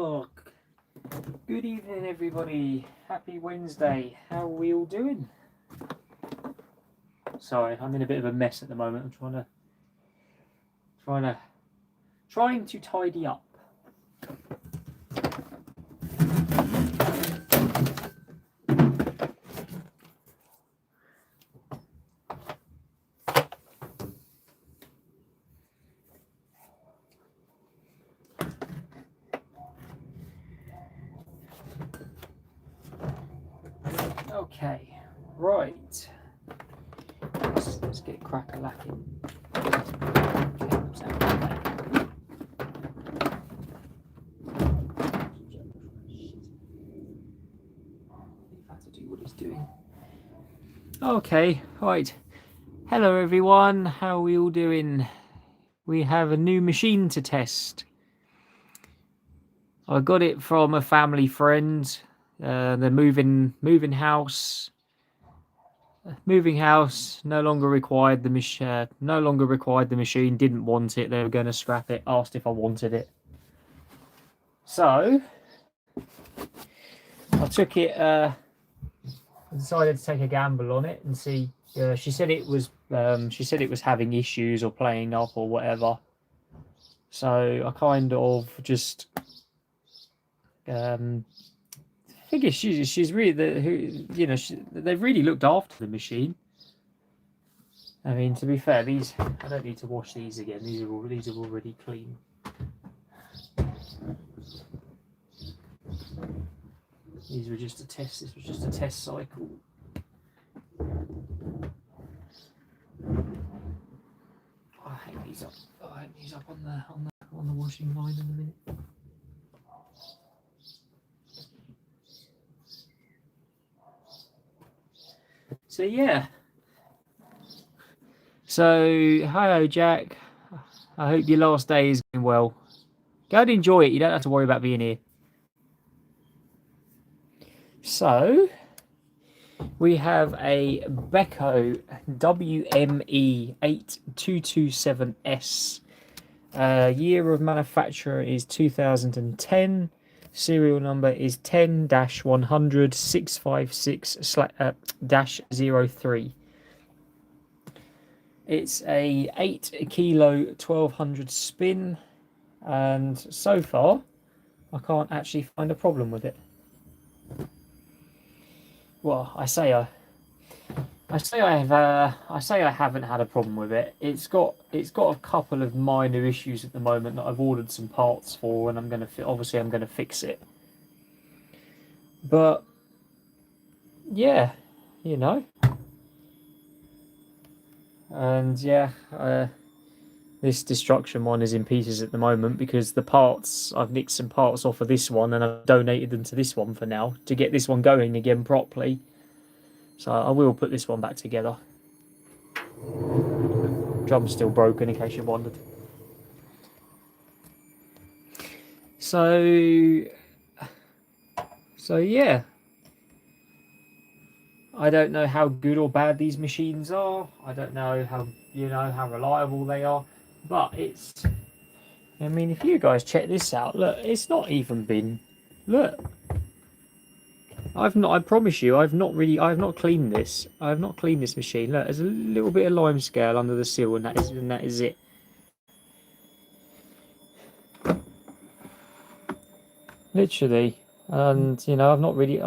Oh, good evening, everybody. Happy Wednesday. How are we all doing? Sorry, I'm in a bit of a mess at the moment. I'm trying to tidy up. Okay, right. Let's get crack-a-lacking. To do what he's doing. Okay, right. Hello, everyone. How are we all doing? We have a new machine to test. I got it from a family friend. They're moving house. Moving house. No longer required the machine. Didn't want it. They were going to scrap it. Asked if I wanted it. So I took it. Decided to take a gamble on it and see. She said it was. She said it was having issues or playing up or whatever. So I kind of just. Figure she's really they've really looked after the machine. I mean, to be fair, these I don't need to wash these again. These are already clean. These were just a test. This was just a test cycle. I'll hang these up. I'll hang these up on the washing line in a minute. So yeah. So hello, Jack. I hope your last day is going well. Go and enjoy it. You don't have to worry about being here. So we have a Beko WME8227S. Year of manufacture is 2010. Serial number is 10-100-656-03. It's a 8 kilo 1200 spin, and so far I can't actually find a problem with it. Well, I say I haven't had a problem with it. It's got a couple of minor issues at the moment that I've ordered some parts for, and I'm gonna fix it. But yeah, you know, and yeah, this destruction one is in pieces at the moment because the parts I've nicked some parts off of this one and I've donated them to this one for now to get this one going again properly. So I will put this one back together. Drum's still broken, in case you wondered. So yeah. I don't know how good or bad these machines are. I don't know how reliable they are. But I mean, if you guys check this out, look, it's not even been. Look. I promise you, I've not cleaned this. I have not cleaned this machine. Look, there's a little bit of lime scale under the seal, and that is it. Literally, and I've not really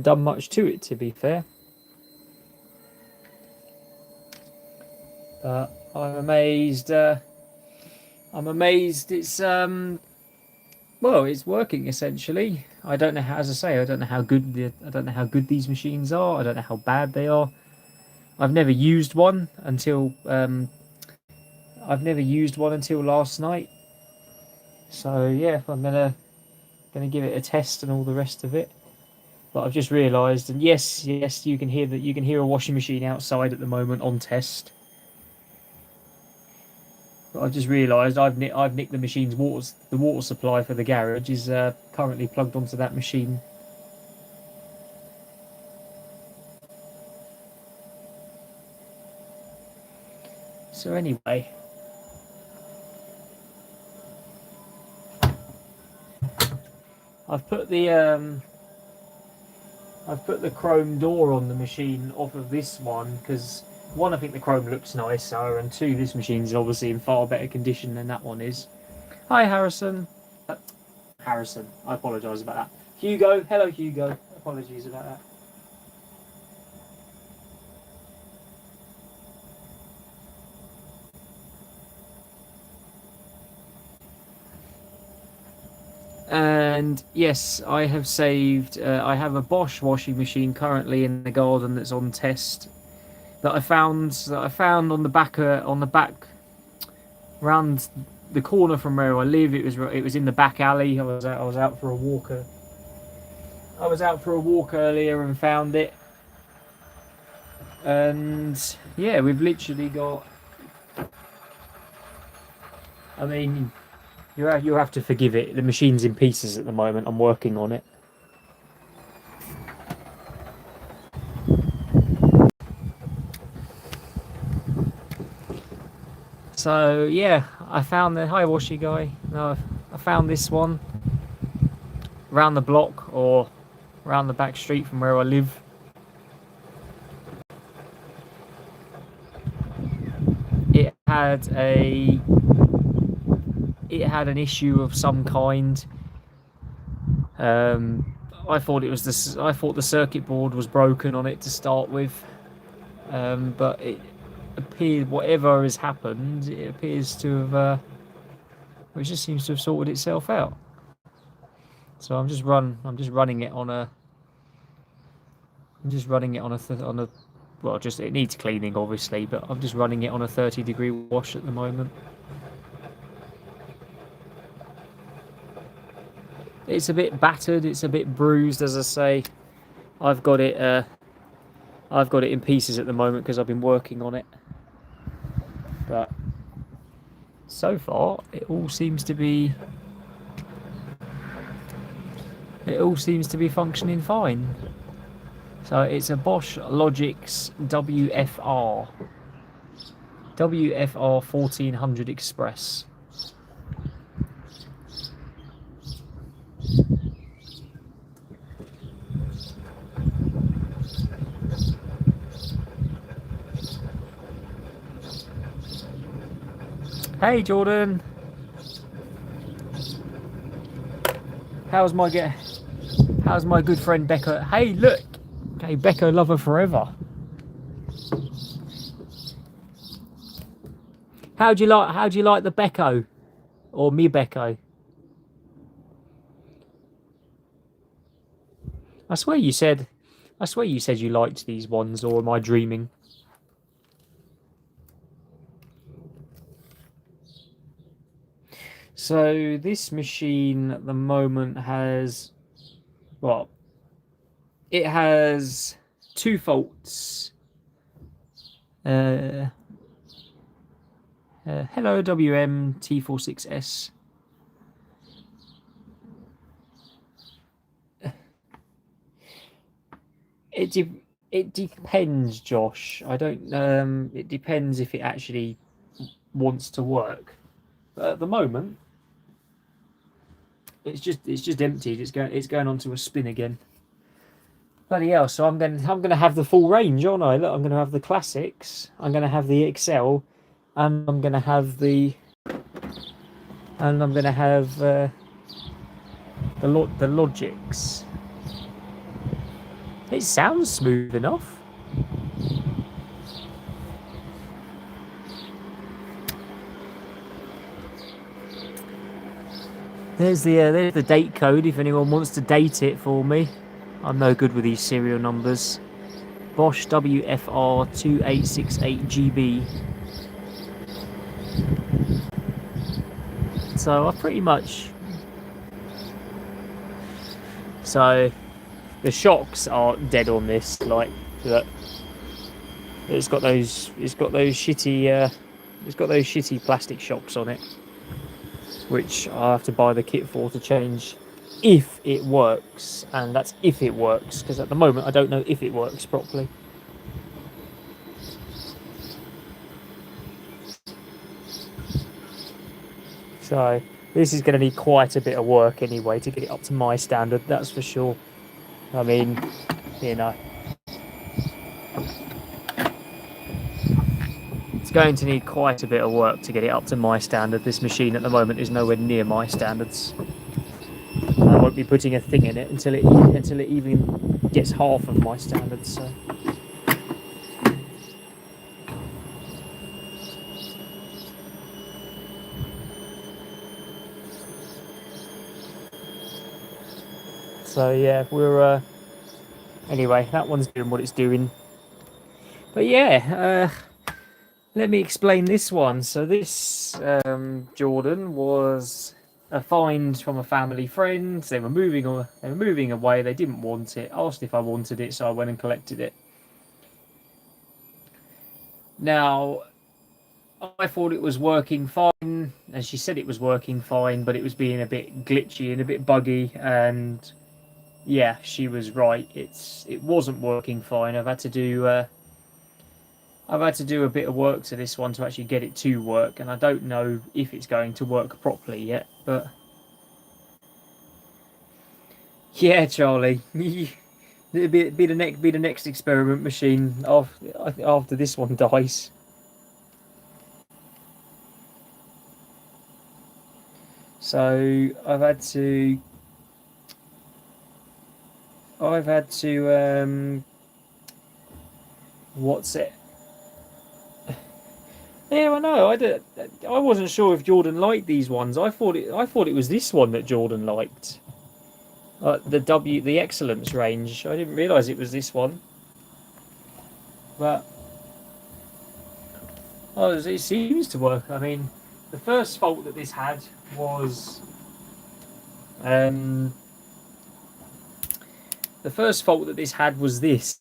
done much to it, to be fair. But I'm amazed. It's well, it's working essentially. I don't know how, as I say, I don't know how good these machines are. I don't know how bad they are. I've never used one until last night. So yeah, I'm gonna give it a test and all the rest of it. But I've just realised, and yes, you can hear a washing machine outside at the moment on test. But I've just realised I've nicked the machine's the water supply for the garage is currently plugged onto that machine. So anyway, I've put the chrome door on the machine off of this one because one, I think the chrome looks nicer, and two, this machine's obviously in far better condition than that one is. Hi, Harrison. Harrison, I apologise about that. Hugo, hello, Hugo. Apologies about that. And yes, I have saved. I have a Bosch washing machine currently in the garden that's on test that I found on the back round the corner from where I live. It was in the back alley. I was out for a walk. I was out for a walk earlier and found it. And yeah, we've literally got. I mean, you have to forgive it. The machine's in pieces at the moment. I'm working on it. So yeah, I found the hi washy guy. No, I found this one around the block or around the back street from where I live. It had an issue of some kind. I thought the circuit board was broken on it to start with, but it appeared whatever has happened, it appears to have. It just seems to have sorted itself out. So I'm just running it on a. Well, just it needs cleaning obviously, but I'm just running it on a 30-degree wash at the moment. It's a bit battered, it's a bit bruised, as I say. I've got it in pieces at the moment because I've been working on it. But so far, it all seems to be functioning fine. So it's a Bosch Logix WFR 1400 Express. Hey Jordan, how's my good friend Becca? Hey look, hey Becca, love her forever. How do you like the Becco, or me Becco? I swear you said you liked these ones, or am I dreaming? So this machine at the moment has, well, it has two faults. Hello WM T46S. It depends, Josh. I don't. It depends if it actually wants to work. But at the moment, it's just emptied. It's going onto a spin again. Bloody hell! So I'm gonna have the full range, aren't I? Look, I'm gonna have the classics. I'm gonna have the XL, and I'm gonna have the Logix. It sounds smooth enough. There's the date code if anyone wants to date it for me. I'm no good with these serial numbers. Bosch WFR 2868GB. So I pretty much. So the shocks are dead on this. Like, look, it's got those shitty plastic shocks on it, which I have to buy the kit for to change if it works, and that's if it works, because at the moment I don't know if it works properly. So This is going to need quite a bit of work anyway to get it up to my standard, that's for sure. I mean, you know, it's going to need quite a bit of work to get it up to my standard. This machine at the moment is nowhere near my standards. I won't be putting a thing in it until it even gets half of my standards. So. So yeah, we're anyway. That one's doing what it's doing. But yeah, let me explain this one. So this Jordan was a find from a family friend. They were moving away. They didn't want it. Asked if I wanted it, so I went and collected it. Now, I thought it was working fine, and she said it was working fine, but it was being a bit glitchy and a bit buggy. And yeah, she was right. It wasn't working fine. I've had to do a bit of work to this one to actually get it to work, and I don't know if it's going to work properly yet. But yeah, Charlie, it'll be the next experiment machine after this one dies. So I've had to what's it? Yeah, I know. I wasn't sure if Jordan liked these ones. I thought it was this one that Jordan liked. The Excellence range. I didn't realise it was this one. But it seems to work. I mean, the first fault that this had was this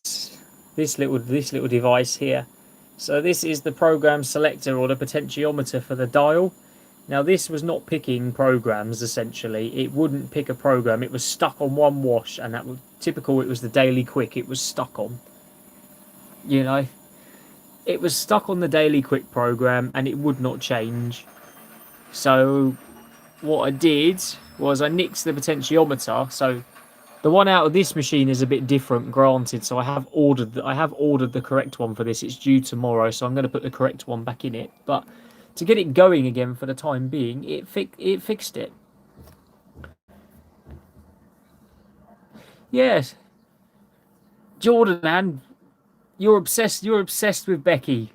little device here. So this is the program selector or the potentiometer for the dial. Now this was not picking programs essentially. It wouldn't pick a program. It was stuck on one wash, and that was typical. It was the Daily Quick. It was stuck on. You know, it was stuck on the Daily Quick program, and it would not change. So what I did was I nixed the potentiometer. So the one out of this machine is a bit different, granted. So I have ordered the correct one for this. It's due tomorrow, so I'm going to put the correct one back in it. But to get it going again for the time being, it fixed it. Yes, Jordan, man, you're obsessed. You're obsessed with Becky.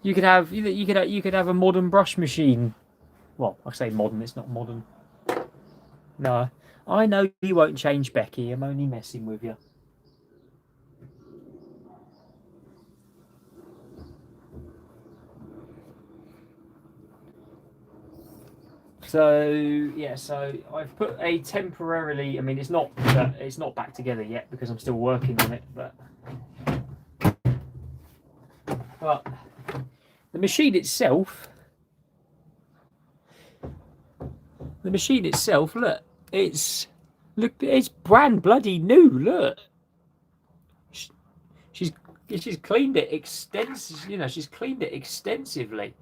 You could have a modern brush machine. Well, I say modern. It's not modern. No, I know you won't change Becky. I'm only messing with you. So yeah, so I've put a temporarily. I mean, it's not back together yet because I'm still working on it. But the machine itself, look, it's brand bloody new. Look, she's cleaned it extensively. You know, she's cleaned it extensively.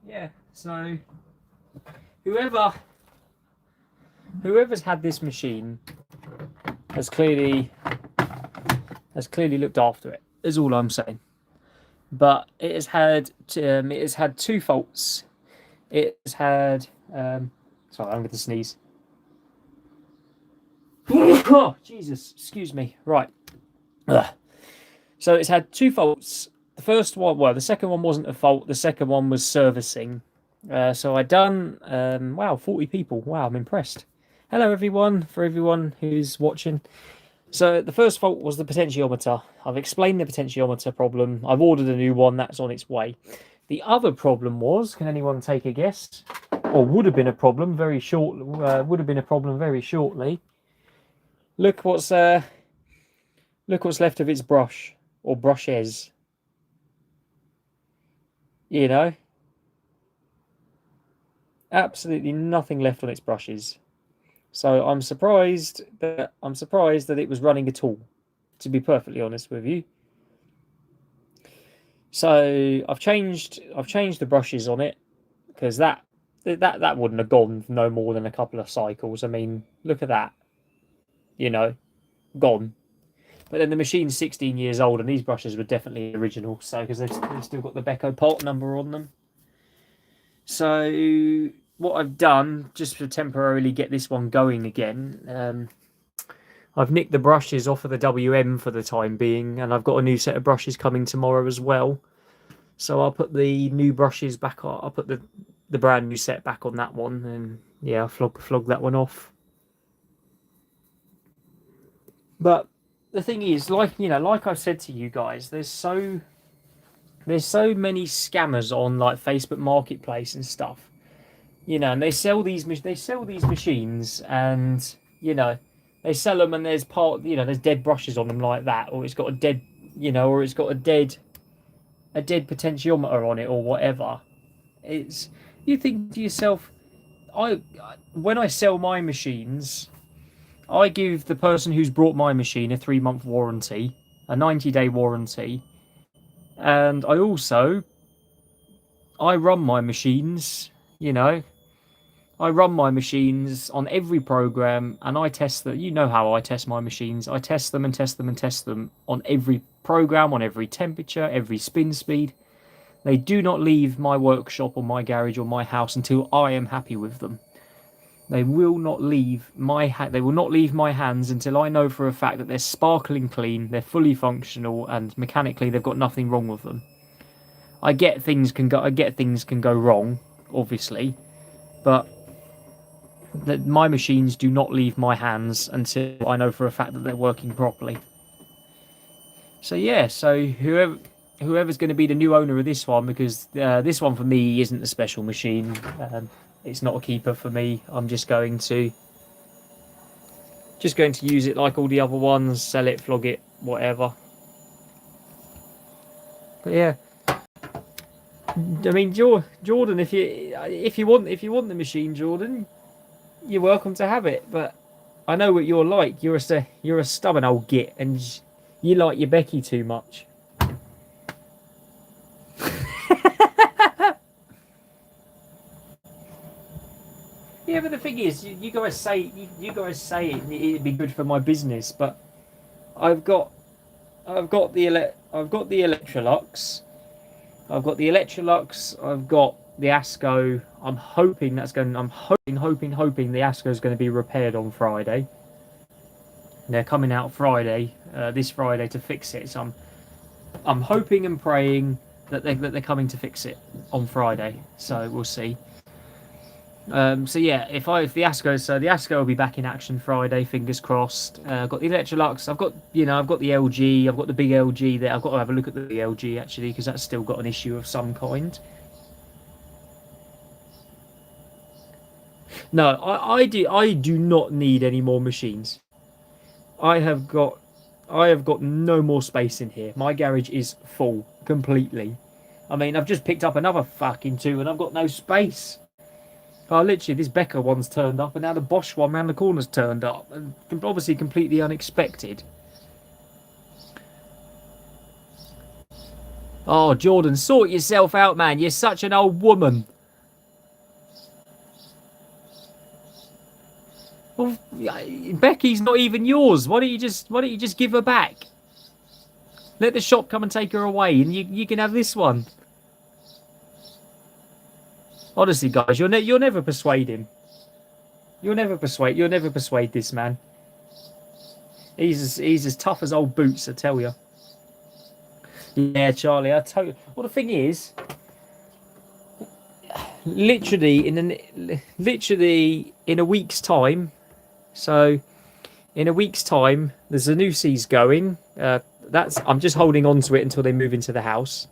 Yeah. So whoever's had this machine has clearly looked after it. Is all I'm saying. But it has had two faults. It has had sorry, I'm going to sneeze. Oh, Jesus, excuse me. Right. Ugh. So it's had two faults. The first one, well, the second one wasn't a fault. The second one was servicing. So I done. Wow, 40 people. Wow, I'm impressed. Hello, everyone. For everyone who's watching, So the first fault was the potentiometer. I've explained the potentiometer problem. I've ordered a new one that's on its way. The other problem was, can anyone take a guess? Or would have been a problem very short. Would have been a problem very shortly. Look what's left of its brush or brushes. You know, absolutely nothing left on its brushes. So I'm surprised that it was running at all. To be perfectly honest with you. So I've changed the brushes on it because that wouldn't have gone no more than a couple of cycles. I mean, look at that, you know, gone. But then the machine's 16 years old, and these brushes were definitely original. So because they've still got the Beko part number on them. So what I've done just to temporarily get this one going again, I've nicked the brushes off of the WM for the time being, and I've got a new set of brushes coming tomorrow as well. So I'll put the new brushes back on. I'll put the brand new set back on that one, and yeah, I'll flog that one off. But the thing is, like I've said to you guys, there's so many scammers on like Facebook Marketplace and stuff, and they sell these machines, and they sell them, and there's dead brushes on them like that, or it's got a dead or it's got a dead potentiometer on it or whatever. It's You think to yourself, when I sell my machines, I give the person who's brought my machine a 3-month warranty, a 90-day warranty, and I run my machines, I run my machines on every program, and I test that. You know how I test my machines. I test them and test them and test them on every program, on every temperature, every spin speed. They do not leave my workshop or my garage or my house until I am happy with them. They will not leave my hands until I know for a fact that they're sparkling clean, they're fully functional, and mechanically they've got nothing wrong with them. I get things can go wrong, obviously, but my machines do not leave my hands until I know for a fact that they're working properly. So yeah, whoever's going to be the new owner of this one, because this one for me isn't a special machine. It's not a keeper for me. I'm just going to use it like all the other ones, sell it, flog it, whatever. But yeah, I mean, Jordan, if you want the machine, Jordan, you're welcome to have it. But I know what you're like. You're a stubborn old git, and you like your Becky too much. Yeah, but the thing is, you guys say it'd be good for my business, but I've got the Electrolux, I've got the ASCO. I'm hoping the ASCO is going to be repaired on Friday. They're coming out this Friday to fix it. So I'm hoping and praying that they're coming to fix it on Friday. So we'll see. So yeah, if the ASCO will be back in action Friday, fingers crossed. I've got the Electrolux, I've got the LG, I've got the big LG there. I've got to have a look at the LG actually, because that's still got an issue of some kind. No, I do not need any more machines. I have got no more space in here. My garage is full completely. I mean, I've just picked up another fucking two, and I've got no space. Oh, literally, this Beko one's turned up, and now the Bosch one round the corner's turned up. And obviously completely unexpected. Oh, Jordan, sort yourself out, man. You're such an old woman. Well, Becky's not even yours. Why don't you just give her back? Let the shop come and take her away, and you can have this one. Honestly, guys, you'll never persuade him. You'll never persuade this man. He's as tough as old boots, I tell you. Yeah, Charlie, I tell you. Well, the thing is, literally in a week's time. So In a week's time, the Zanussis going. I'm just holding on to it until they move into the house.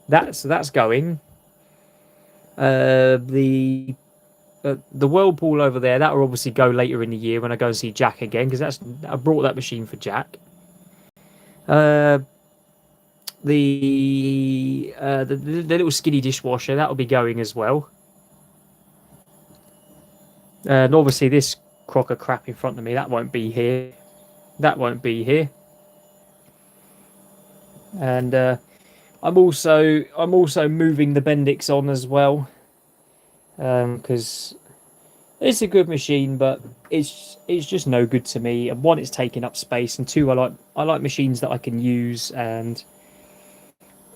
That's going. The Whirlpool over there, that will obviously go later in the year when I go and see Jack again, because I brought that machine for Jack. The little skinny dishwasher, that'll be going as well. And obviously this crock of crap in front of me, that won't be here. That won't be here. And I'm also moving the Bendix on as well, because it's a good machine, but it's just no good to me. And one, it's taking up space, and two, I like machines that I can use, and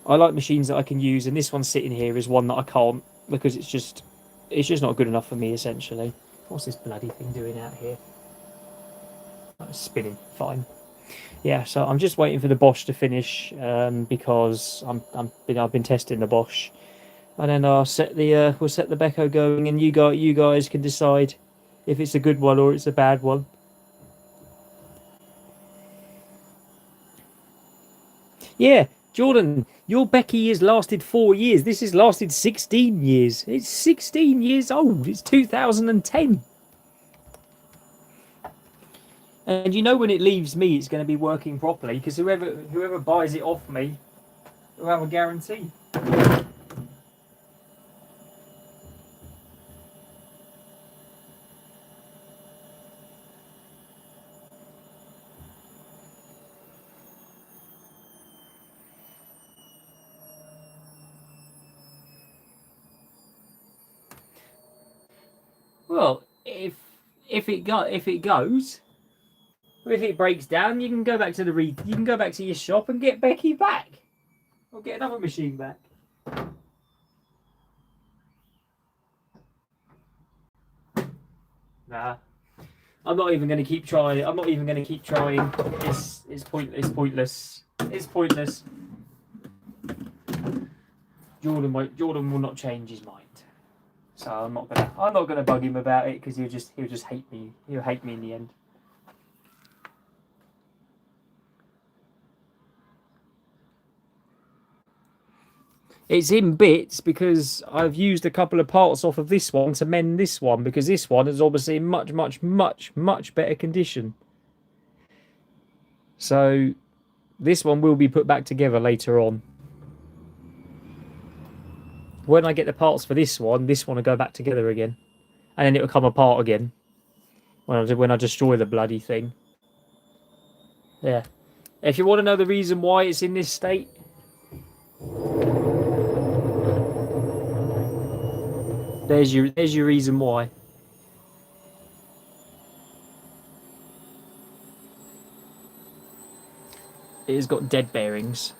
this one sitting here is one that I can't, because it's just not good enough for me, essentially. What's this bloody thing doing out here? Oh, it's spinning. Fine. Yeah, so I'm just waiting for the Bosch to finish, because I've been testing the Bosch, and then we'll set the Beko going, and you guys can decide if it's a good one or it's a bad one. Yeah, Jordan, your Becky has lasted 4 years. This has lasted 16 years. It's 16 years old. It's 2010. And you know when it leaves me, it's going to be working properly, because whoever buys it off me will have a guarantee. Well, if it breaks down, you can go back to your shop and get Becky back, or get another machine back. Nah, I'm not even going to keep trying. It's pointless. It's pointless. Jordan will not change his mind. So I'm not gonna bug him about it, because he'll just hate me. He'll hate me in the end. It's in bits because I've used a couple of parts off of this one to mend this one, because this one is obviously in much better condition. So this one will be put back together later on. When I get the parts for this one will go back together again, and then it will come apart again when I destroy the bloody thing. Yeah. If you want to know the reason why it's in this state, there's your reason why. It has got dead bearings.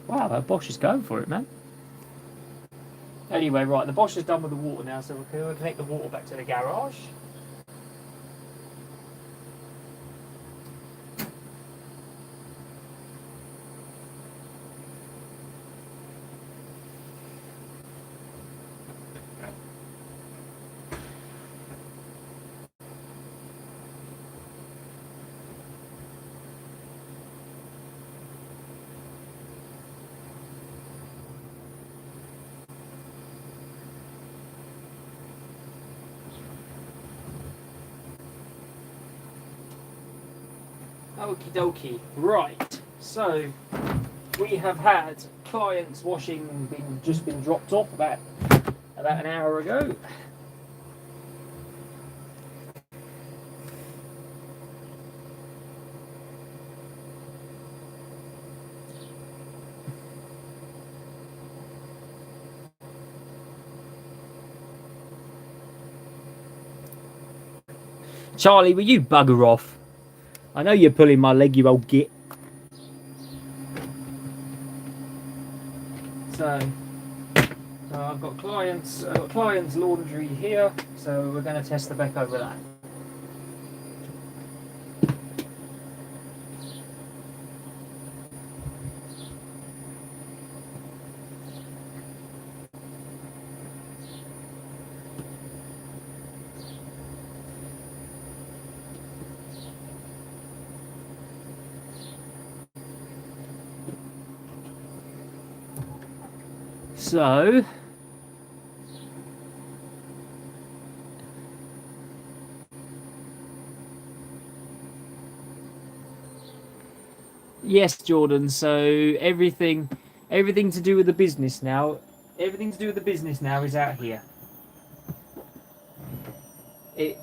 Wow, that Bosch is going for it, man. Anyway, right, the Bosch is done with the water now, so we'll connect the water back to the garage. Okie dokie. Right, so we have had clients' washing just been dropped off about an hour ago. Charlie, will you bugger off? I know you're pulling my leg, you old git. So I've got clients laundry here, so we're going to test the Beko with that. So yes, Jordan. So everything to do with the business now, everything to do with the business now is out here. It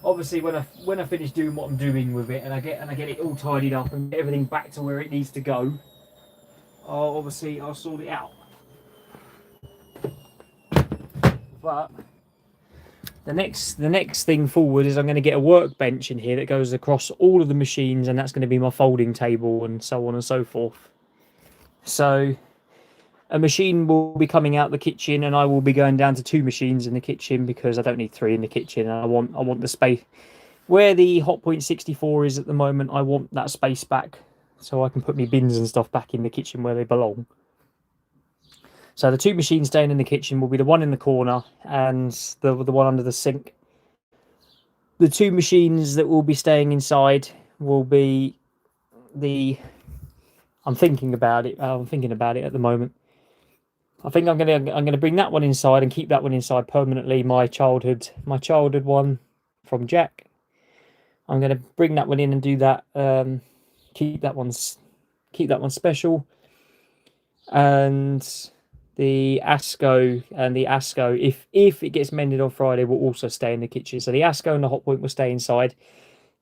obviously when I finish doing what I'm doing with it, and I get it all tidied up and get everything back to where it needs to go, I'll sort it out. But the next thing forward is I'm going to get a workbench in here that goes across all of the machines, and that's going to be my folding table and so on and so forth. So a machine will be coming out the kitchen, and I will be going down to 2 machines in the kitchen because I don't need 3 in the kitchen. And I want the space where the Hotpoint 64 is at the moment. I want that space back so I can put my bins and stuff back in the kitchen where they belong. So the 2 machines staying in the kitchen will be the one in the corner and the one under the sink. The 2 machines that will be staying inside will be the. I'm thinking about it. I'm thinking about it at the moment. I think I'm gonna bring that one inside and keep that one inside permanently. My childhood one from Jack. I'm gonna bring that one in and do that. Keep that one special. And the ASCO if it gets mended on Friday, will also stay in the kitchen. So the ASCO and the Hotpoint will stay inside.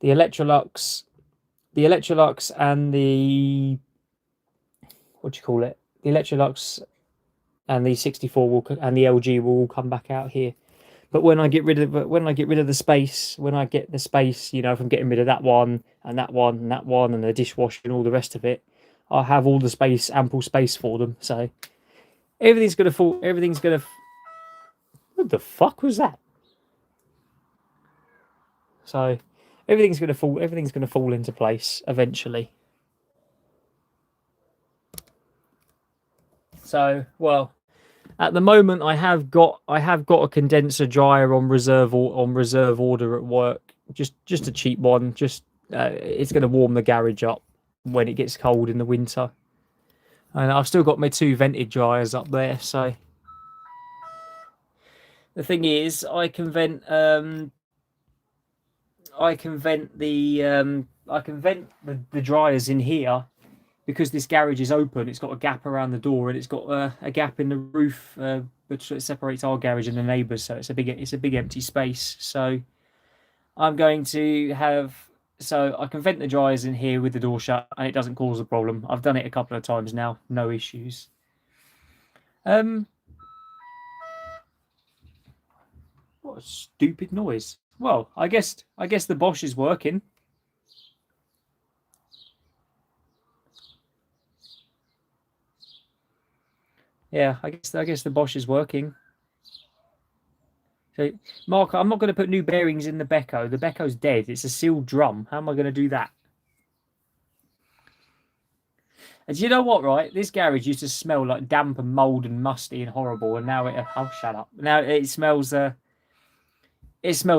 The Electrolux and the the Electrolux and the 64 and the LG will all come back out here. But when I get rid of the space, if I'm getting rid of that one and that one and that one and the dishwasher and all the rest of it, I'll have all the space, ample space for them. So everything's gonna fall. What the fuck was that? So everything's gonna fall. Everything's gonna fall into place eventually. So at the moment, I have got a condenser dryer on reserve order at work. Just a cheap one. It's going to warm the garage up when it gets cold in the winter. And I've still got my 2 vented dryers up there. So the thing is, I can vent the dryers in here. Because this garage is open, it's got a gap around the door, and it's got a gap in the roof, which separates our garage and the neighbours. So it's a big empty space. So I'm going to I can vent the dryers in here with the door shut, and it doesn't cause a problem. I've done it a couple of times now, no issues. What a stupid noise. Well, I guess the Bosch is working. Yeah, I guess the Bosch is working. So, Mark, I'm not going to put new bearings in the Beko. The Beko's dead. It's a sealed drum. How am I going to do that? And do you know what, right? This garage used to smell like damp and mould and musty and horrible, and now oh, shut up. Now it smells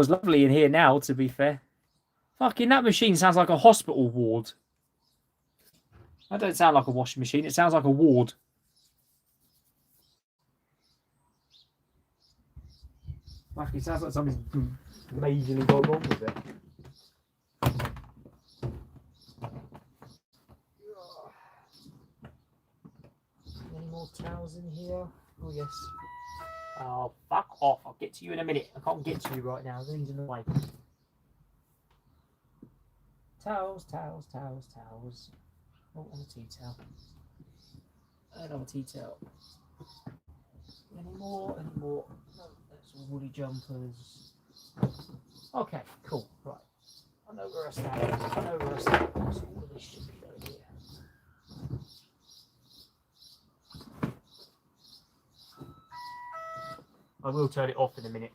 lovely in here now, to be fair. Fucking that machine sounds like a hospital ward. That don't sound like a washing machine. It sounds like a ward. Fucking sounds like something's majorly gone wrong with it. Any more towels in here? Oh, yes. Oh, fuck off. I'll get to you in a minute. I can't get to you right now. Everything's in the way. Towels. Oh, and a tea towel. Another tea towel. Any more? No, that's all woolly jumpers. Okay, cool. Right. I know where I stand. So all of this should be over here. I will turn it off in a minute.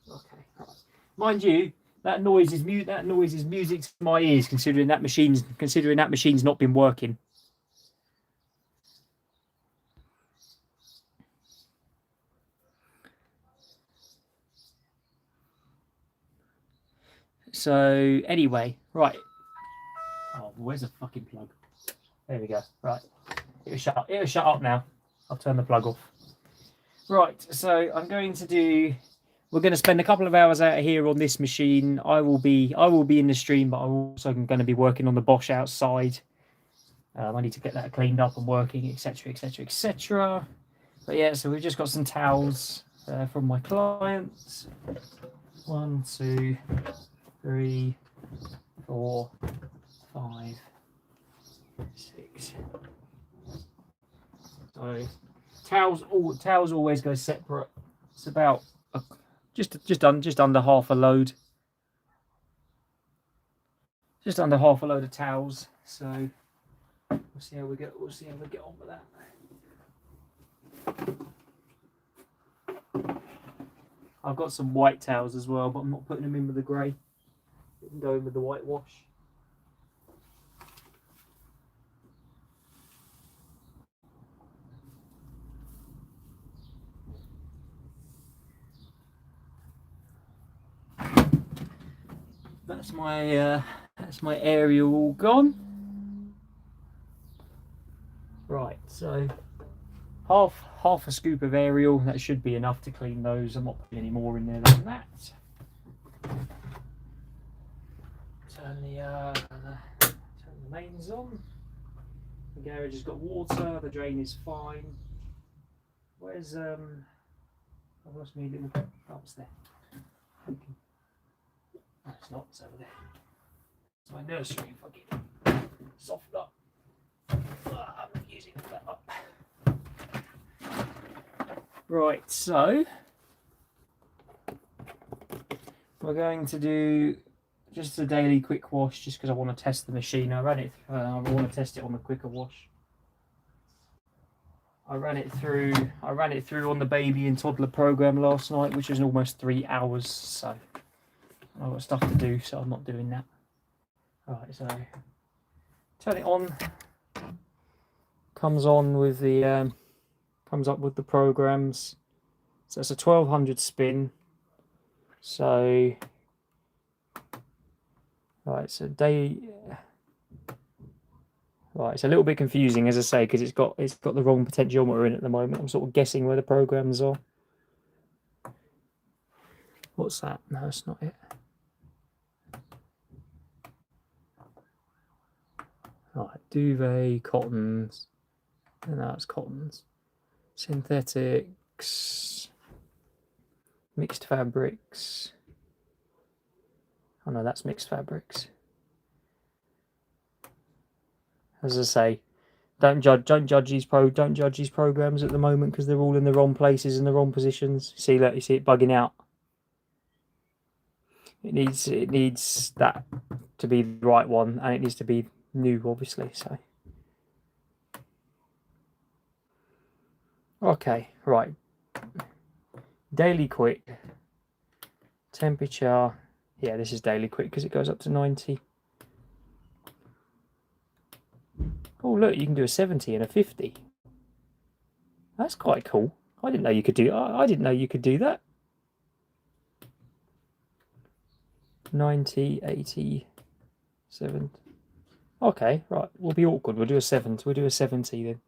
Okay. Right. Mind you, that noise is music to my ears, considering that machine's not been working. So anyway, right. Oh, where's the fucking plug? There we go. Right. It'll shut up now. I'll turn the plug off. Right, so I'm going to do. We're going to spend a couple of hours out here on this machine. I will be in the stream, but I'm also going to be working on the Bosch outside. I need to get that cleaned up and working, etc., etc., etc. But yeah, so we've just got some towels from my clients. 1, 2, 3, 4, 5, 6. So towels always go separate. It's about just under half a load. Just under half a load of towels. So we'll see how we get. We'll see how we get on with that. I've got some white towels as well, but I'm not putting them in with the grey. You can go in with the whitewash. That's my aerial all gone. Right, so half a scoop of aerial, that should be enough to clean those. I'm not putting any more in there than that. Turn the mains on. The garage has got water, the drain is fine. Where's I've lost me little what's there? No, it's not, it's over there. It's my nursery fucking softened up. I'm not using that up. Right, so we're going to do just a daily quick wash, just because I want to test the machine. I want to test it on the quicker wash. I ran it through on the baby and toddler program last night, which was almost 3 hours. So I've got stuff to do, so I'm not doing that. Right, so turn it on. Comes on with the comes up with the programs. So it's a 1200 spin. So right, so right, it's a little bit confusing, as I say, because it's got the wrong potentiometer in at the moment. I'm sort of guessing where the programs are. What's that? No, that's not it. Right, duvet, cottons. No, it's cottons. Synthetics. Mixed fabrics. Oh no, that's mixed fabrics. As I say, don't judge these programs at the moment, because they're all in the wrong places and the wrong positions. See that? You see it bugging out. It needs that to be the right one, and it needs to be new, obviously. So okay, right. Daily quick temperature. Yeah, this is daily quick because it goes up to 90. Oh look, you can do a 70 and a 50. That's quite cool. I didn't know you could do. I didn't know you could do that. 90, 80, 70. Okay, right. We'll be awkward. We'll do a 70. We'll do a 70 then.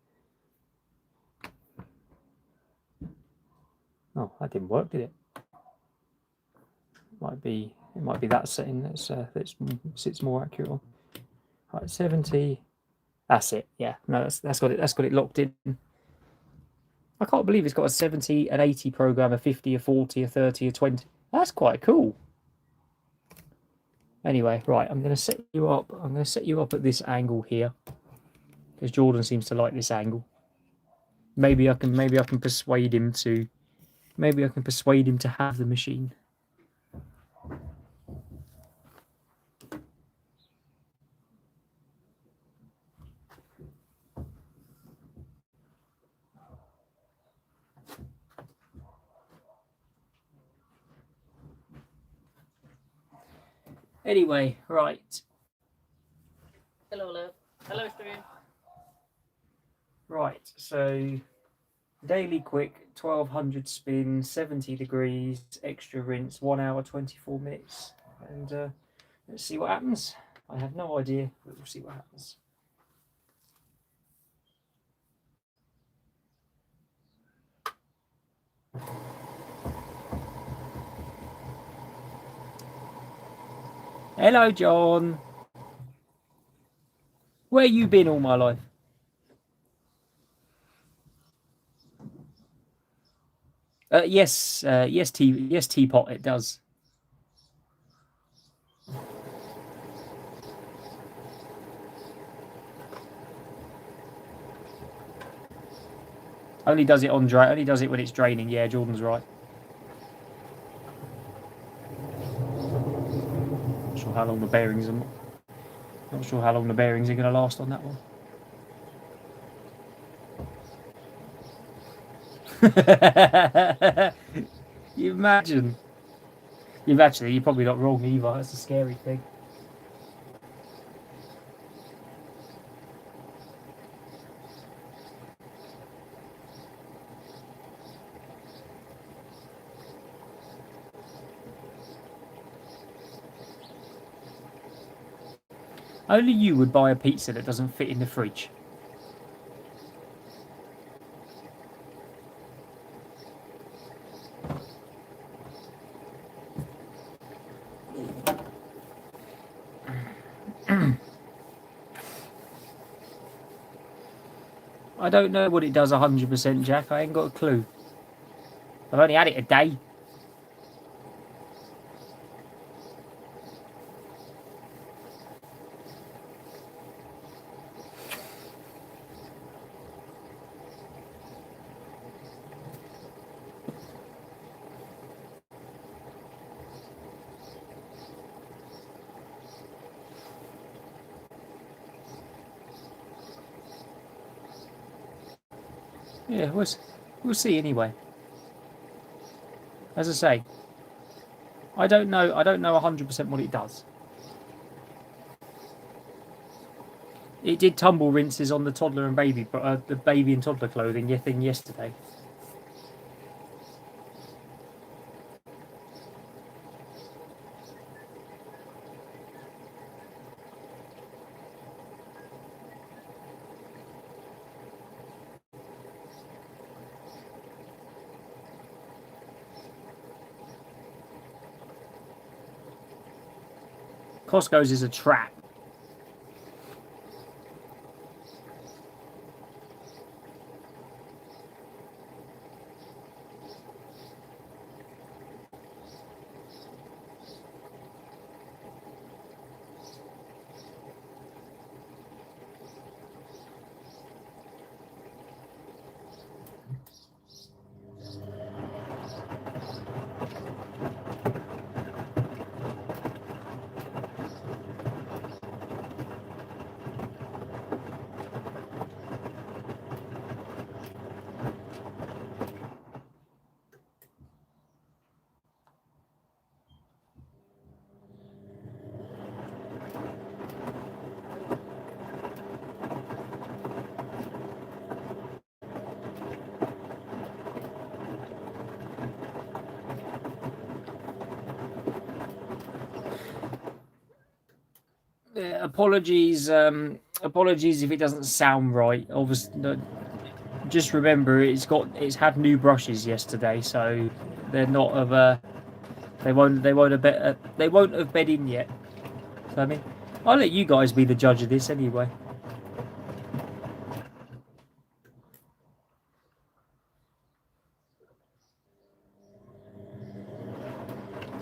Oh, that didn't work, did it? It might be that setting that sits more accurate on. Right, 70. That's it. Yeah. No, that's got it locked in. I can't believe it's got a 70, an 80 program, a 50, a 40, a 30, a 20. That's quite cool. Anyway, right, I'm going to set you up. I'm going to set you up at this angle here, because Jordan seems to like this angle. Maybe I can persuade him to. Maybe I can persuade him to have the machine. Anyway, right. Hello, love. Hello, stream. Right, so daily quick, 1200 spin, 70 degrees, extra rinse, 1 hour, 24 minutes. And Let's see what happens. I have no idea, but we'll see what happens. Hello, John. Where you been all my life? Yes, yes, teapot. It does. Only does it on Only does it when it's draining. Yeah, Jordan's right. Not sure how long the bearings are. Not sure how long the bearings are going to last on that one. You imagine. You're probably not wrong either. That's a scary thing. Only you would buy a pizza that doesn't fit in the fridge. I don't know what it does 100%, Jack. I ain't got a clue. I've only had it a day. Yeah, we'll see anyway. As I say, I don't know 100% what it does. It did tumble rinses on the toddler and baby, but the baby and toddler clothing thing yesterday. Costco's is a trap. Apologies, apologies if it doesn't sound right. Obviously, just remember it's had new brushes yesterday, so they're not of they won't have bed in yet. So I mean, I'll let you guys be the judge of this anyway.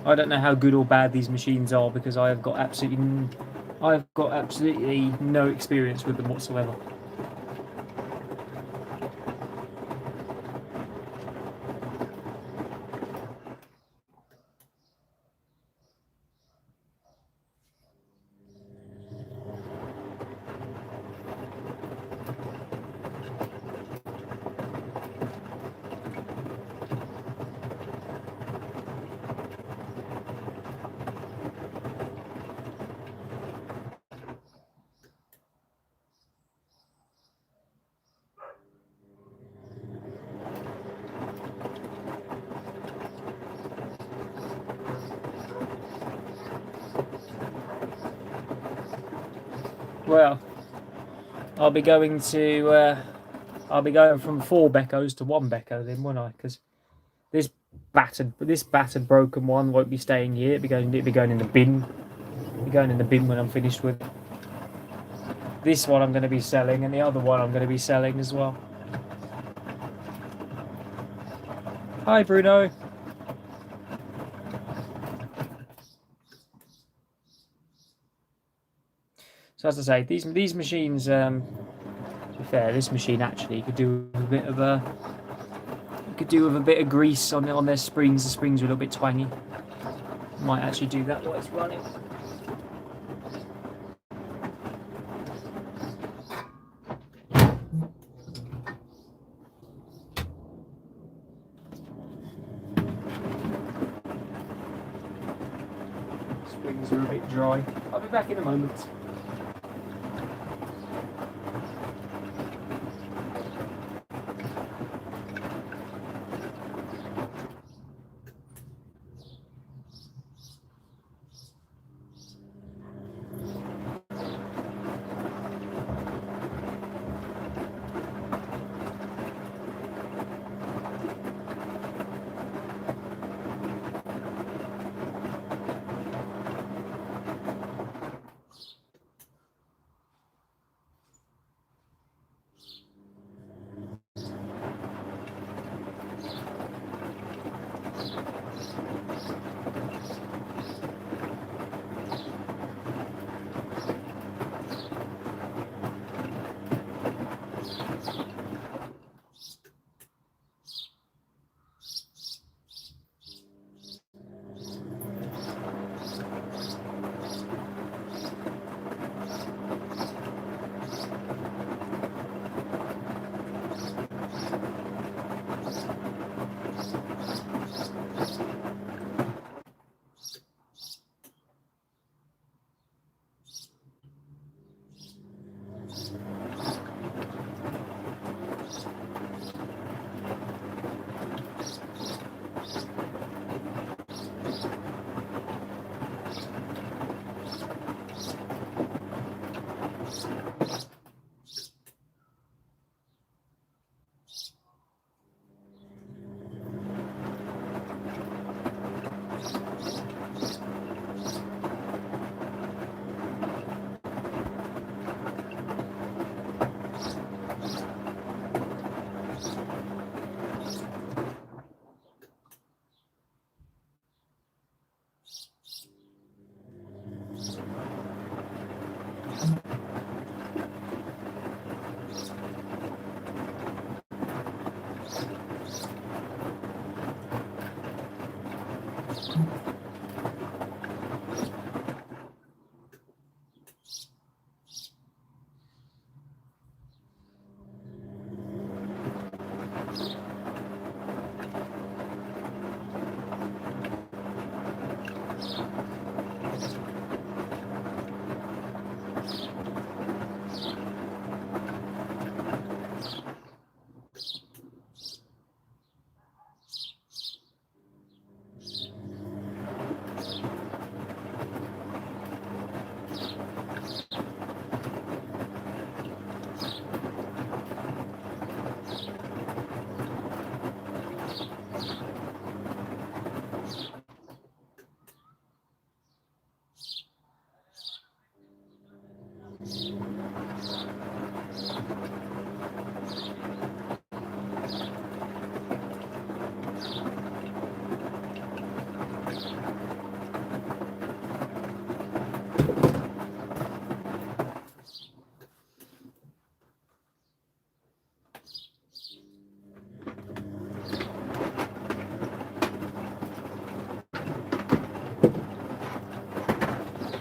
I don't know how good or bad these machines are because I've got absolutely no experience with them whatsoever. Well, I'll be going from 4 Beckos to 1 Becco then, won't I? Because this battered, broken one won't be staying here. It'll be going in the bin. It'll be going in the bin when I'm finished with it. This one I'm going to be selling, and the other one I'm going to be selling as well. Hi, Bruno. So as I say, these machines, to be fair, this machine actually could do with a bit of grease on their springs. The springs are a little bit twangy. Might actually do that while it's running. Springs are a bit dry. I'll be back in a moment.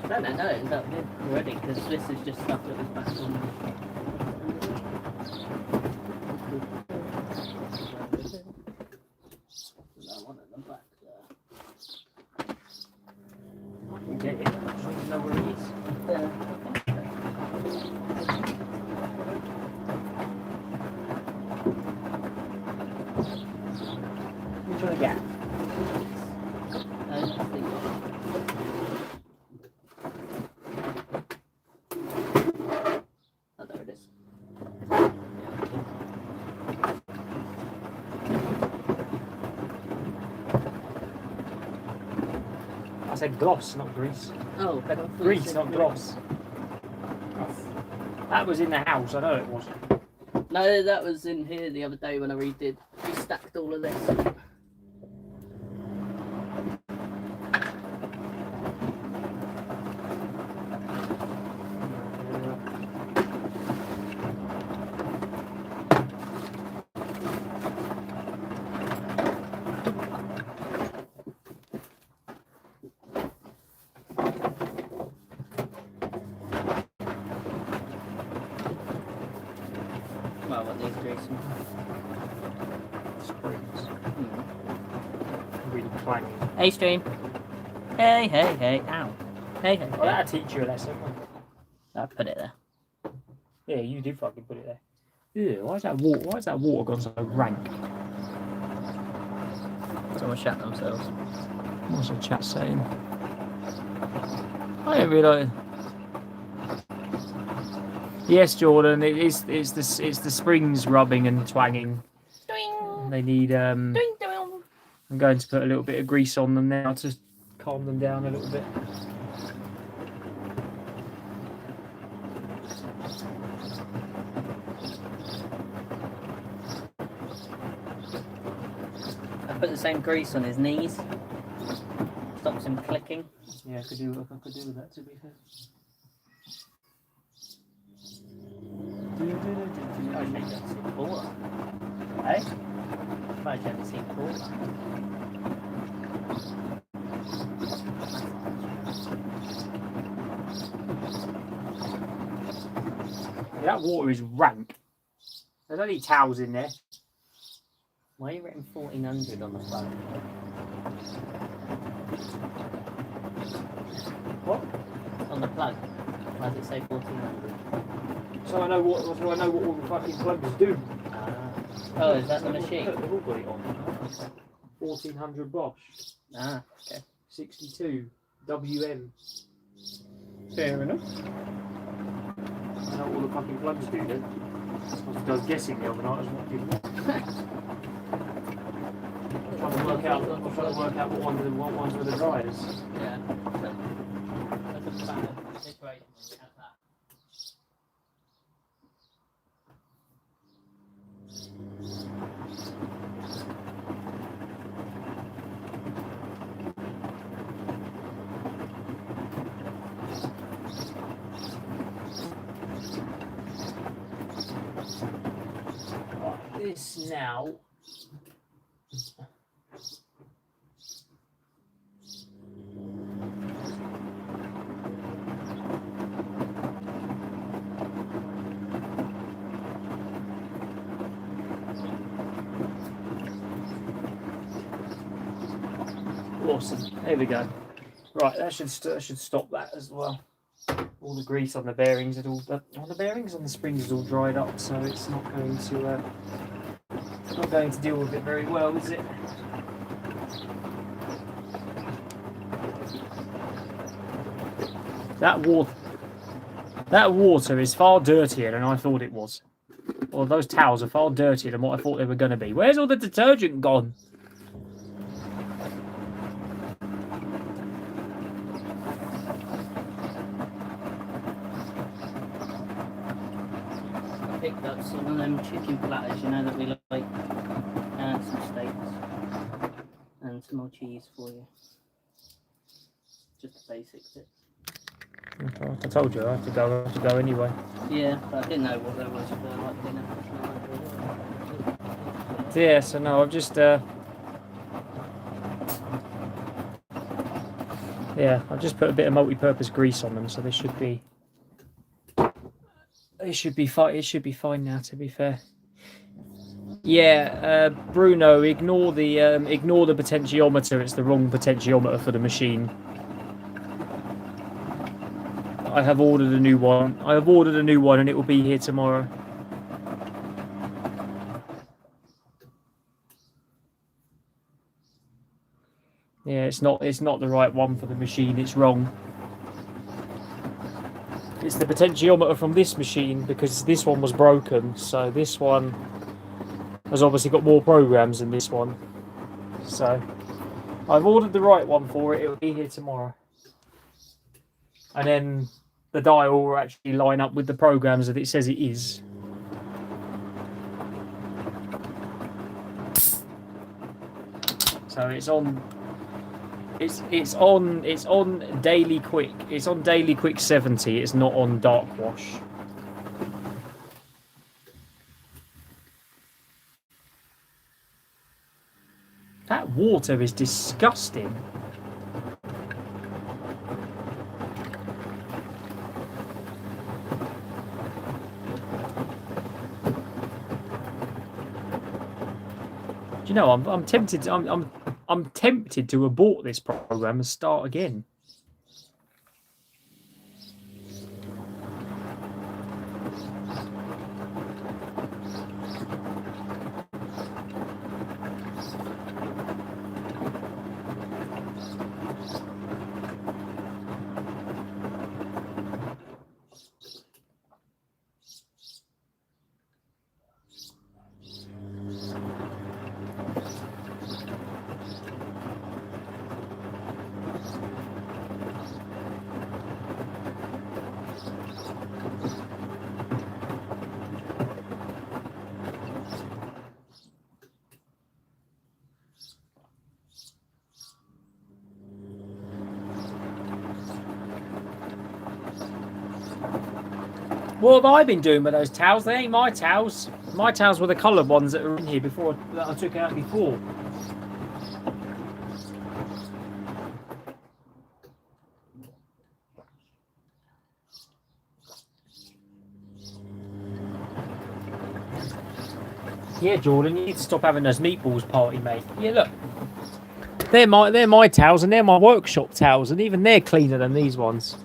No, it ended up good already because this is just stuff that was back on. One of them back there. I can get it. I don't even know where it is. What are you trying to get? said gloss, not grease. Oh, I thought you Grease, said not gloss. That was in the house, I know it was. No, that was in here the other day when I restacked all of this. Well, what these greasing? Springs. Really clanging. Hey, stream. Hey, hey, hey. Ow. Hey, hey, Well, hey. that'll teach you a lesson, won't it? I put it there. Yeah, you did fucking put it there. Ew, why is that water gone so rank? Someone shat themselves. What's the chat saying? I didn't realise. Yes, Jordan, it's the springs rubbing and twanging. Doing, They need doing. I'm going to put a little bit of grease on them now to calm them down a little bit. I put the same grease on his knees. Stops him clicking. Yeah, I could do with that, to be fair. I should have seen Paula. Hey? I should have seen Paula. Yeah, that water is rank. There's only towels in there. Why are you written 1400 on the plug? What? On the plug. Why does it say 1400? So I know what all the fucking plugs do. Oh, is that the machine? They've all got it on. Okay. 1400 Bosch. Okay. 62 WM. Fair enough. I know what all the fucking plugs do then. I was guessing the other night, I was watching that. I'm trying to work out what ones were the dryers. Yeah. That's a bad situation when you have that. This now. Awesome. There we go. Right, that should stop that as well. All the grease on the bearings on the bearings on the springs is all dried up, so it's not going to deal with it very well, is it? That water is far dirtier than I thought it was. Or those towels are far dirtier than what I thought they were going to be. Where's all the detergent gone? I picked up some of them chicken platters, you know, that we like, and some steaks, and some more cheese for you. Just the basic bits. I told you I have to go anyway. Yeah, but I didn't know what there was for like dinner. Yeah, so no, I've just put a bit of multi-purpose grease on them, so they should be fine. It should be fine now, to be fair. Yeah, Bruno, ignore the potentiometer. It's the wrong potentiometer for the machine. I have ordered a new one. And it will be here tomorrow. Yeah, it's not the right one for the machine. It's wrong. It's the potentiometer from this machine because this one was broken. So this one has obviously got more programs than this one. So I've ordered the right one for it. It'll be here tomorrow. And then the dial will actually line up with the programs that it says it is. So it's on. It's on Daily Quick. It's on Daily Quick 70. It's not on Dark Wash. That water is disgusting. Do you know? I'm tempted. I'm tempted to abort this program and start again. What have I been doing with those towels? They ain't my towels. My towels were the coloured ones that were in here before that I took out before. Yeah, Jordan, you need to stop having those meatballs party, mate. Yeah, look. They're my towels and they're my workshop towels, and even they're cleaner than these ones.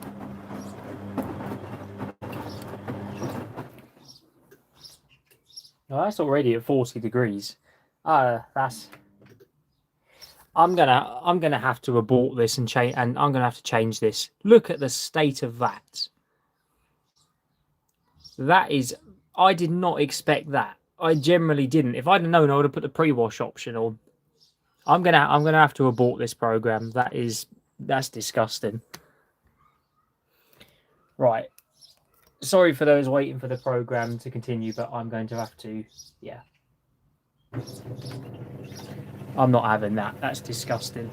Oh, that's already at 40 degrees. That's. I'm gonna have to abort this and change, and I'm gonna have to change this. Look at the state of that. That is. I did not expect that. I generally didn't. If I'd have known, I would have put the pre-wash option on. I'm gonna have to abort this program. That's disgusting. Right. Sorry for those waiting for the program to continue, but I'm going to have to. Yeah. I'm not having that. That's disgusting.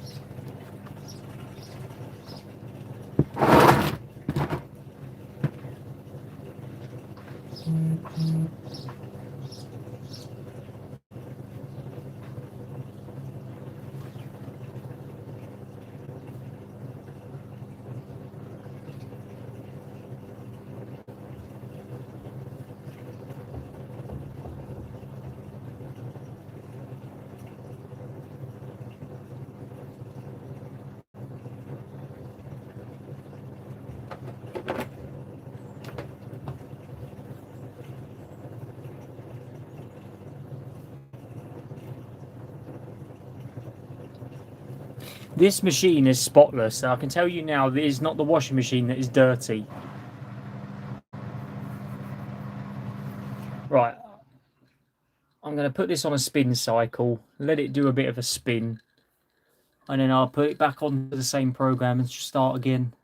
This machine is spotless. I can tell you now, that it's not the washing machine that is dirty. Right. I'm going to put this on a spin cycle, let it do a bit of a spin, and then I'll put it back onto the same program and start again.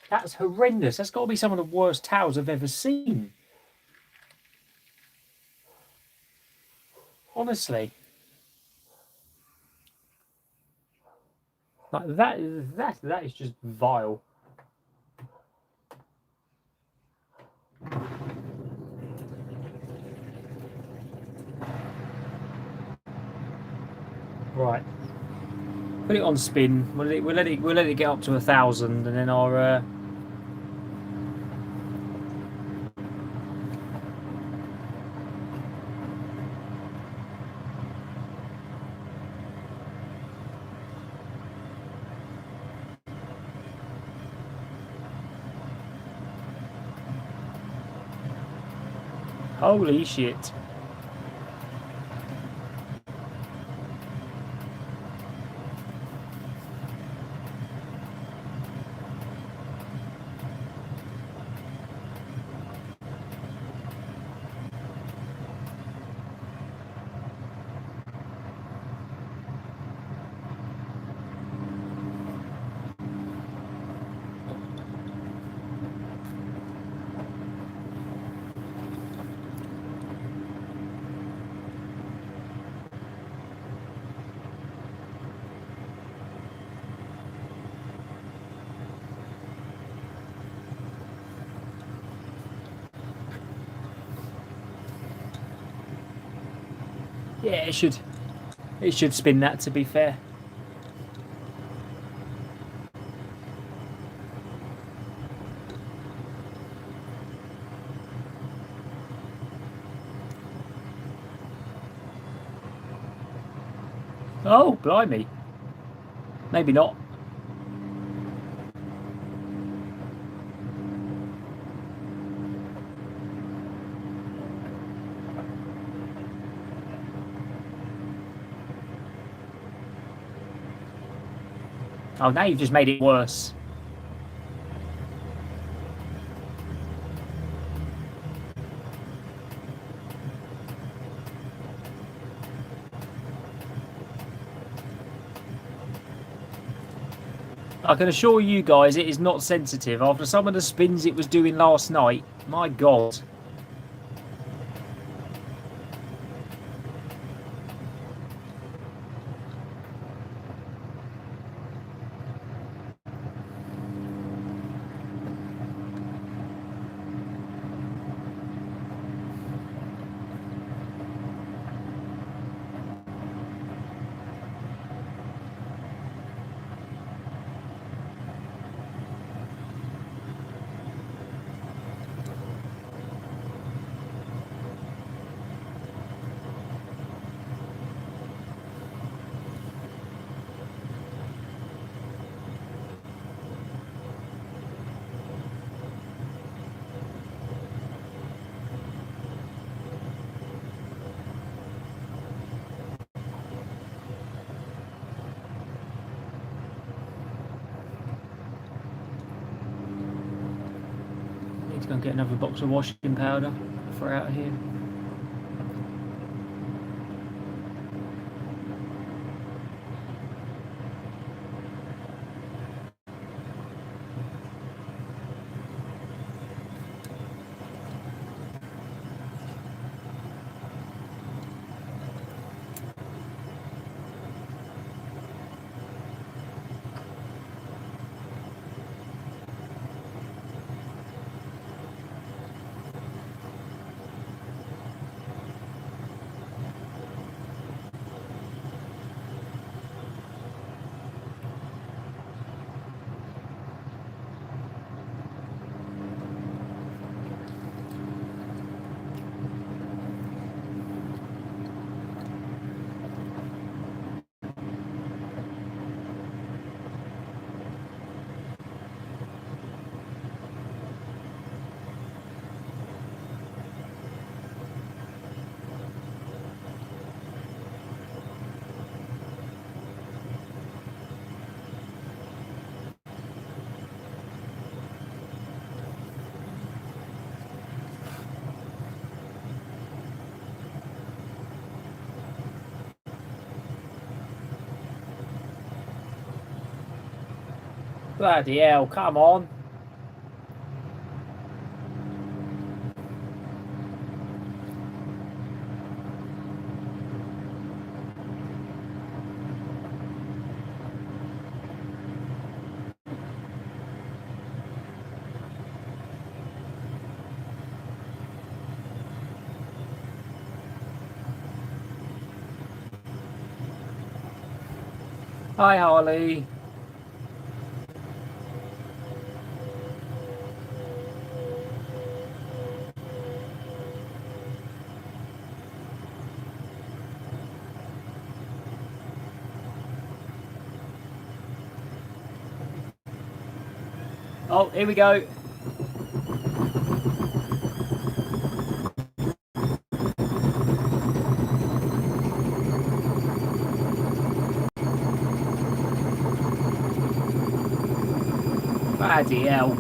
That's horrendous. That's got to be some of the worst towels I've ever seen. Honestly. Like that is just vile. Right. Put it on spin. We'll let it get up to 1,000, and then I'll holy shit. Yeah, it should. It should spin that, to be fair. Oh, blimey. Maybe not. Oh, now you've just made it worse. I can assure you guys it is not sensitive. After some of the spins it was doing last night, my God. Need to go and get another box of washing powder for out of here. Bloody hell, come on. Hi, Harley. Oh, here we go. Bloody hell.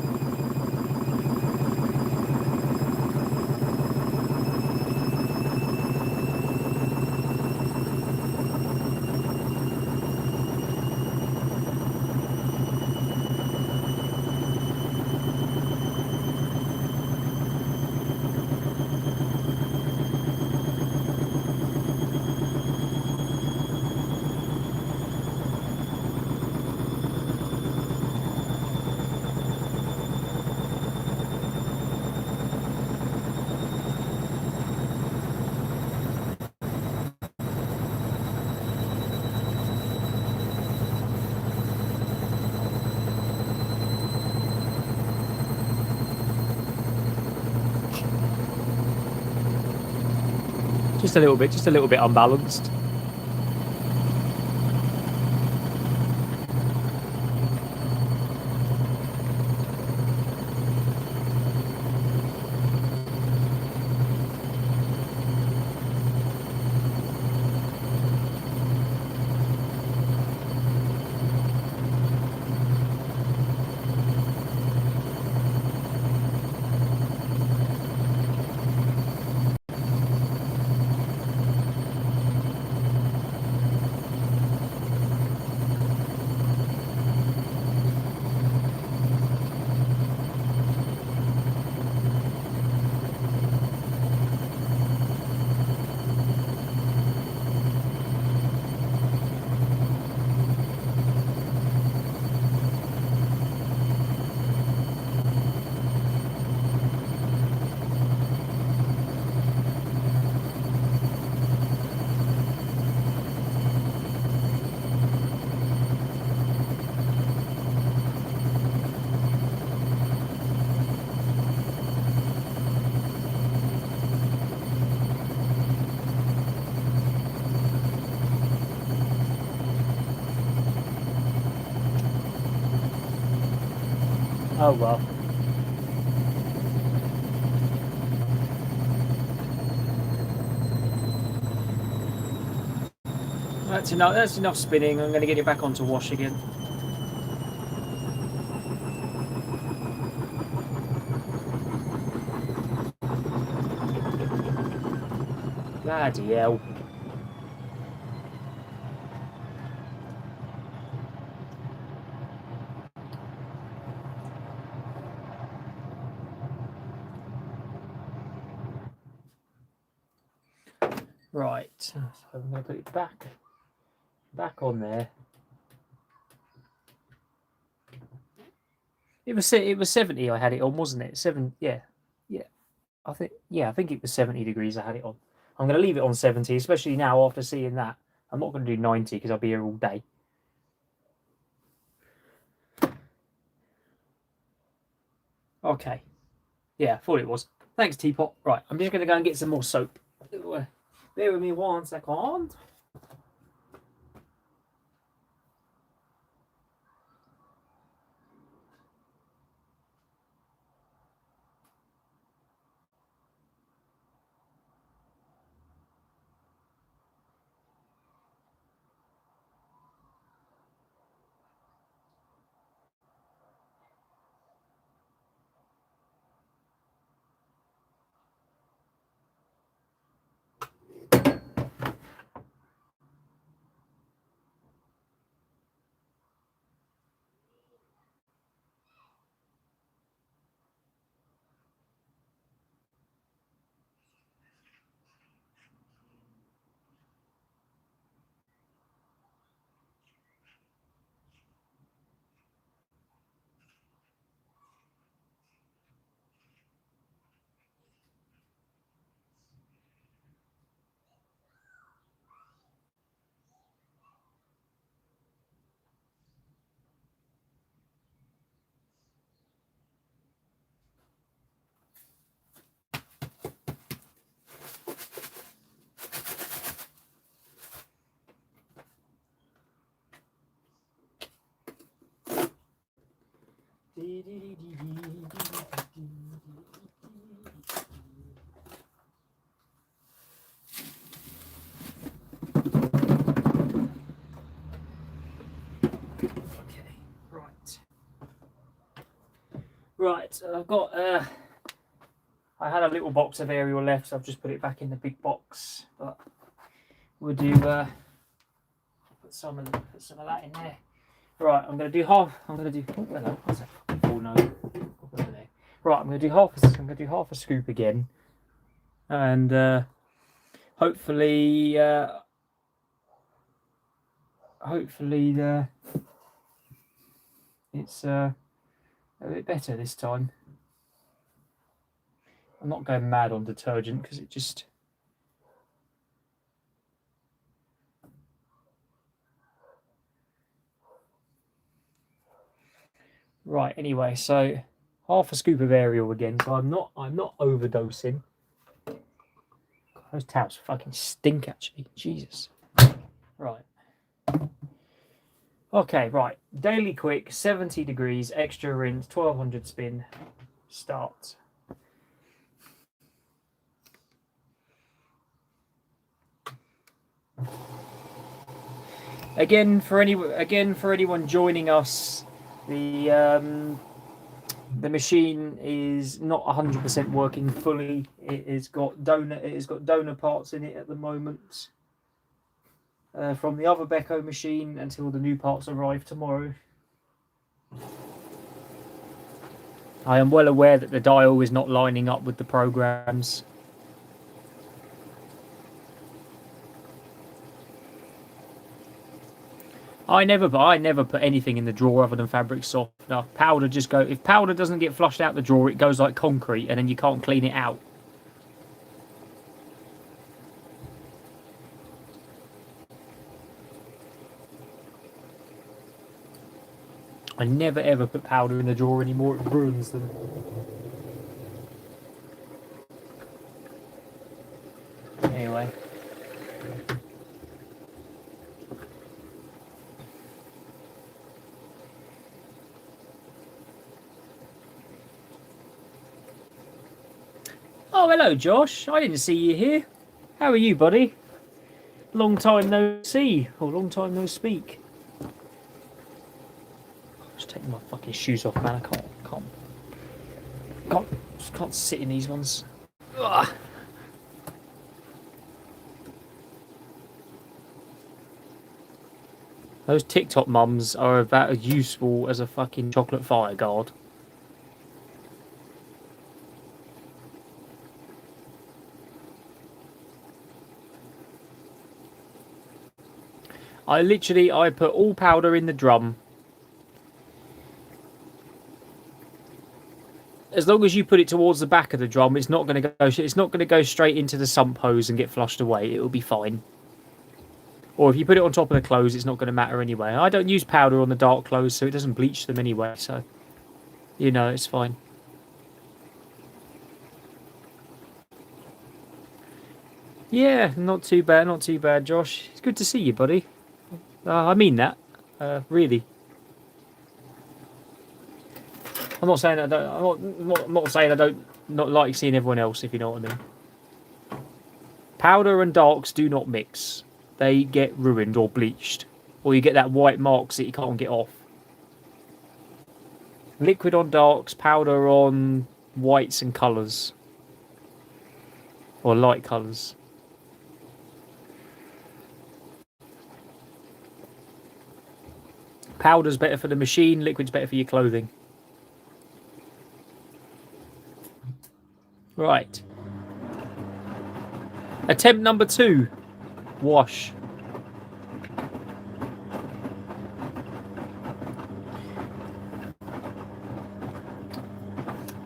just a little bit unbalanced. Oh well. That's enough. That's enough spinning. I'm going to get it back onto wash again. Bloody hell. Right, so I'm going to put it back on there. It was 70. I had it on, wasn't it? Yeah. I think it was 70 degrees. I had it on. I'm going to leave it on 70, especially now after seeing that. I'm not going to do 90 because I'll be here all day. Okay. Yeah, I thought it was. Thanks, Teapot. Right, I'm just going to go and get some more soap. Bear with me 1 second. Right, I've got. I had a little box of Ariel left, so I've just put it back in the big box. But we'll do. Put some of that in there. Right, I'm going to do half. I'm going to do. Oh, hello. What's that? Oh no. Right, I'm going to do half. I'm going to do half a scoop again, and hopefully, it's a bit better this time. I'm not going mad on detergent because it just. Right. Anyway, so half a scoop of Ariel again. So I'm not overdosing. God, Those towels fucking stink, actually. Jesus. Right. Okay, right. Daily quick, 70 degrees, extra rinse, 1200 spin. Start. Again, for anyone joining us, the machine is not 100% working fully. It has got donor parts in it at the moment. From the other Beko machine until the new parts arrive tomorrow. I am well aware that the dial is not lining up with the programs. I never put anything in the drawer other than fabric softener. Powder just go. If powder doesn't get flushed out the drawer, it goes like concrete, and then you can't clean it out. I never ever put powder in the drawer anymore. It ruins them. Anyway. Oh, hello, Josh. I didn't see you here. How are you, buddy? Long time no see, or long time no speak. Just taking my fucking shoes off, man. I can't sit in these ones. Ugh. Those TikTok mums are about as useful as a fucking chocolate fire guard. I put all powder in the drum. As long as you put it towards the back of the drum, it's not going to go straight into the sump hose and get flushed away. It will be fine. Or if you put it on top of the clothes, it's not going to matter anyway. I don't use powder on the dark clothes, so it doesn't bleach them anyway. So, you know, it's fine. Yeah, not too bad, Josh. It's good to see you, buddy. I mean that, really. I'm not saying I don't. I'm not saying I don't not like seeing everyone else, if you know what I mean. Powder and darks do not mix. They get ruined or bleached, or you get that white marks that you can't get off. Liquid on darks, powder on whites and colours, or light colours. Powder's better for the machine, liquid's better for your clothing. Right. Attempt number 2. Wash.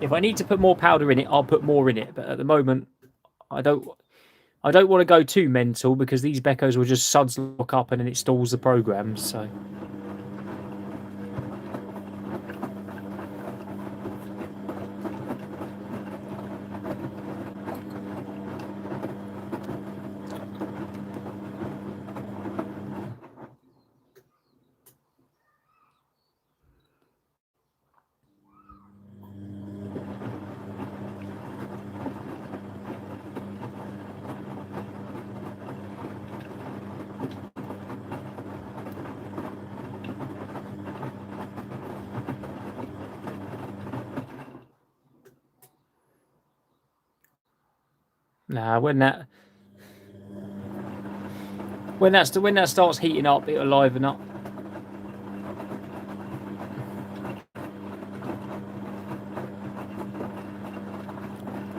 If I need to put more powder in it, I'll put more in it. But at the moment, I don't want to go too mental because these Bekos will just suds lock up and then it stalls the program. So. Nah, when that starts heating up, it'll liven up.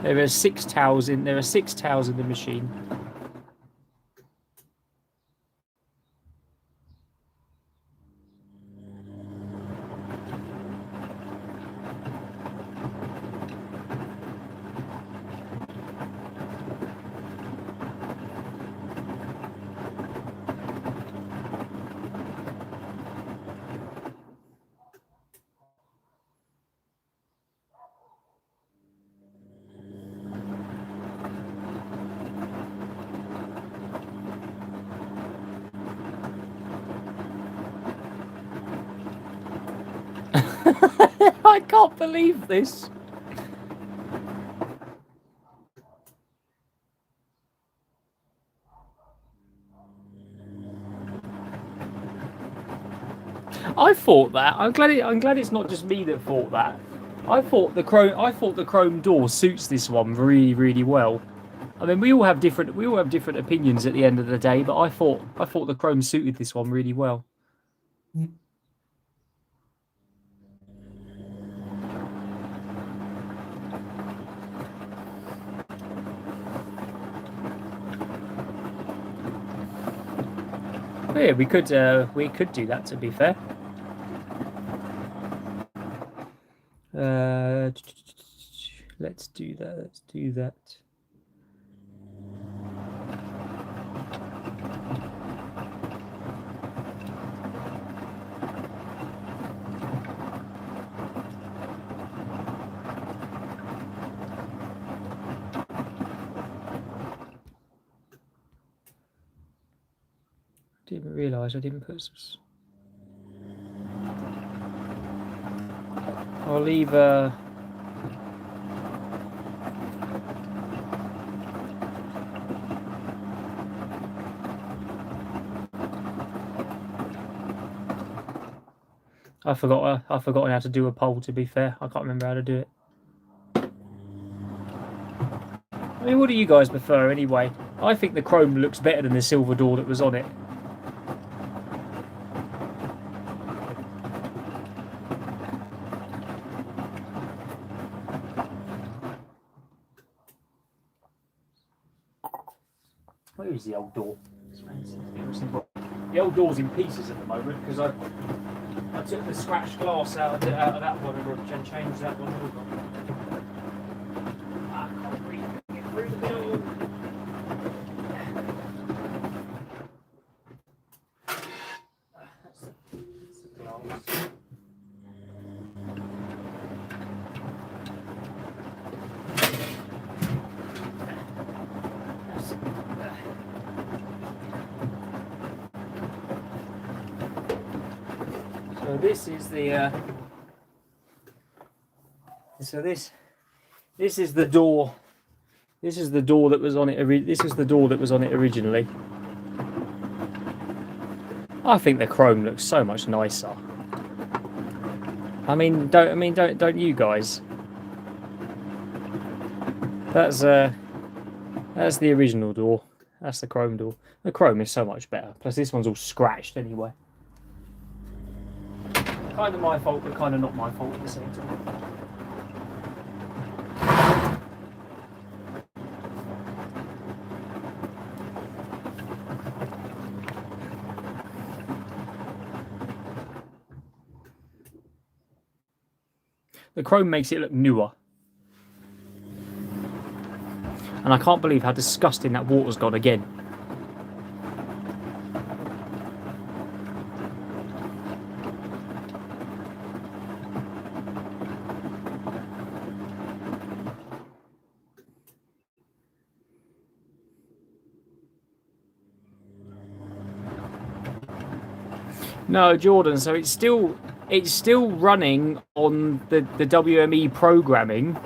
There are 6 towels in. There are 6 towels in the machine. I can't believe this. I thought that. I'm glad it's not just me that thought that. I thought the chrome door suits this one really, really well. I mean, we all have different opinions at the end of the day, but I thought the chrome suited this one really well. Yeah, we could do that, to be fair. Let's do that. Didn't realise I didn't put some. I'll leave I've forgotten how to do a poll, to be fair. I can't remember how to do it. I mean, what do you guys prefer anyway? I think the chrome looks better than the silver door that was on it. Where is the old door? The old door's in pieces at the moment because I took the scratched glass out of that one and changed that one over. I can't really get through the middle. That's the glass. So this is the this is the door. This is the door that was on it. This is the door that was on it originally. I think the chrome looks so much nicer. Don't you guys? That's the original door. That's the chrome door. The chrome is so much better. Plus this one's all scratched anyway. Kind of my fault, but kind of not my fault at the same time. The chrome makes it look newer. And I can't believe how disgusting that water's gone again. No, Jordan, so it's still running on the WME programming.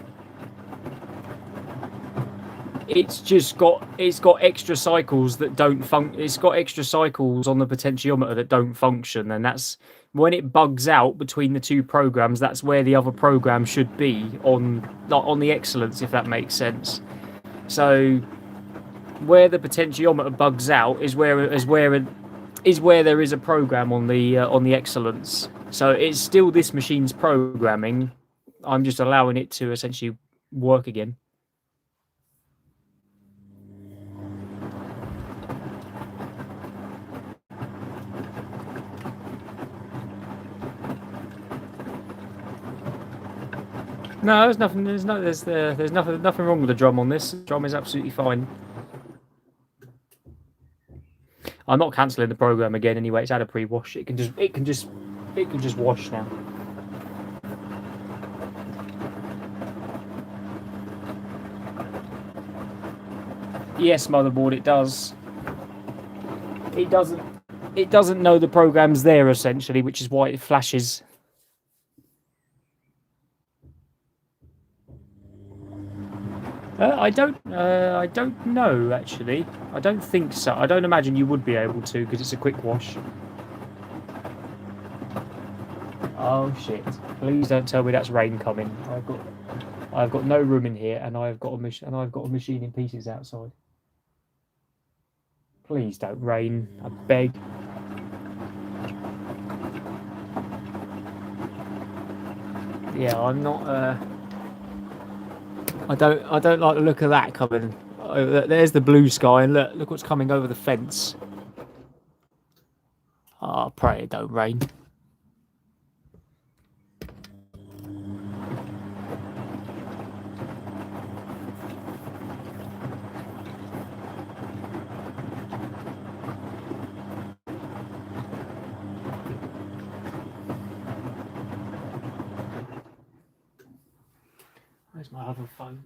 It's got extra cycles that don't it's got extra cycles on the potentiometer that don't function, and that's when it bugs out between the two programs. That's where the other program should be on the excellence, if that makes sense. So where the potentiometer bugs out is where there is a program on the excellence. So it's still this machine's programming. I'm just allowing it to essentially work again. No, there's nothing. There's nothing wrong with the drum on this. The drum is absolutely fine. I'm not cancelling the program again anyway. It's had a pre-wash. It can just wash now. Yes, motherboard, it does. It doesn't know the program's there essentially, which is why it flashes. I don't know actually. I don't think so. I don't imagine you would be able to because it's a quick wash. Oh shit! Please don't tell me that's rain coming. I've got no room in here, and I've got a machine in pieces outside. Please don't rain. I beg. Yeah, I'm not. I don't like the look of that coming. Oh, there's the blue sky, and look what's coming over the fence. Oh, pray it don't rain. Where's my other phone?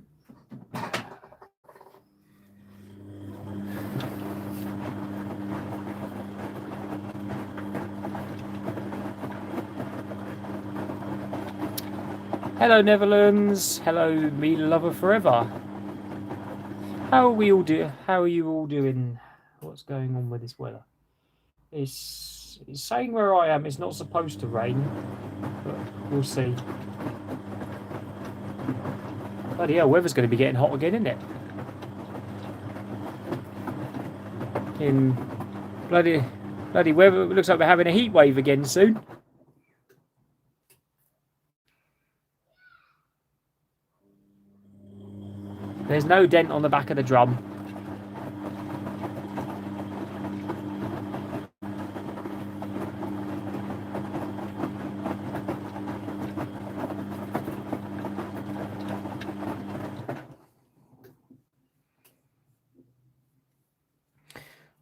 Hello, Netherlands. Hello, me lover forever. How are we all do? How are you all doing? What's going on with this weather? It's saying where I am it's not supposed to rain, but we'll see. Bloody hell, weather's going to be getting hot again, isn't it? In bloody weather, it looks like we're having a heat wave again soon. There's no dent on the back of the drum.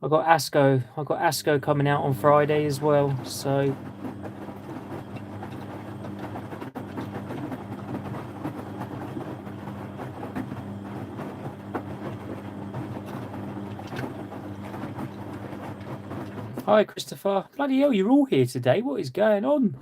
I've got ASCO coming out on Friday as well, so hi Christopher. Bloody hell, you're all here today. What is going on?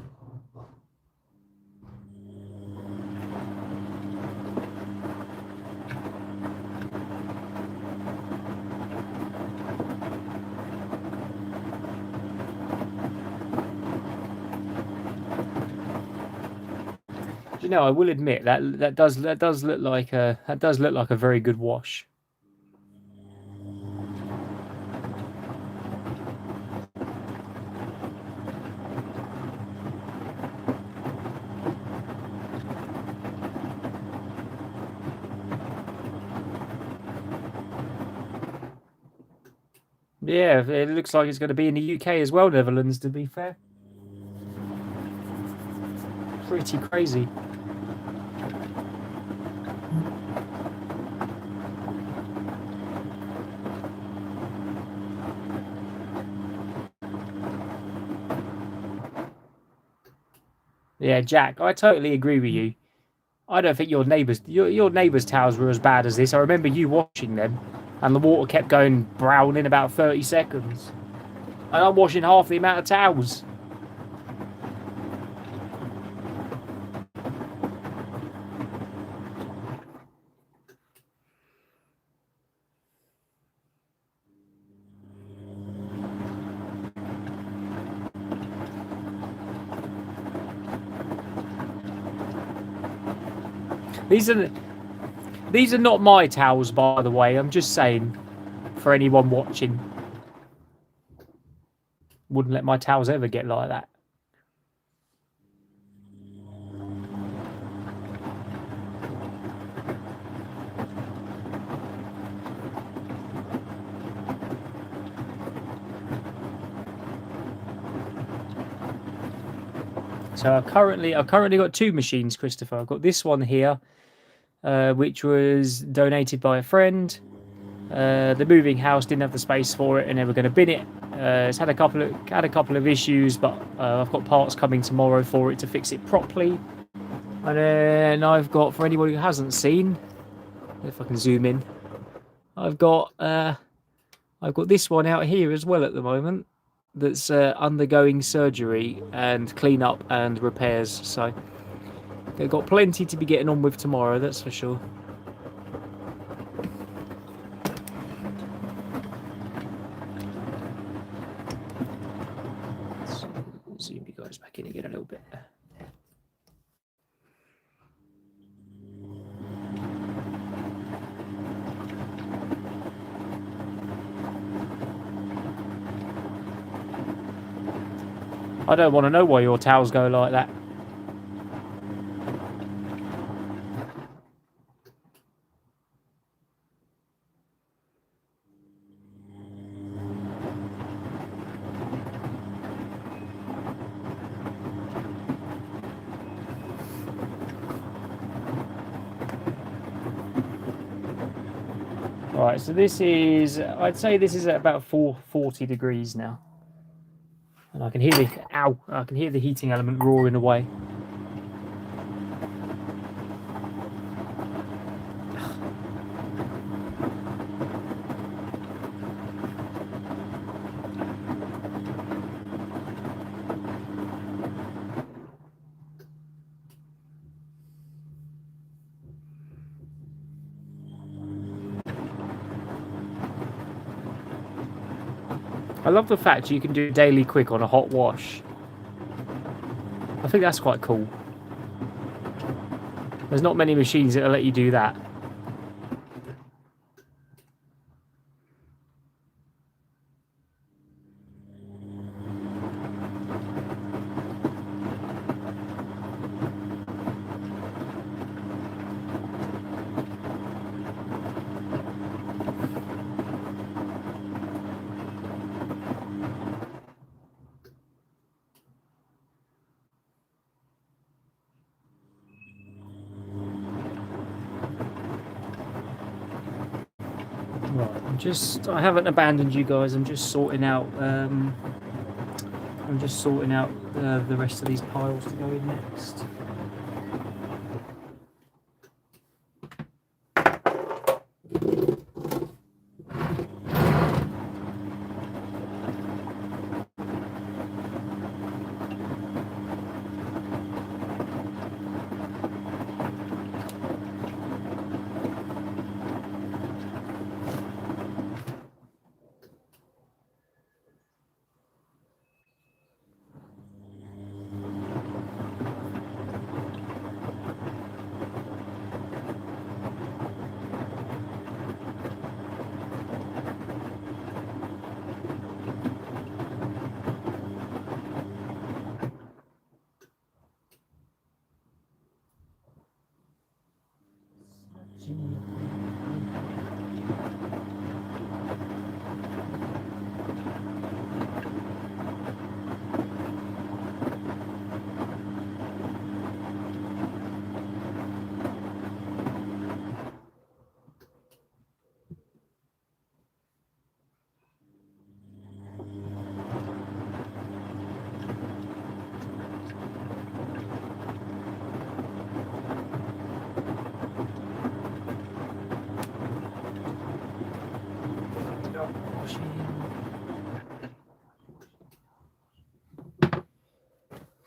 You know, I will admit that does look like a very good wash. Yeah, it looks like it's going to be in the UK as well, Netherlands, to be fair. Pretty crazy. Yeah, Jack, I totally agree with you. I don't think your neighbours' towels were as bad as this. I remember you washing them, and the water kept going brown in about 30 seconds. And I'm washing half the amount of towels. These are not my towels, by the way. I'm just saying, for anyone watching, wouldn't let my towels ever get like that. So I've currently got two machines, Christopher. I've got this one here, which was donated by a friend. The moving house didn't have the space for it, and they were going to bin it. It's had a couple of issues, but I've got parts coming tomorrow for it to fix it properly. And then I've got, for anyone who hasn't seen, if I can zoom in, I've got this one out here as well at the moment. That's undergoing surgery and cleanup and repairs. So they've got plenty to be getting on with tomorrow. That's for sure. I don't want to know why your towels go like that. Right, so this is, I'd say this is at about 40 degrees now. And I can hear the, ow, I can hear the heating element roaring away. I love the fact you can do daily quick on a hot wash. I think that's quite cool. There's not many machines that'll let you do that. Right, I haven't abandoned you guys. I'm just sorting out. The rest of these piles to go in next.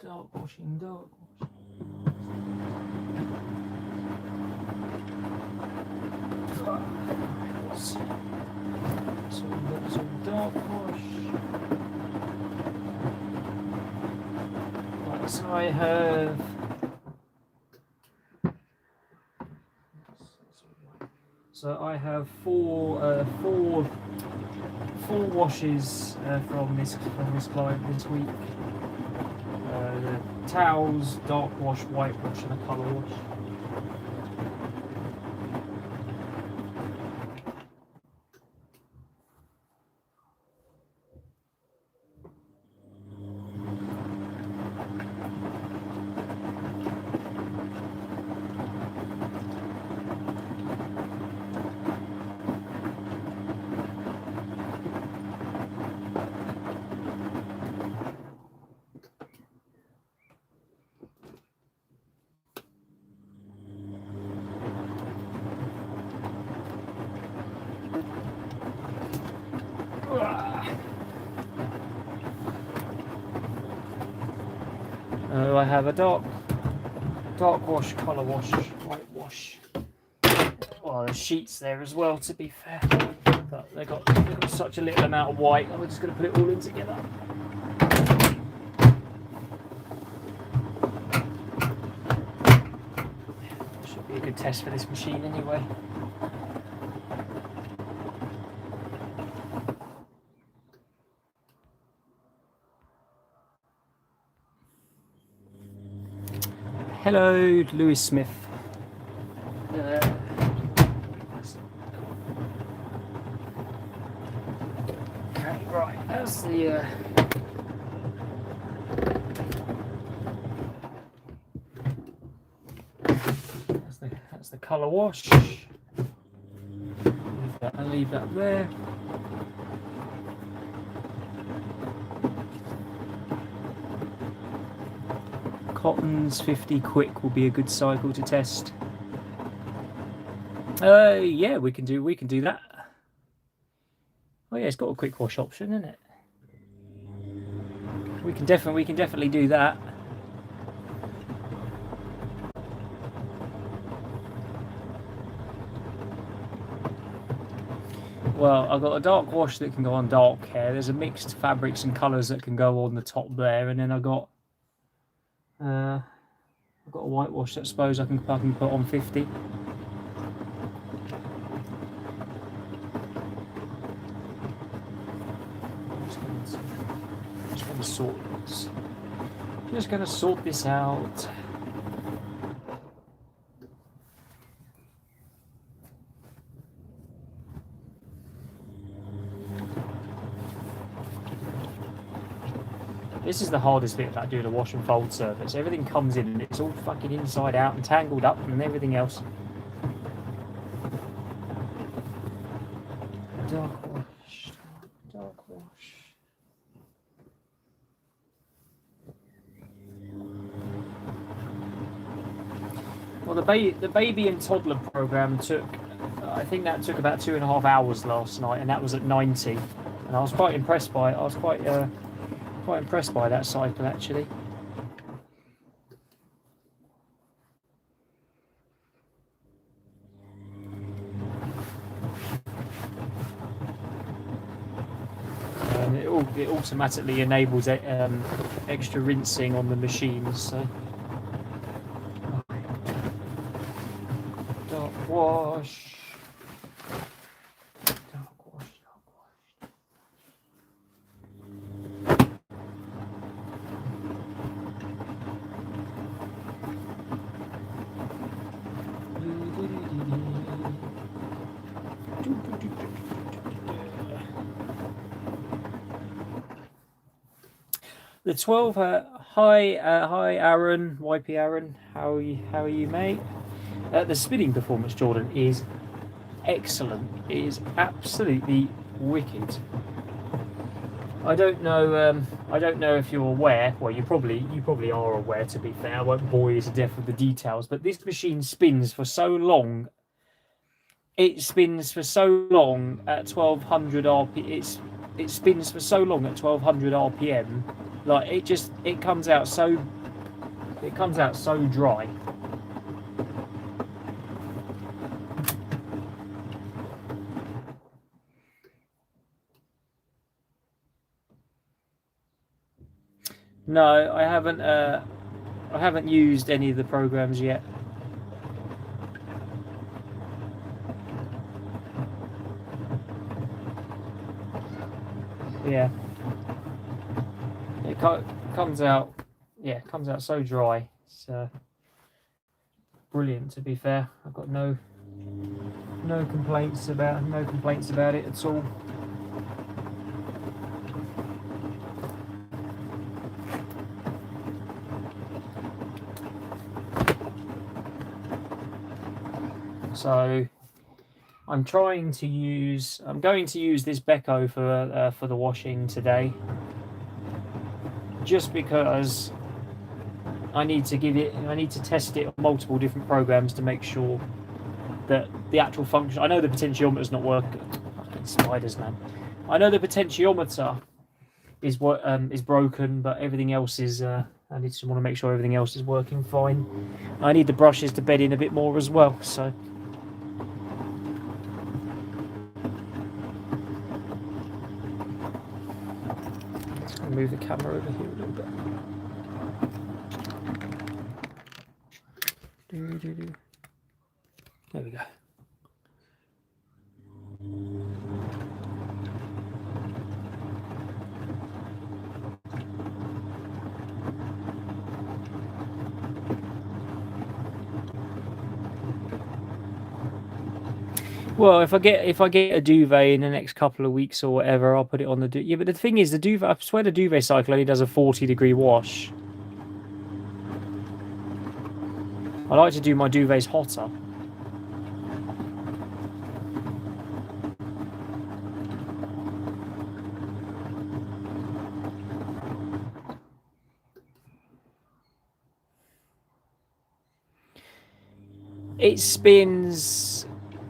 Dark washing. So that's a dark wash. Right, so I have. So I have four washes from this client this week. The towels, dark wash, white wash, and a colour wash. I have a dark wash, colour wash, white wash. Well, there's sheets there as well, to be fair, but they've got such a little amount of white. I'm just going to put it all in together. Should be a good test for this machine anyway. Hello, Lewis Smith. Okay, right. That's the. That's the colour wash. I'll leave that there. Cotton's 50 quick will be a good cycle to test. Yeah, we can do that. Oh yeah, it's got a quick wash option, isn't it? We can definitely do that. Well, I've got a dark wash that can go on dark hair. There's a mixed fabrics and colours that can go on the top there, and then I've got a white wash that I suppose I can put on 50. Just going to sort this out. This is the hardest bit about doing a wash and fold surface. Everything comes in and it's all fucking inside out and tangled up and everything else. Dark wash, dark wash. Well, the baby and toddler program took, I think that took about 2.5 hours last night, and that was at 90. And I was quite impressed by it. I was quite impressed by that cycle actually. And it automatically enables extra rinsing on the machines. So. Dark wash. The 12. Hi, Aaron, YP Aaron. How are you, mate? The spinning performance, Jordan, is excellent. It is absolutely wicked. I don't know. I don't know if you're aware. Well, you probably are aware. To be fair, I won't bore you to death with the details. But this machine spins for so long. It spins for so long at 1200 RPM. It spins for so long at 1200 RPM. Like it comes out so dry. No, I haven't used any of the programs yet. Yeah. It comes out so dry. It's brilliant, to be fair. I've got no complaints about it at all. So I'm going to use this Beko for the washing today, just because I need to test it on multiple different programs to make sure that the actual function. I know the potentiometer's not working. Fucking spiders, man. I know the potentiometer is broken, but everything else is. I just want to make sure everything else is working fine. I need the brushes to bed in a bit more as well. So. Move the camera over here a little bit. There we go. Well, if I get a duvet in the next couple of weeks or whatever, I'll put it on the duvet. Yeah, but the thing is, the duvet. I swear the duvet cycle only does a 40-degree wash. I like to do my duvets hotter.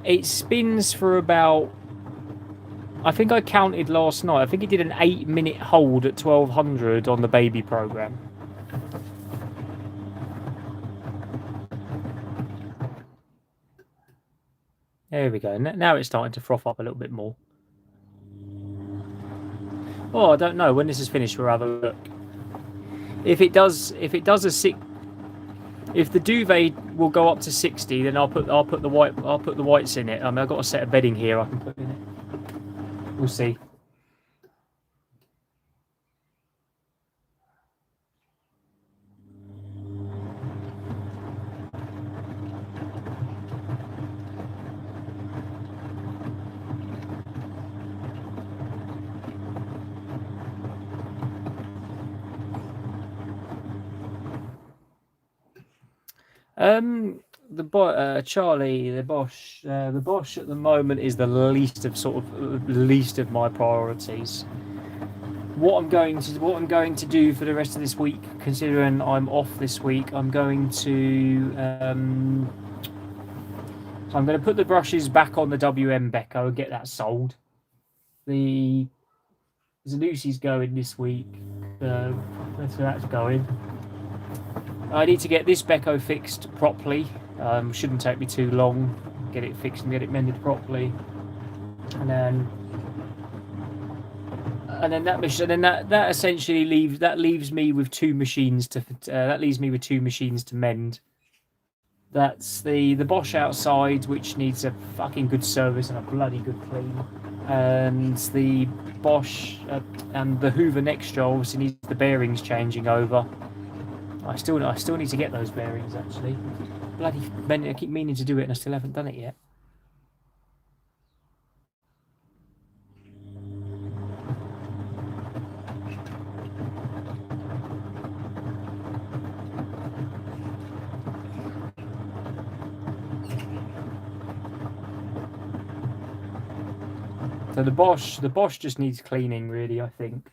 It spins for about, I think I counted last night, I think it did an 8-minute hold at 1200 on the baby program. There we go. Now it's starting to froth up a little bit more. Oh, I don't know. When this is finished, we'll have a look. If it does a six, if the duvet will go up to 60, then I'll put the whites in it. I mean, I've got a set of bedding here I can put in it. We'll see. Charlie, the Bosch at the moment is the least of my priorities. What I'm going to do for the rest of this week, considering I'm off this week, I'm going to put the brushes back on the WM Beko and get that sold. The Zanussi's going this week. That's where that's going. I need to get this Beko fixed properly. Shouldn't take me too long. Get it fixed and get it mended properly, and then that essentially leaves me with two machines to mend. That's the Bosch outside, which needs a fucking good service and a bloody good clean, and the Bosch and the Hoover Nextra obviously needs the bearings changing over. I still need to get those bearings actually. Bloody, I keep meaning to do it and I still haven't done it yet. So the Bosch just needs cleaning, really. I think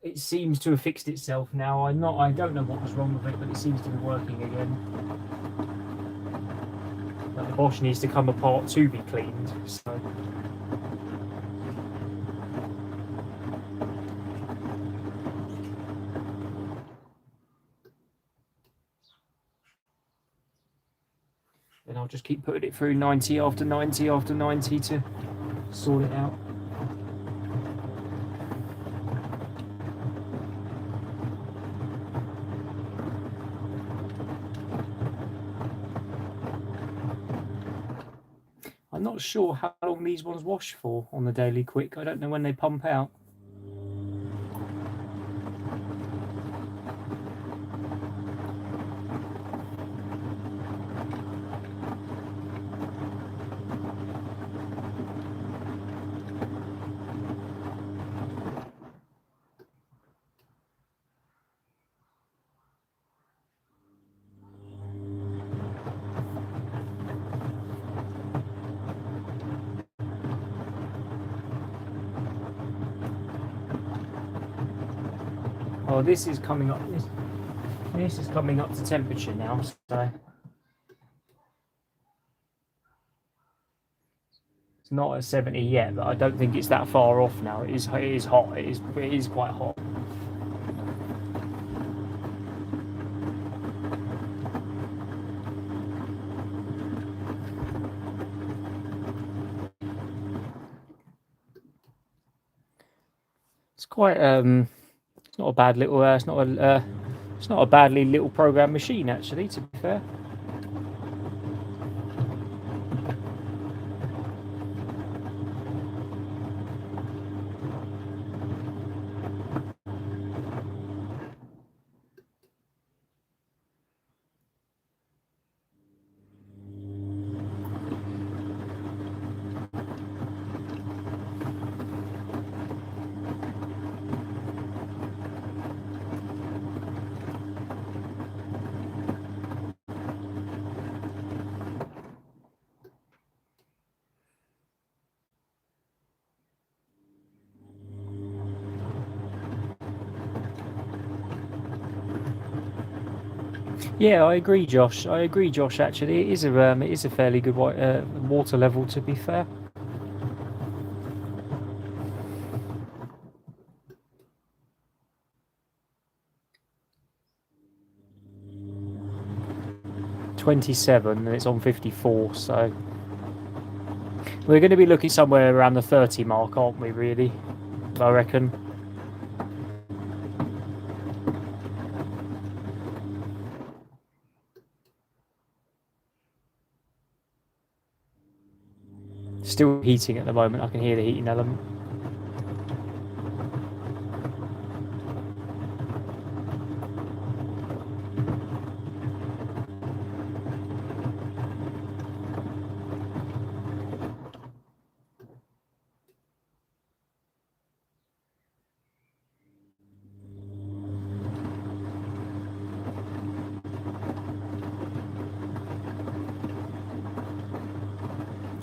it seems to have fixed itself now. I don't know what was wrong with it, but it seems to be working again. But the Bosch needs to come apart to be cleaned. So. Then I'll just keep putting it through 90 after 90 after 90 to sort it out. I'm not sure how long these ones wash for on the Daily Quick. I don't know when they pump out. Oh, this is coming up. This is coming up to temperature now. So it's not at 70 yet, but I don't think it's that far off now. It is hot. It is quite hot. It's quite it's not a bad little it's not a badly little program machine actually, to be fair. Yeah, I agree, Josh. I agree, Josh. Actually, it is a fairly good water level, to be fair. $27, and it's on 54. So we're going to be looking somewhere around the 30 mark, aren't we? Really, I reckon. Still heating at the moment. I can hear the heating element.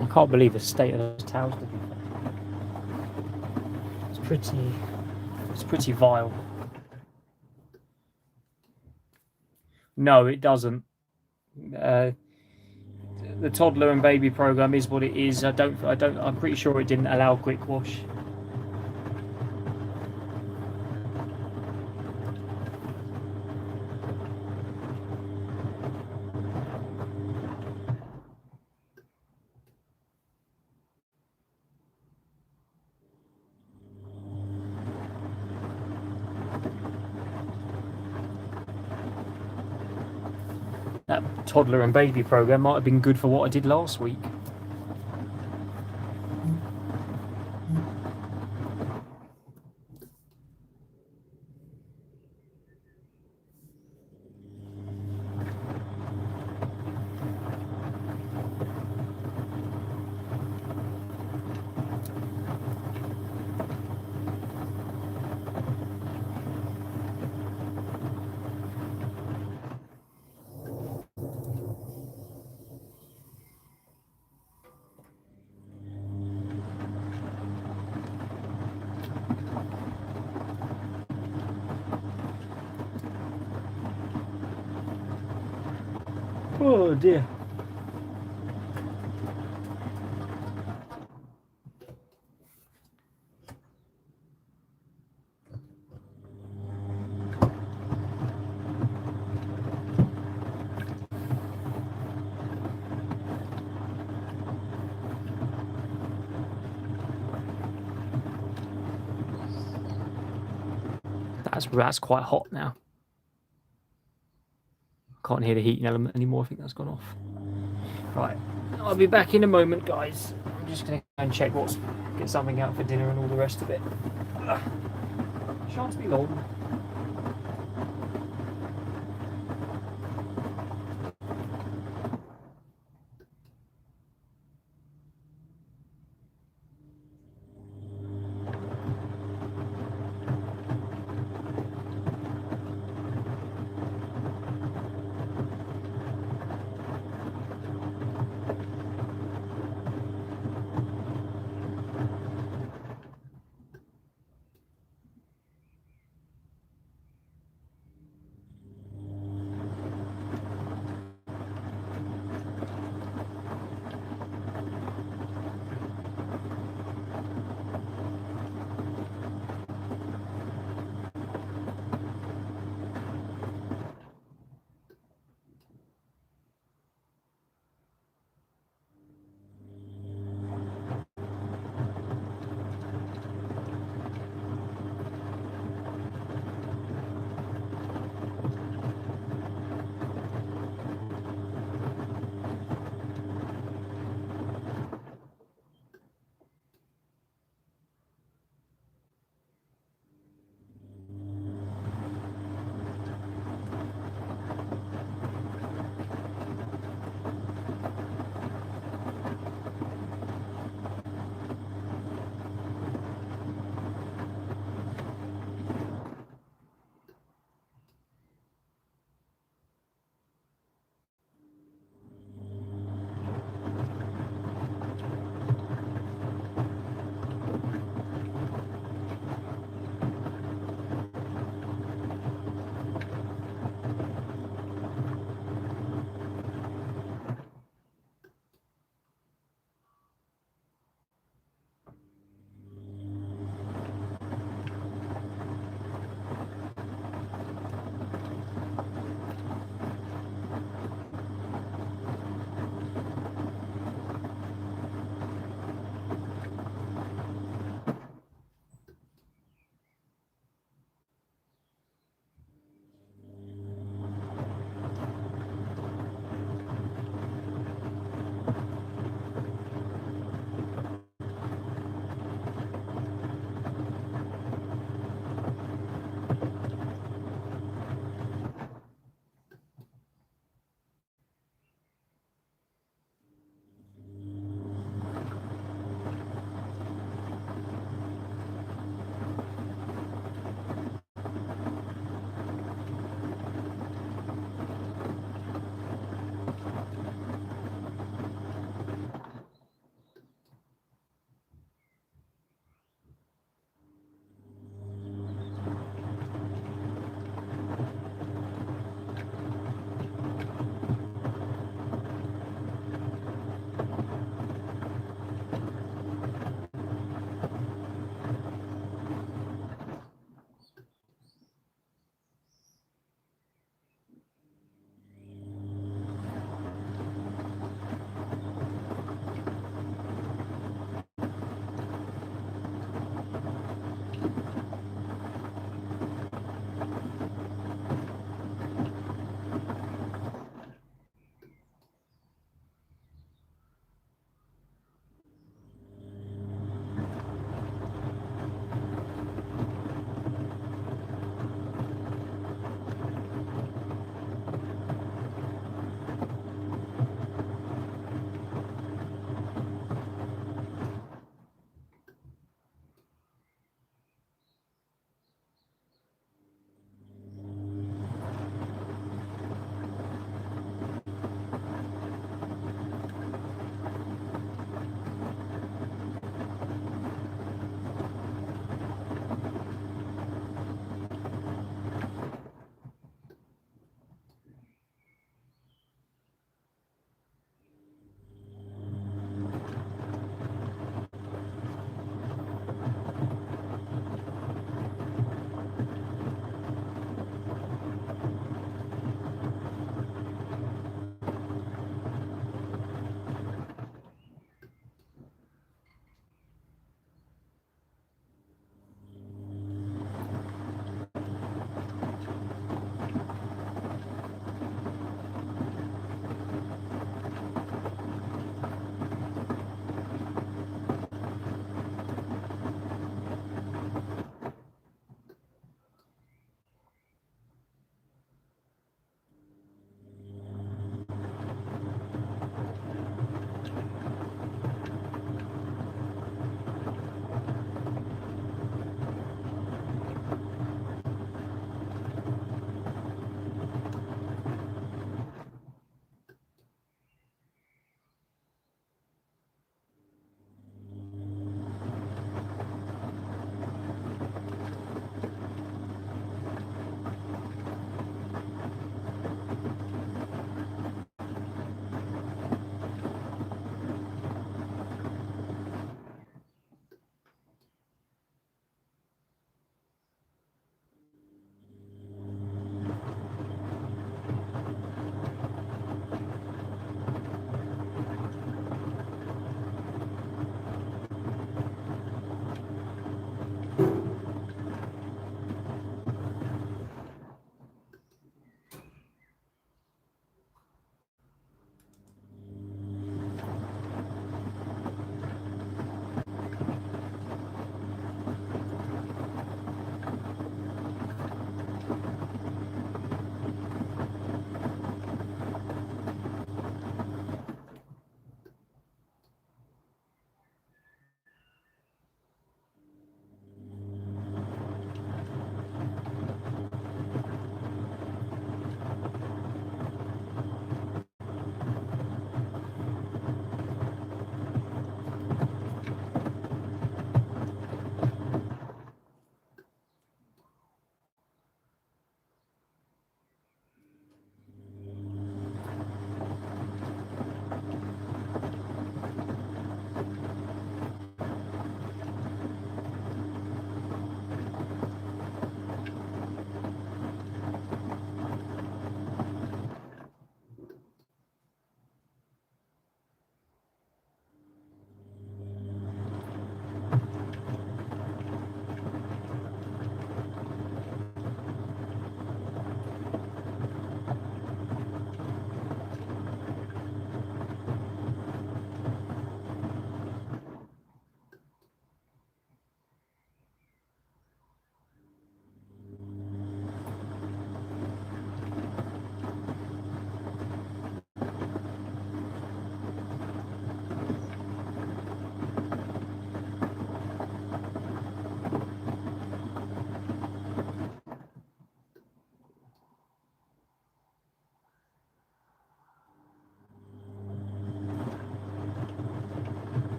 I can't believe the state of those towels. To be fair, it's pretty vile. No, it doesn't. Uh, the toddler and baby program is what it is. I'm pretty sure it didn't allow quick wash. That toddler and baby program might have been good for what I did last week. Oh dear. That's quite hot now. Can't hear the heating element anymore. I think that's gone off. Right, I'll be back in a moment, guys. I'm just gonna go and check get something out for dinner and all the rest of it. Shan't be long.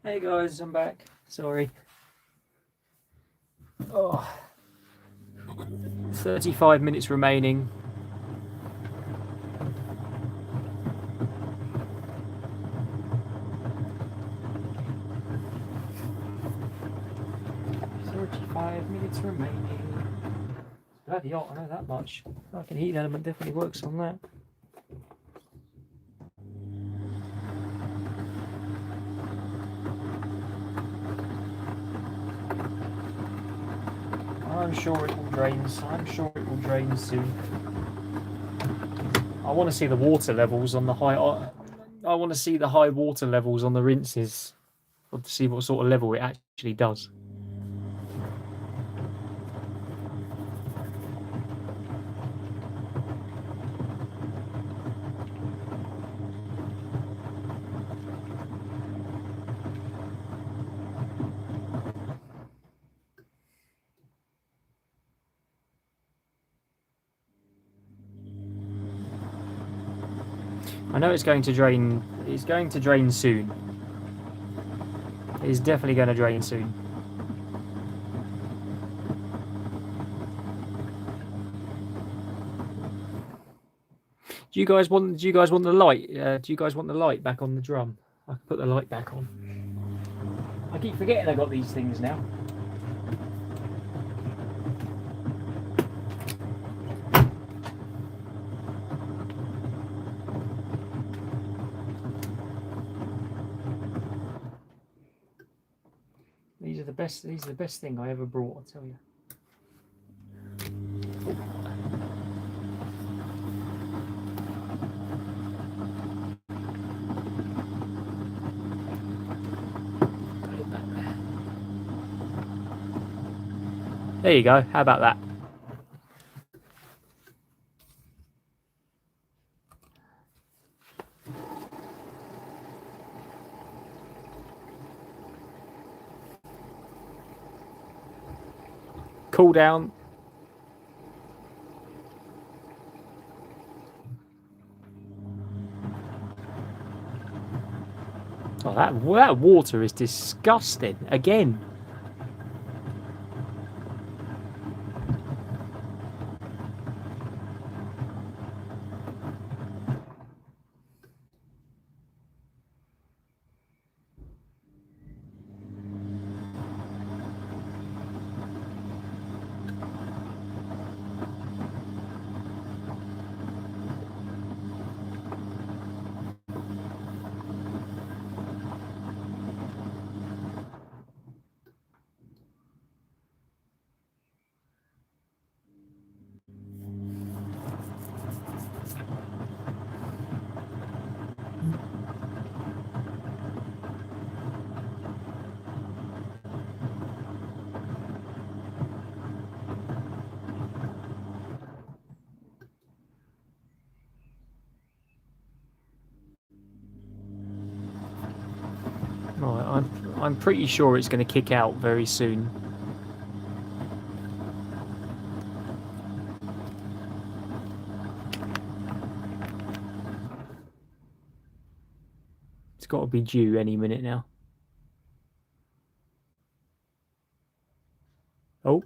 Hey guys, I'm back. Sorry. Oh, 35 minutes remaining. Minutes remaining. Bloody hot, I know that much. Fucking heat element definitely works on that. I'm sure it will drain. I'm sure it will drain soon. I want to see the water levels on the high. I want to see the high water levels on the rinses, to see what sort of level it actually does. I know it's going to drain. It's going to drain soon. It's definitely going to drain soon. Do you guys want? Do you guys want the light? Do you guys want the light back on the drum? I can put the light back on. I keep forgetting I got these things now. These are the best. These are the best thing I ever brought. I tell you. There you go. How about that? Cool down. Oh, that water is disgusting. Again. Right, I'm pretty sure it's going to kick out very soon. It's got to be due any minute now. Oh.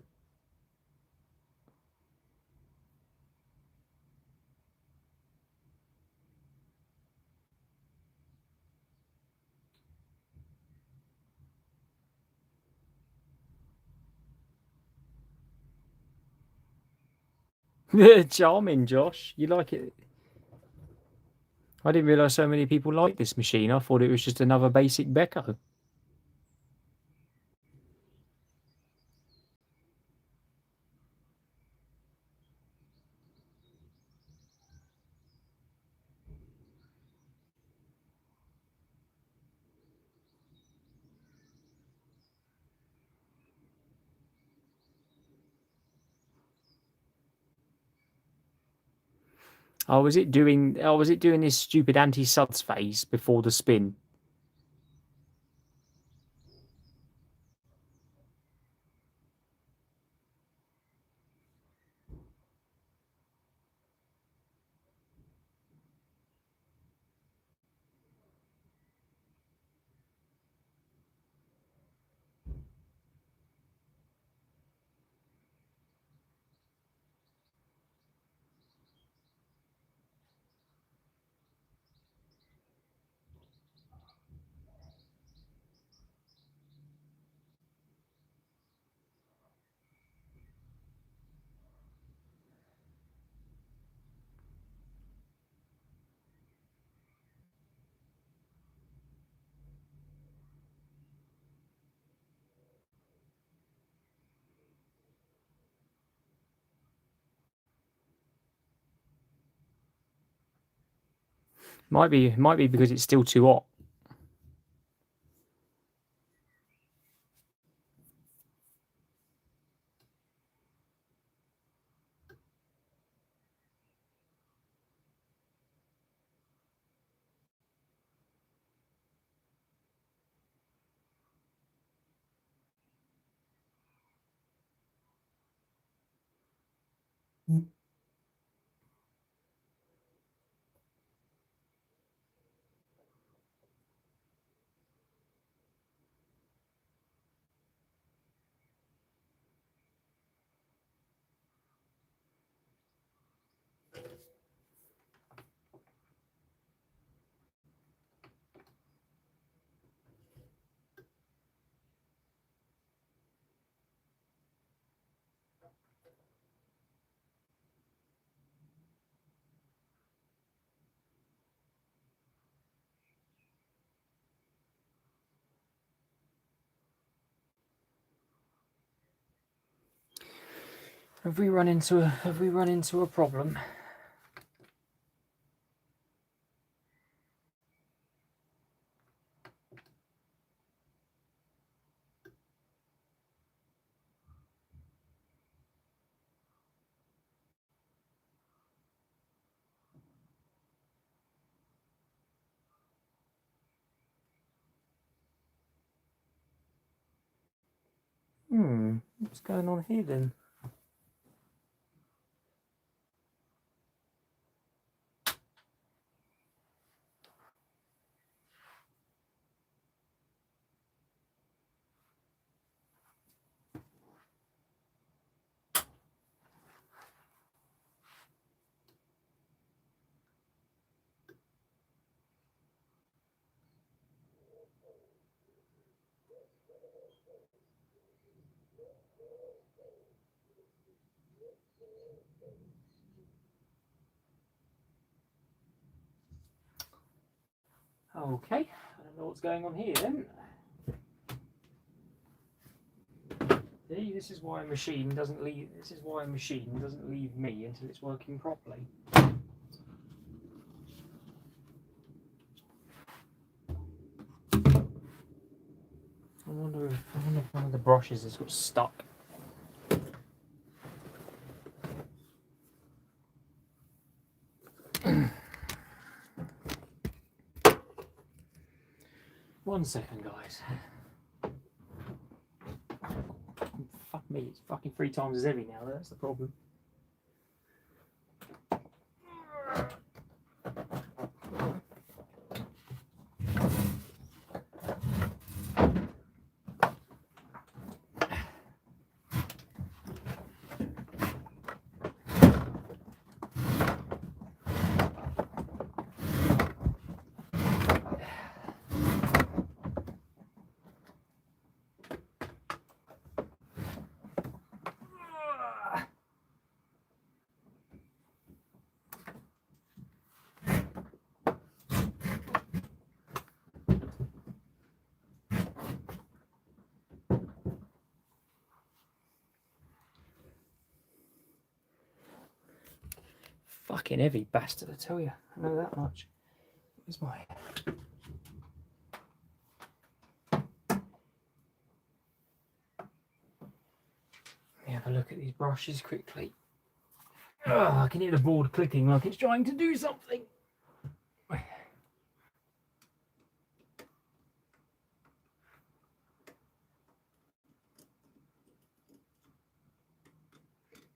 Charming, Josh. You like it? I didn't realise so many people like this machine. I thought it was just another basic Beko. Oh, was it doing? Oh, was it doing this stupid anti-suds phase before the spin? Might be because it's still too hot. Have we run into a problem? What's going on here then? Okay, I don't know what's going on here then. See, this is why a machine doesn't leave. This is why a machine doesn't leave me until it's working properly. I wonder if one of the brushes has got stuck. One second, guys. Fuck me, it's fucking 3 times as heavy now. That's the problem. Fucking heavy bastard, I tell you. I know that much. Where's my... Let me have a look at these brushes quickly. Oh, I can hear the board clicking like it's trying to do something.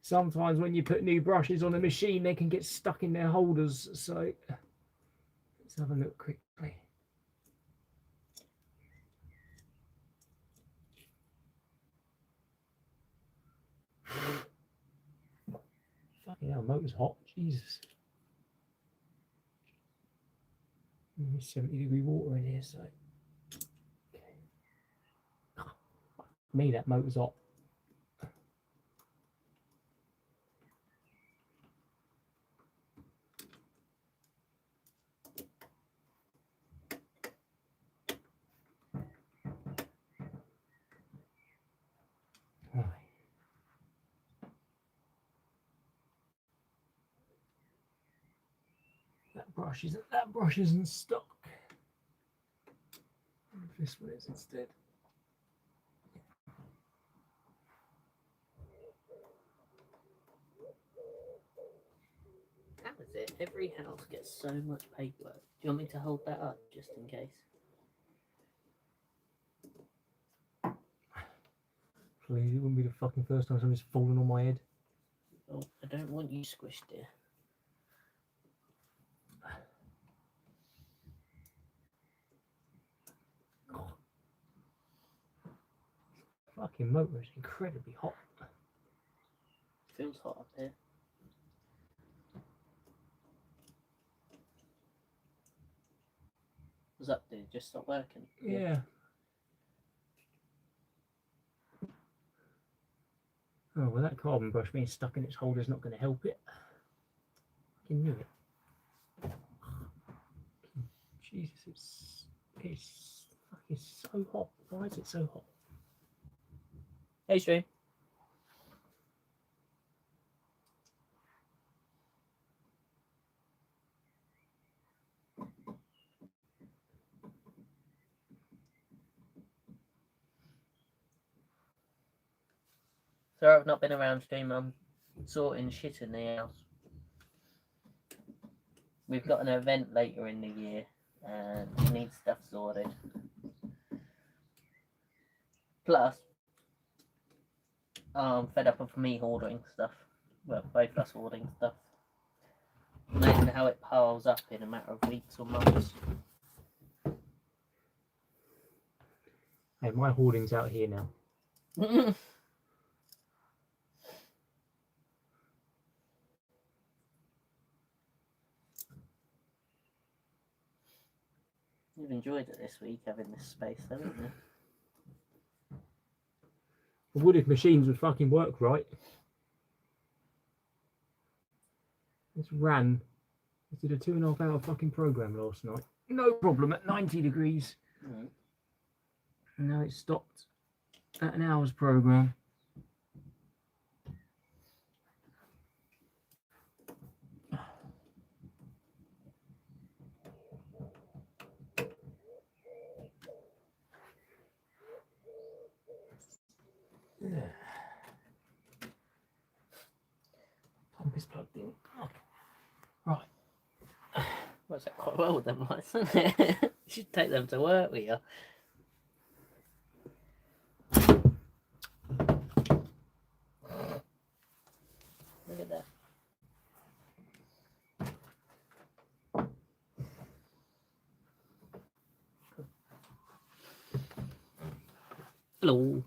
Sometimes when you put new brushes on a machine, they can get stuck in their holders. So let's have a look quickly. Fucking hell, motor's hot. Jesus. 70-degree water in here, so. Okay. Me, that motor's hot. Right. That that brush isn't stock. This one is instead. How is it? Every house gets so much paperwork. Do you want me to hold that up just in case? Please, it wouldn't be the fucking first time something's fallen on my head. Oh, I don't want you squished, dear. Fucking motor is incredibly hot. Feels hot up here. What's up, dude? Just stop working. Yeah. Oh, well, that carbon brush being stuck in its holder is not going to help it. I knew it. Jesus, it's fucking so hot. Why is it so hot? Hey, Stream. Sorry, I've not been around, Stream. I'm sorting shit in the house. We've got an event later in the year and we need stuff sorted. Plus, I'm fed up of me hoarding stuff. Well, both us hoarding stuff. Amazing how it piles up in a matter of weeks or months. Hey, my hoarding's out here now. You've enjoyed it this week, having this space, haven't you? I would if machines would fucking work right. This ran. I did a 2.5 hour fucking program last night. No problem at 90 degrees. Mm. And now it's stopped at an hour's program. Pump is plugged in. Oh. Right. Works out quite well with them lights, isn't it? You should take them to work with you. Look at that. Hello.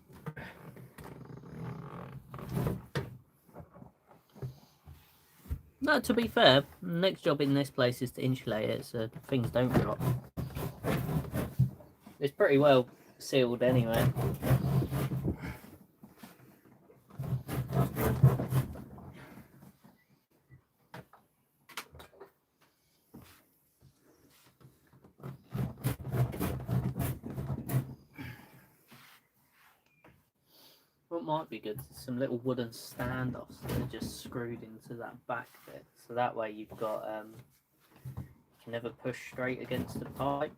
No, to be fair, next job in this place is to insulate it so things don't drop. It's pretty well sealed anyway. What might be good is some little wooden standoffs that are just screwed into that back bit, so that way you've got you can never push straight against the pipe.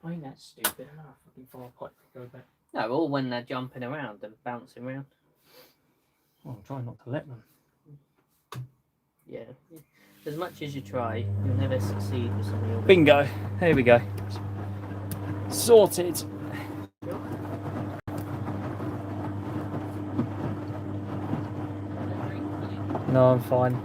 I ain't that stupid. I know a fucking fire pipe to go back. No, or when they're jumping around and bouncing around. Well, I'm trying not to let them. Yeah. As much as you try, you'll never succeed with some of your... Bingo. There we go. Sorted. No, I'm fine.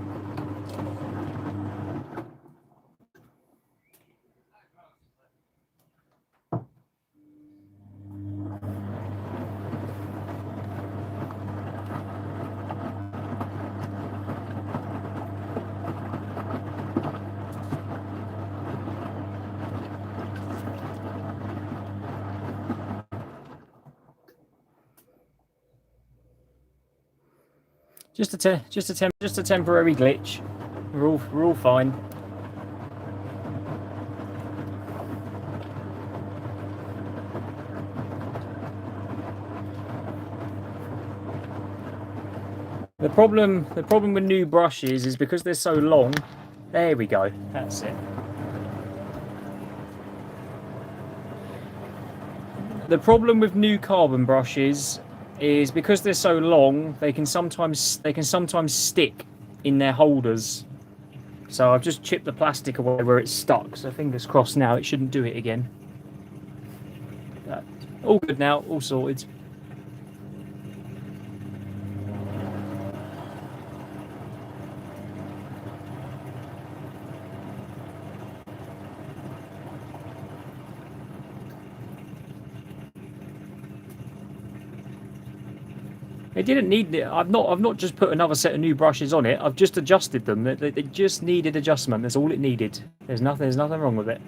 Just a temporary glitch. We're all fine. The problem with new brushes is because they're so long. There we go. That's it. The problem with new carbon brushes is because they're so long, they can sometimes stick in their holders. So I've just chipped the plastic away where it's stuck. So fingers crossed now it shouldn't do it again. But all good now, all sorted. It didn't need it. I've not just put another set of new brushes on it. I've just adjusted them. They just needed adjustment. That's all it needed. There's nothing wrong with it.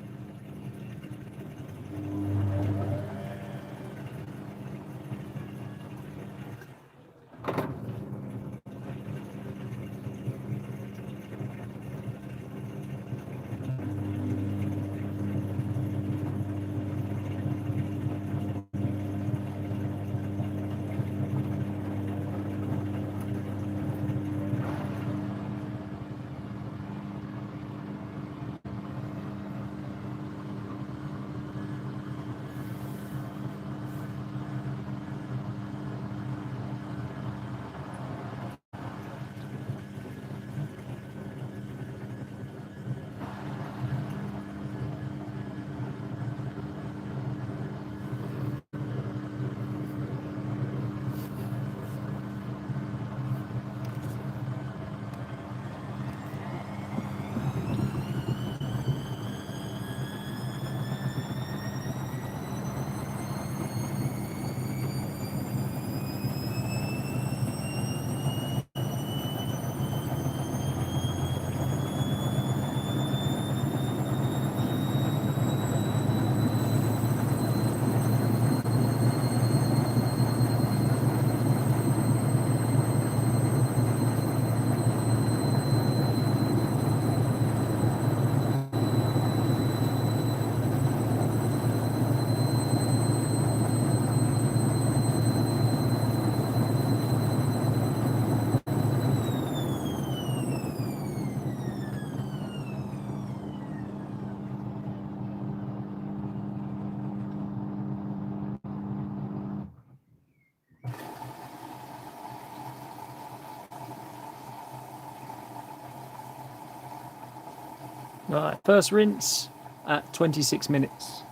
Right, first rinse at 26 minutes.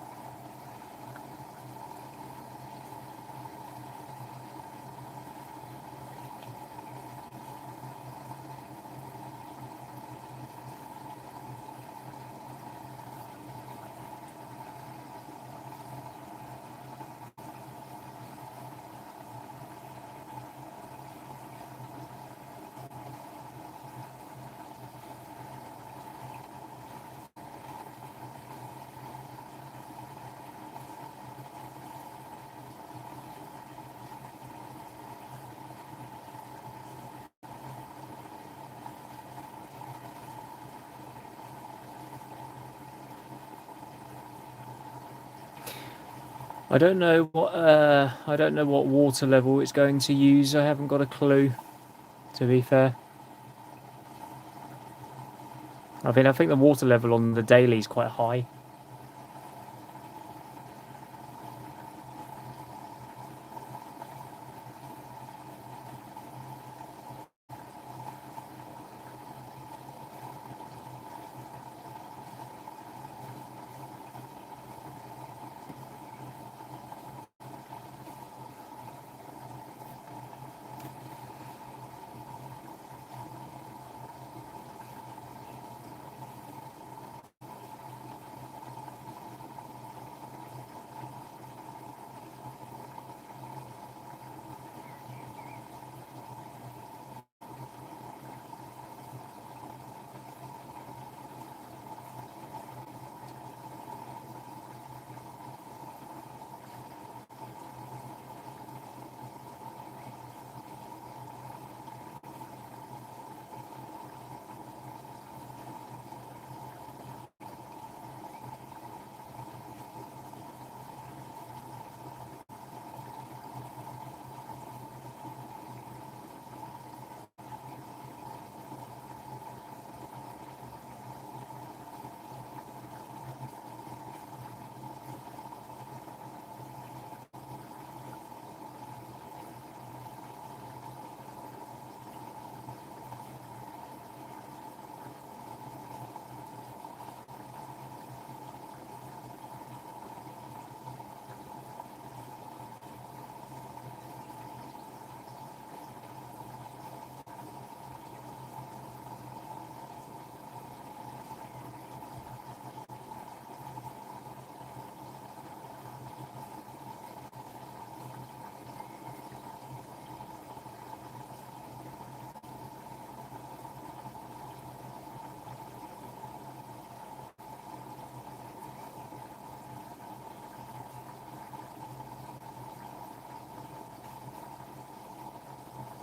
I don't know what water level it's going to use. I haven't got a clue, to be fair. I think the water level on the daily is quite high.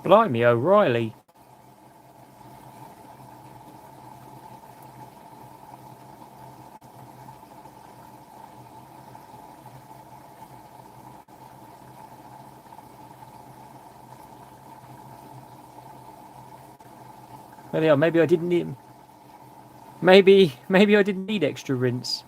Blimey, O'Reilly. Well, yeah, maybe I didn't need. Maybe I didn't need extra rinse.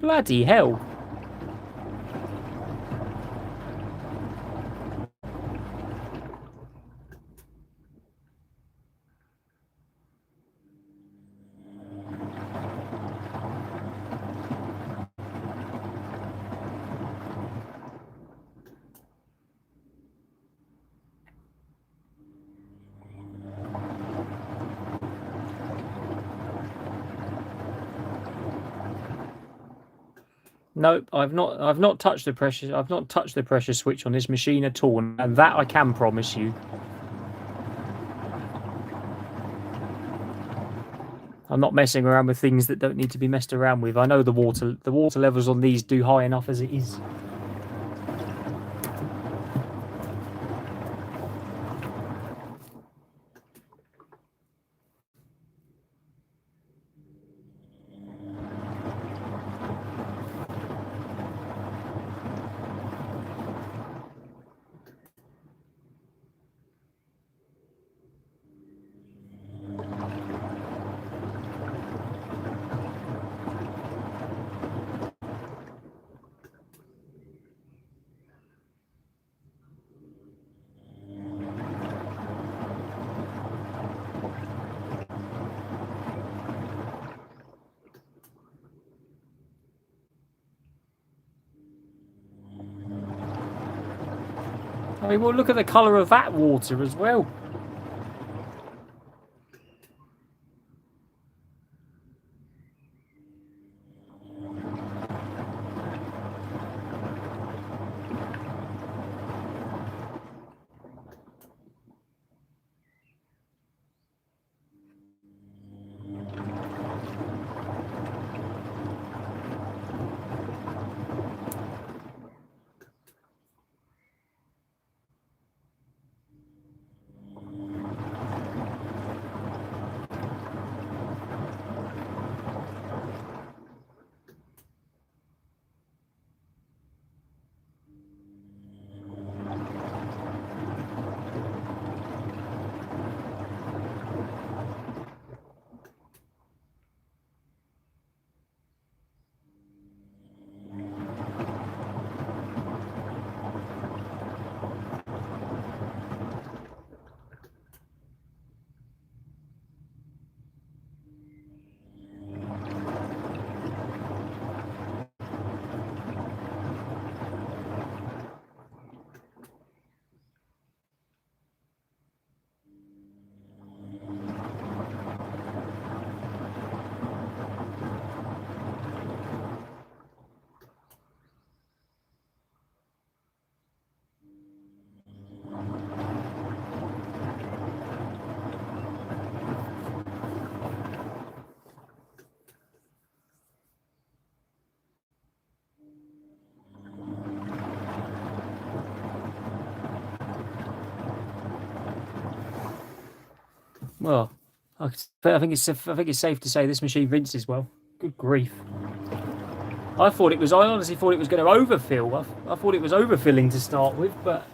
Bloody hell. Nope, I've not touched the pressure. I've not touched the pressure switch on this machine at all, and that I can promise you. I'm not messing around with things that don't need to be messed around with. I know the water levels on these do high enough as it is. I mean, well, look at the colour of that water as well. Well, I think it's safe to say this machine rinses well. Good grief! I honestly thought it was going to overfill. I thought it was overfilling to start with, but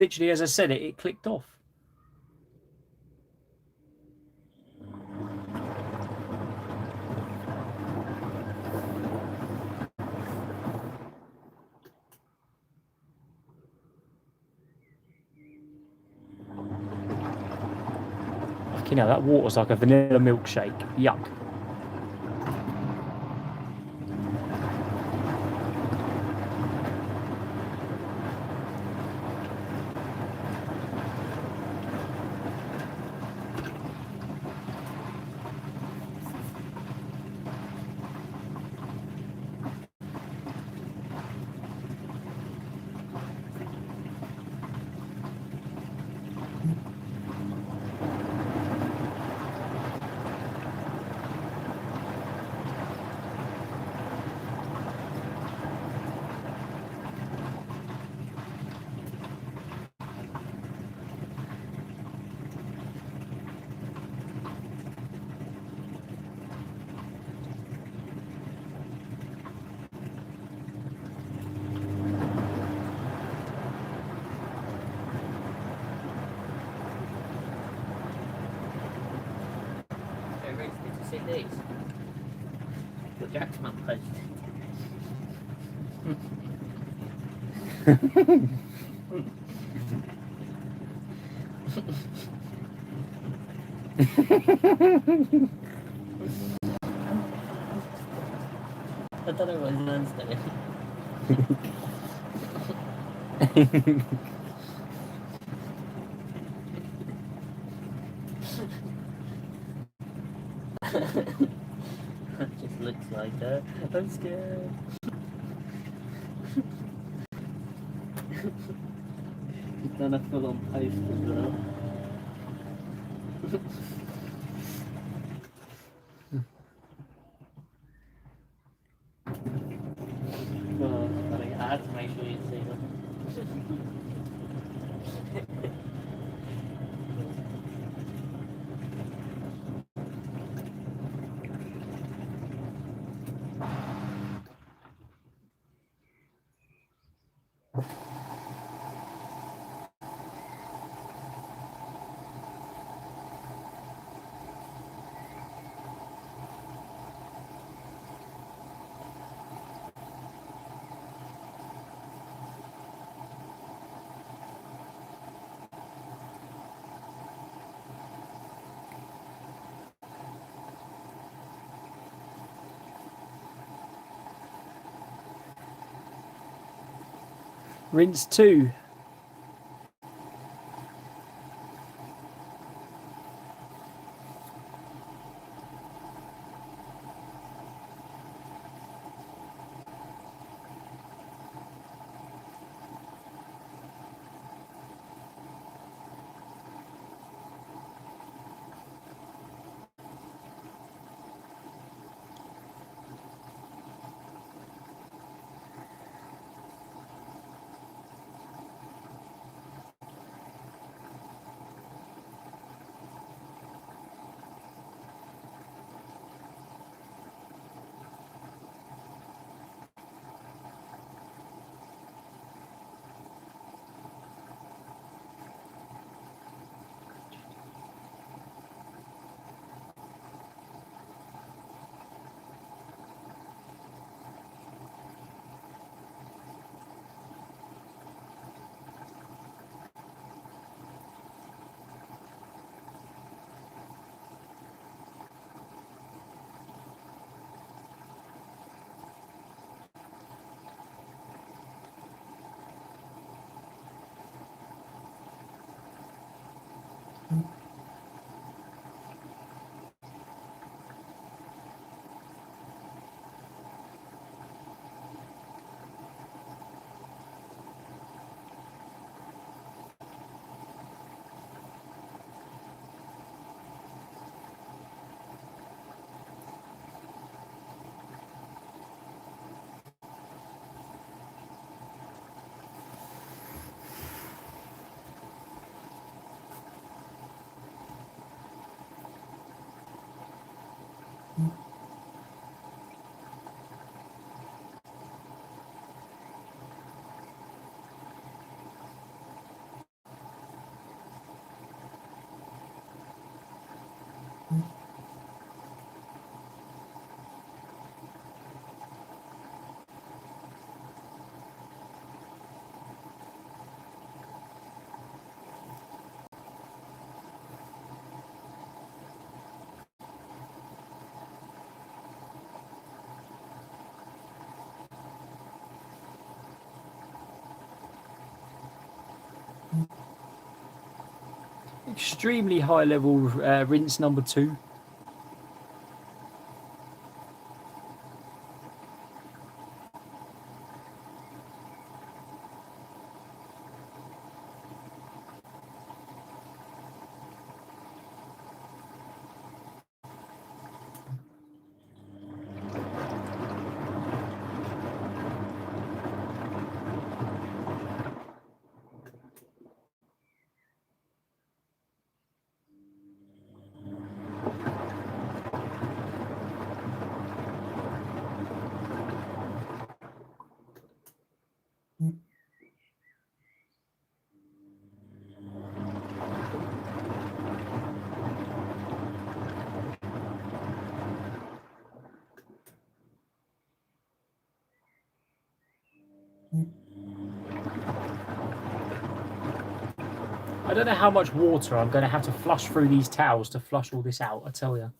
literally, as I said it clicked off. You know, that water's like a vanilla milkshake. Yuck. see these? The Jacksman posted. I don't know what his man's doing. It just looks like I'm scared. He's done a full-on post as well. Oh, funny. I had to make sure you see them. Rinse 2. Extremely high level rinse number 2. I don't know how much water I'm going to have to flush through these towels to flush all this out, I tell you.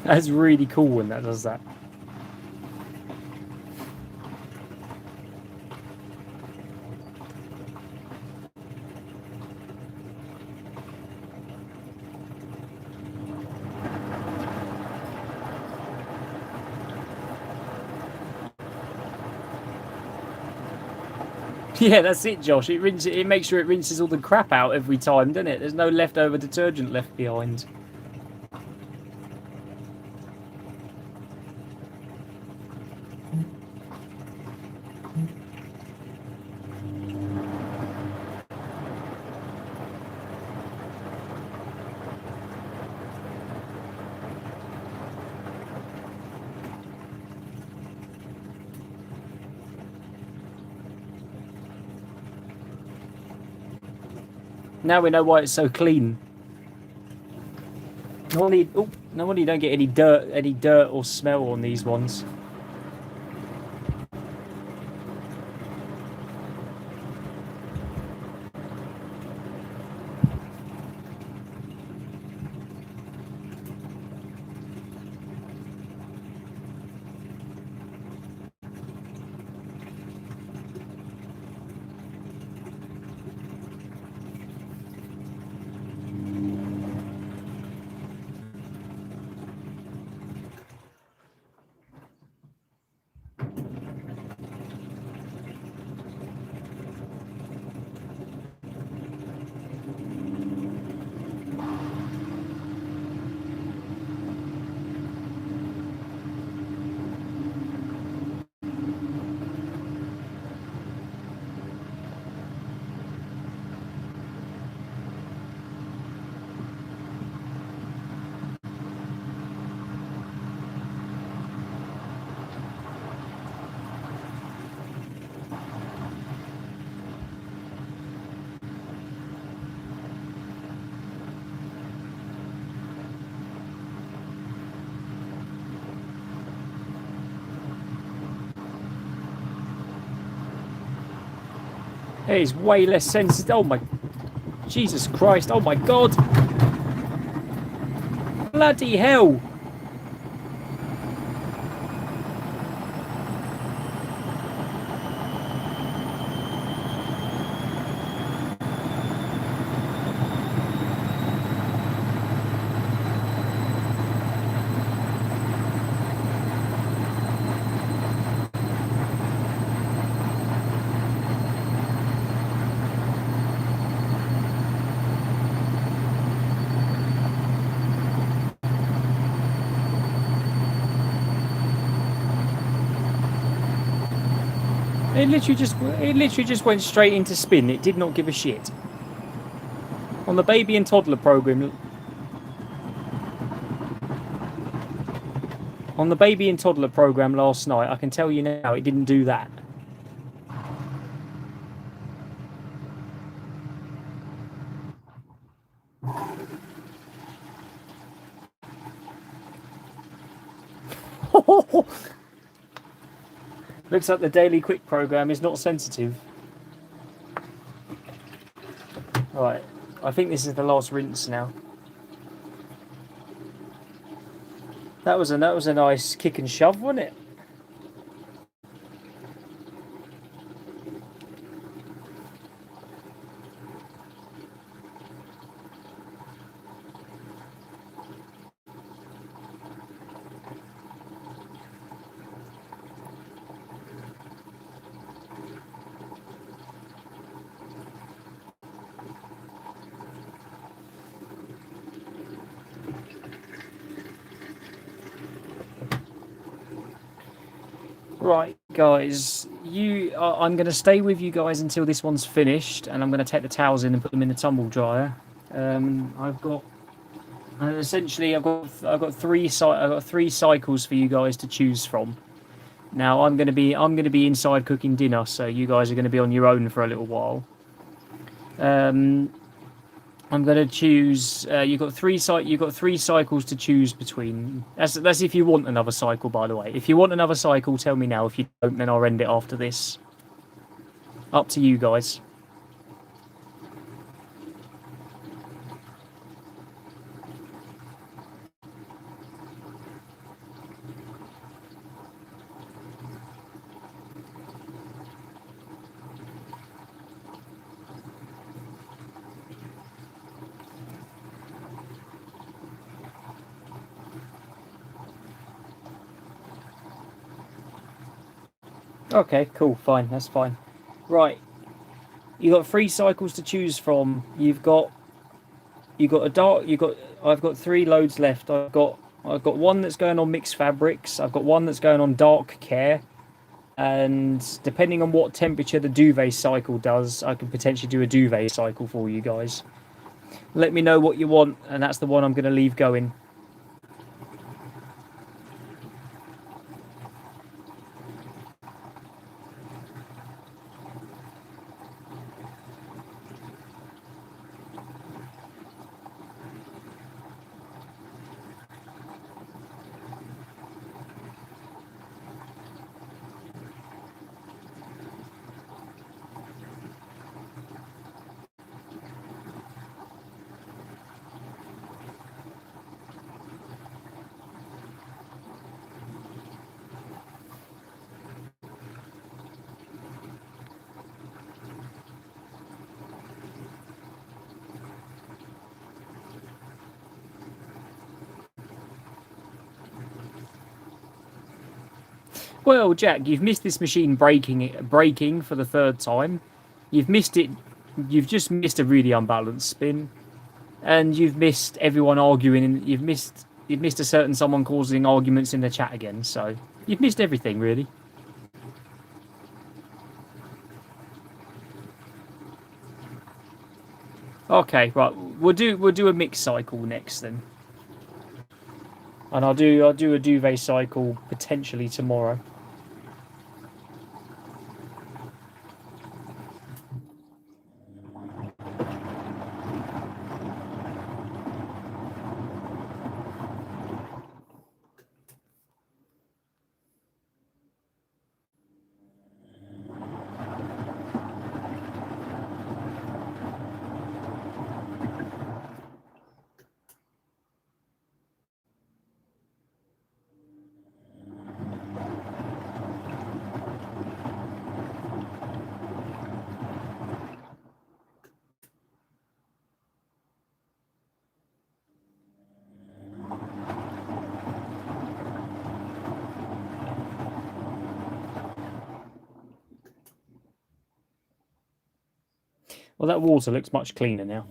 That's really cool when that does that. Yeah, that's it, Josh. It makes sure it rinses all the crap out every time, doesn't it? There's no leftover detergent left behind. Now we know why it's so clean. Normally, normally you don't get any dirt or smell on these ones. It is way less sensitive. Oh my, Jesus Christ! Oh my God! Bloody hell! It literally just went straight into spin. It did not give a shit. On the baby and toddler program, last night, I can tell you now, it didn't do that. Looks like the daily quick program is not sensitive. Right, I think this is the last rinse now. That was a nice kick and shove, wasn't it? Right, guys, I'm going to stay with you guys until this one's finished, and I'm going to take the towels in and put them in the tumble dryer. I've got essentially I've got three cycles for you guys to choose from. Now I'm going to be inside cooking dinner, so you guys are going to be on your own for a little while. I'm going to choose. You've got three cycles to choose between. That's if you want another cycle, by the way. If you want another cycle, tell me now. If you don't, then I'll end it after this. Up to you guys. Okay, cool, fine, that's fine. Right, you got three cycles to choose from. I've got three loads left. I've got one that's going on mixed fabrics. I've got one that's going on dark care, and depending on what temperature the duvet cycle does, I could potentially do a duvet cycle for you guys. Let me know what you want, and that's the one I'm going to leave going. Well, Jack, you've missed this machine breaking for the third time. You've missed it. You've just missed a really unbalanced spin, and you've missed everyone arguing. And you've missed a certain someone causing arguments in the chat again. So you've missed everything, really. Okay, right. We'll do a mix cycle next then, and I'll do a duvet cycle potentially tomorrow. Well, that water looks much cleaner now.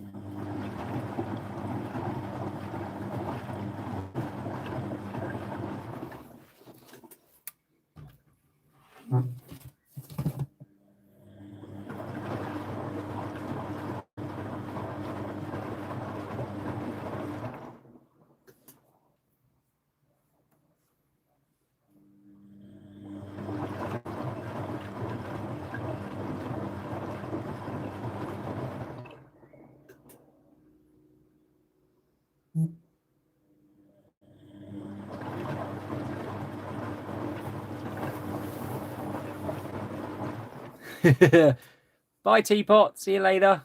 Bye, teapot. See you later.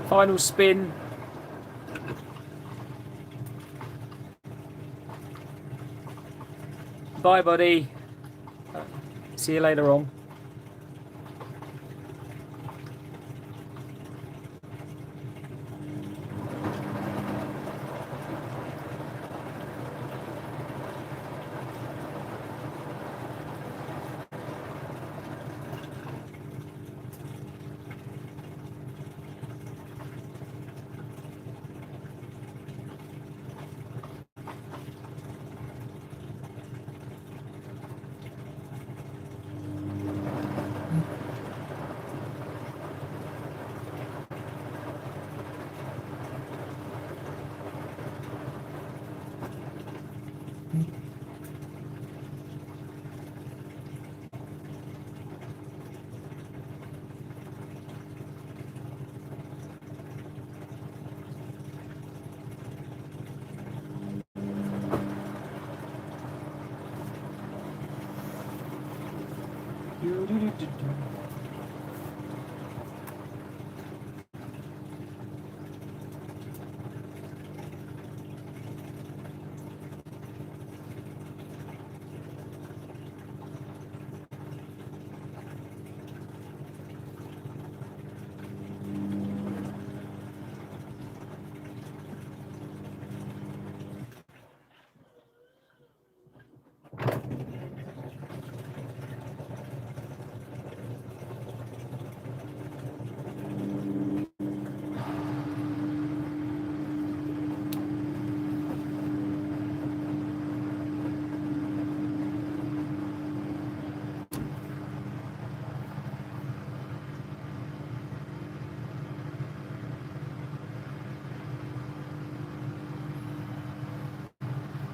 Final spin. Bye, buddy. See you later on.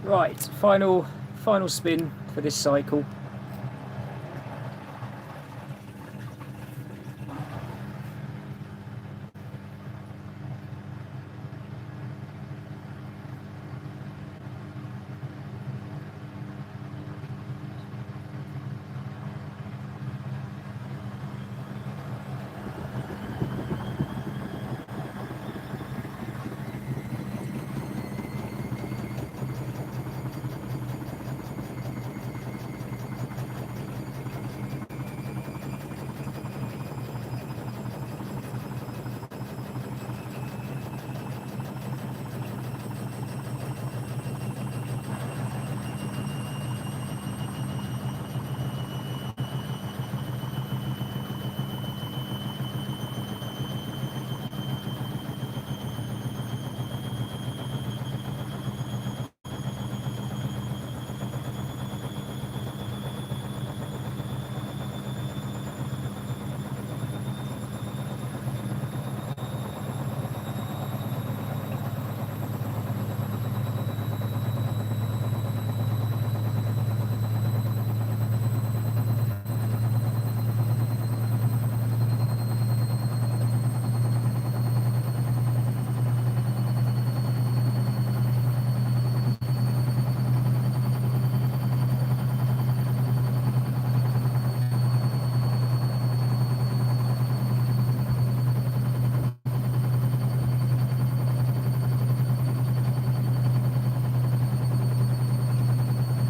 Right, final spin for this cycle.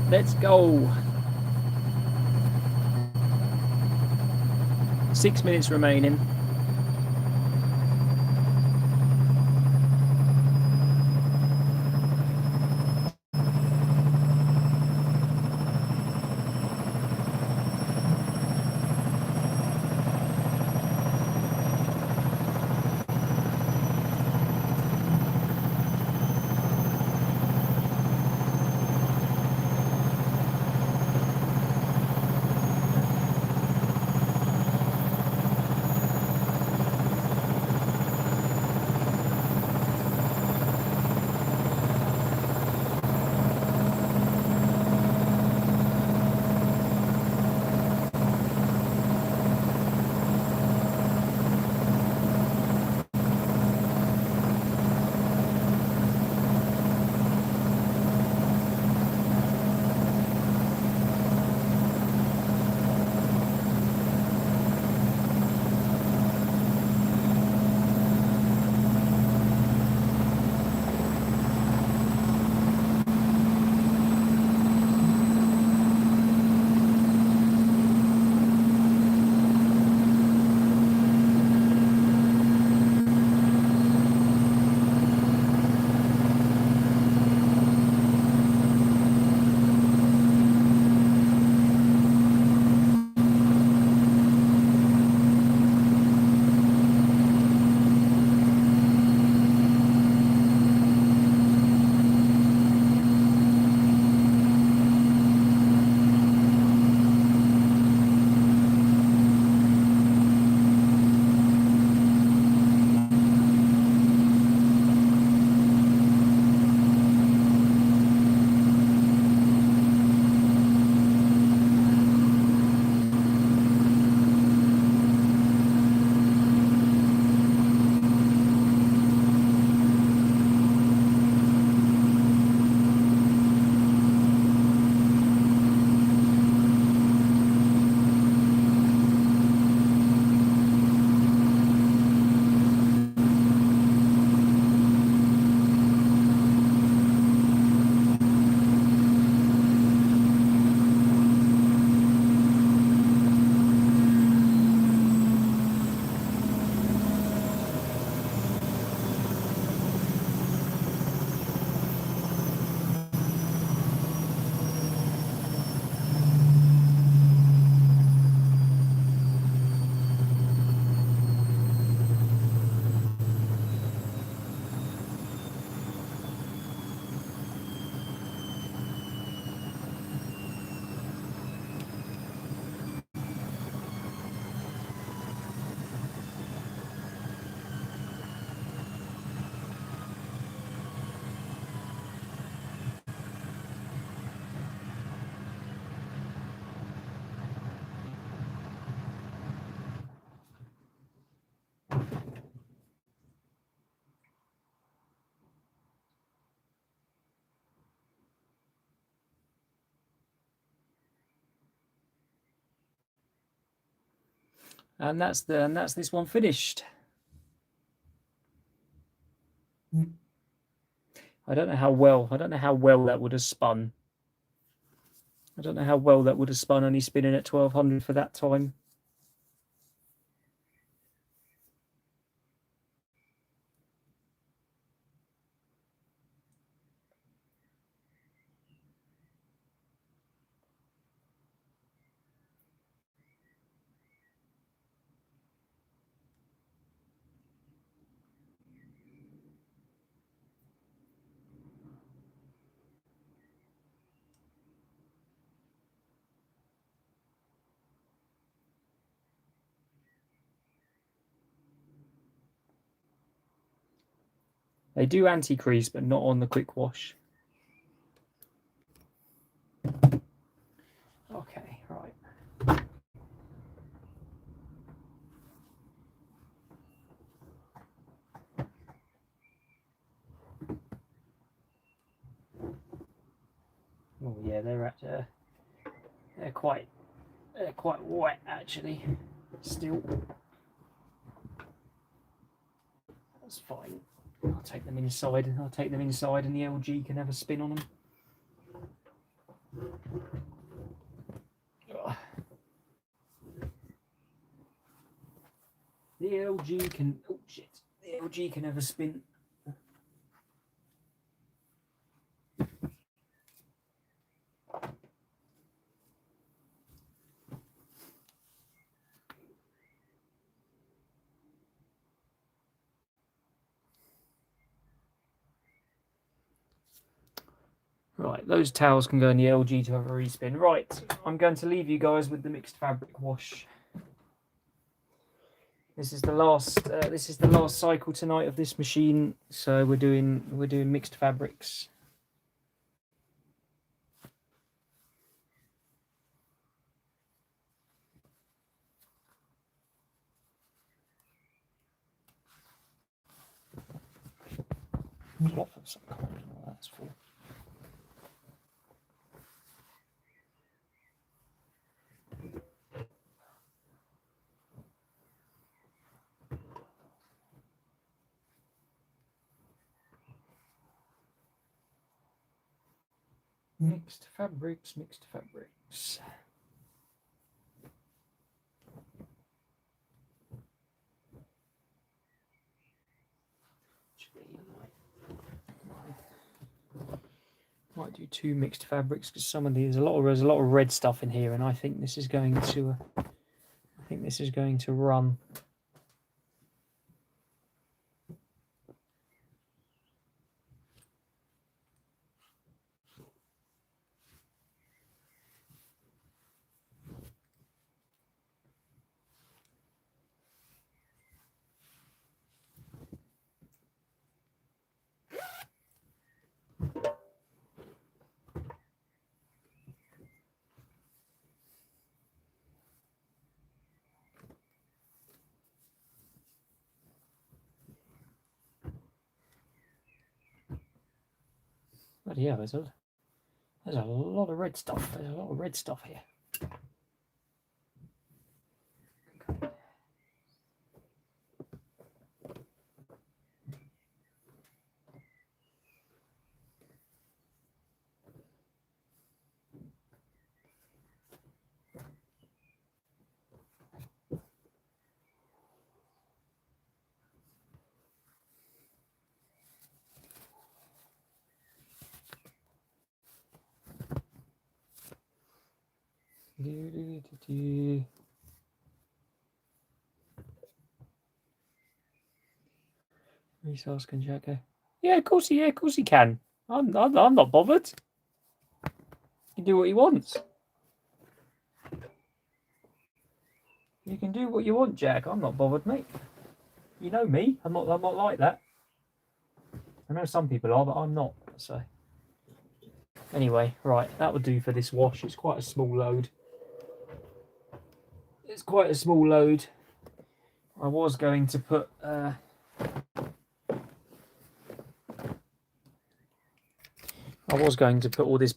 Let's go. 6 minutes remaining. And that's this one finished. I don't know how well that would have spun. I don't know how well that would have spun only spinning at 1200 for that time. They do anti-crease, but not on the quick wash. Okay, right. Oh yeah, they're quite wet actually. Still, that's fine. I'll take them inside, and the LG can have a spin on them. The LG can. Oh shit! The LG can have a spin. Right, those towels can go in the LG to have a respin. Right, I'm going to leave you guys with the mixed fabric wash. This is the last cycle tonight of this machine, so we're doing mixed fabrics. Cloth of some kind, what that's for. Mixed fabrics, mixed fabrics. Might do 2 mixed fabrics because some of these there's a lot of red stuff in here, and I think this is going to run. But yeah, there's a lot of red stuff. There's a lot of red stuff here. Resource can Jacko. Yeah, of course he can. I'm not bothered. He can do what he wants. You can do what you want, Jack. I'm not bothered, mate. You know me. I'm not like that. I know some people are, but I'm not. So anyway, right, that would do for this wash. It's quite a small load. I was going to put all this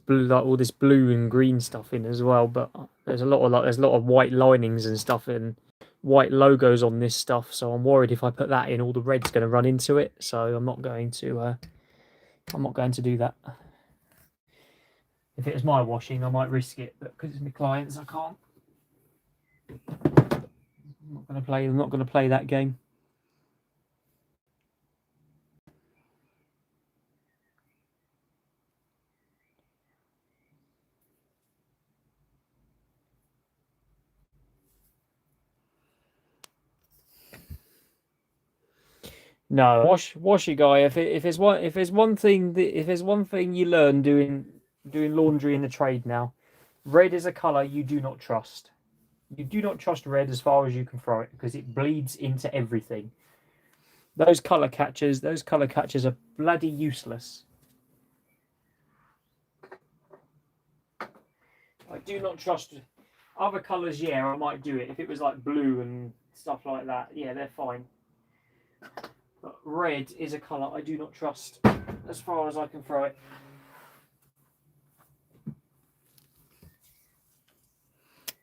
blue and green stuff in as well, but there's a lot of white linings and stuff in white logos on this stuff, so I'm worried if I put that in, all the red's going to run into it. So I'm not going to do that. If it was my washing, I might risk it, but because it's my clients, I can't. I'm not going to play that game. No, wash it, guy. If there's one thing you learn doing laundry in the trade now, red is a color you do not trust. You do not trust red as far as you can throw it because it bleeds into everything. Those color catchers are bloody useless. I do not trust other colors. Yeah, I might do it if it was like blue and stuff like that. Yeah, they're fine. But red is a colour I do not trust as far as I can throw it.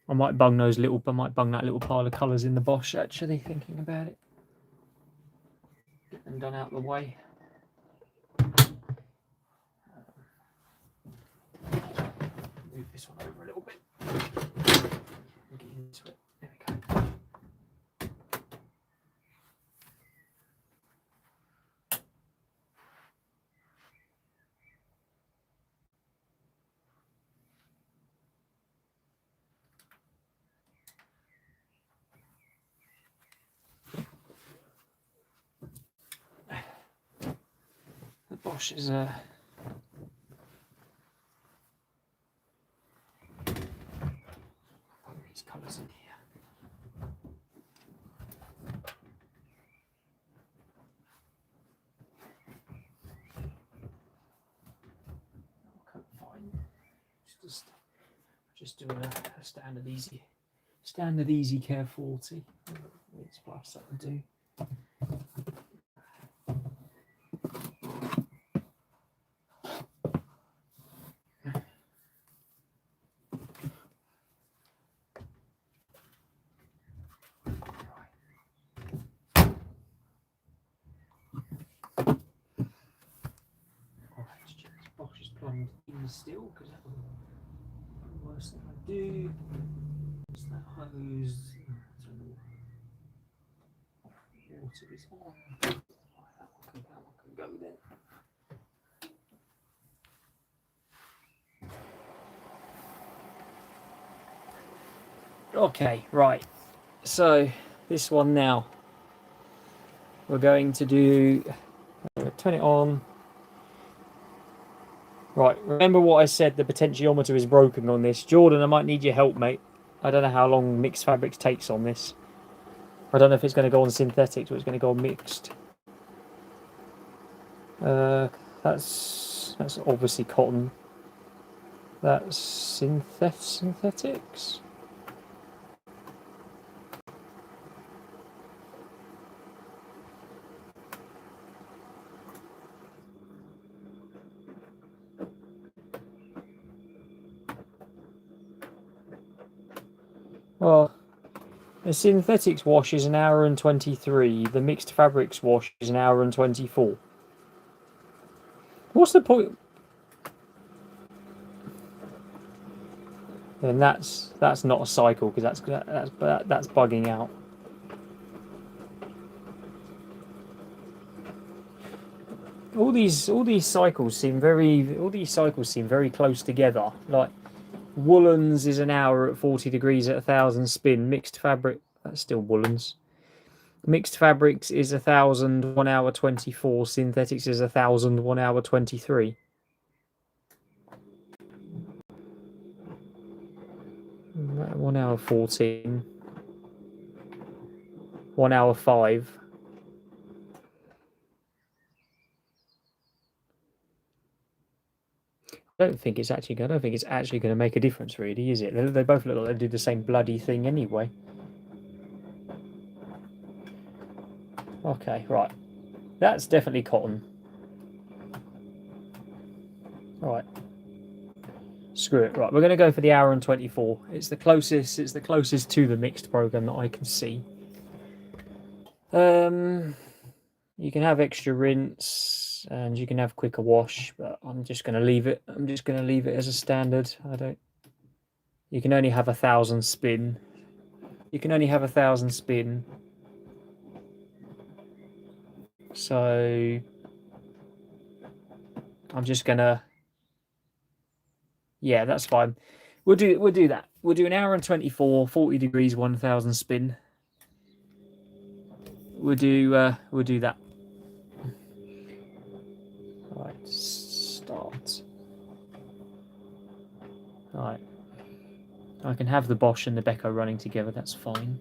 I might bung that little pile of colours in the Bosch, actually, thinking about it. Get them done out of the way. Move this one over a little bit. Get into it. There we go. The Bosch is these colours in here. Just doing a standard easy care 40. It's plus that would do. Bosch is plumbed in still because that would be the worst thing I do. It's that hose. Water is on. That one can go there. Okay, right. So this one now. We're going to do. Turn it on. Right, remember what I said, the potentiometer is broken on this. Jordan, I might need your help, mate. I don't know how long mixed fabrics takes on this. I don't know if it's going to go on synthetics or it's going to go on mixed. That's obviously cotton. That's synthetics. Well, the synthetics wash is 1 hour and 23. The mixed fabrics wash is 1 hour and 24. What's the point? And that's not a cycle because that's bugging out. All these cycles seem very close together. Like woolens is 1 hour at 40 degrees at 1,000 spin. Mixed fabric, that's still woolens. Mixed fabrics is 1,000 1 hour 24. Synthetics is 1,000 1 hour 23. Right, 1 hour 14. 1 hour 5. I don't think it's actually going to make a difference, really, is it? They both look like they do the same bloody thing anyway. Okay, right. That's definitely cotton. All right. Screw it. Right, we're going to go for the hour and 24. It's the closest. It's the closest to the mixed program that I can see. You can have extra rinse and you can have quicker wash, but I'm just going to leave it. I'm just going to leave it as a standard. I don't. You can only have 1,000 spin. You can only have 1,000 spin. So I'm just gonna. Yeah, that's fine. We'll do that. We'll do an hour and 24, 40 degrees, 1,000 spin. We'll do that. All right, start. All right. I can have the Bosch and the Beko running together. That's fine.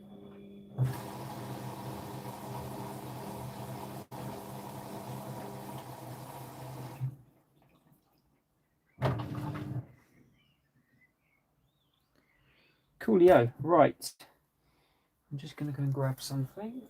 Coolio. Right. I'm just gonna go and grab something.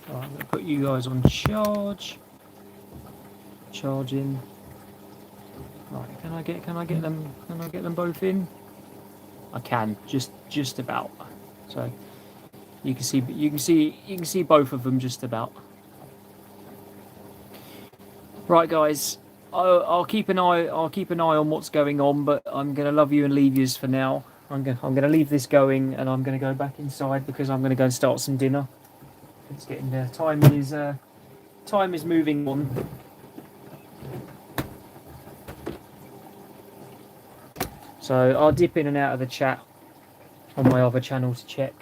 Right, I'm gonna put you guys on charge. Charging. Right, can I get them? Can I get them both in? I can, just about. So you can see both of them just about. Right, guys. I'll keep an eye on what's going on, but I'm gonna love you and leave yous for now. I'm gonna leave this going, and I'm gonna go back inside because I'm gonna go and start some dinner. It's getting there. Time is moving on. So I'll dip in and out of the chat on my other channel to check.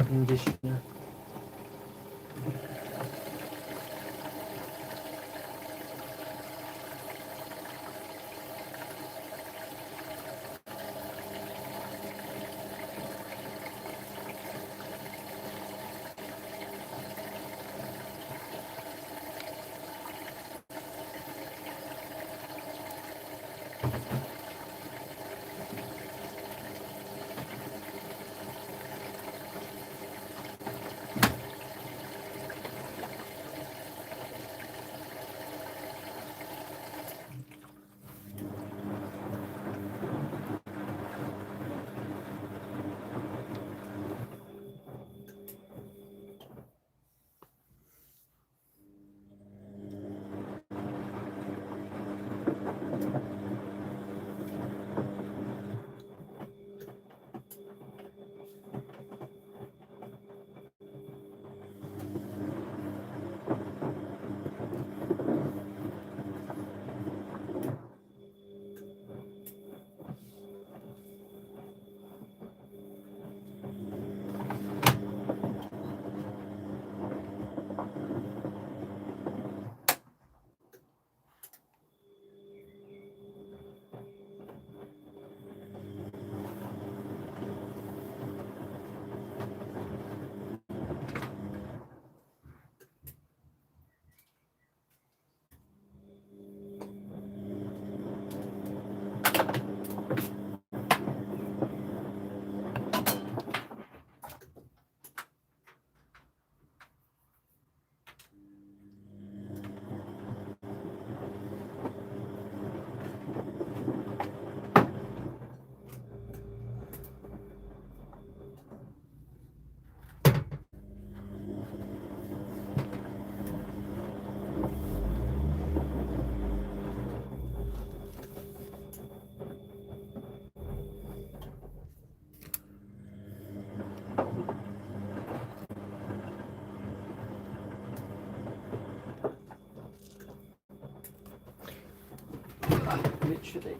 Conditioner. literally.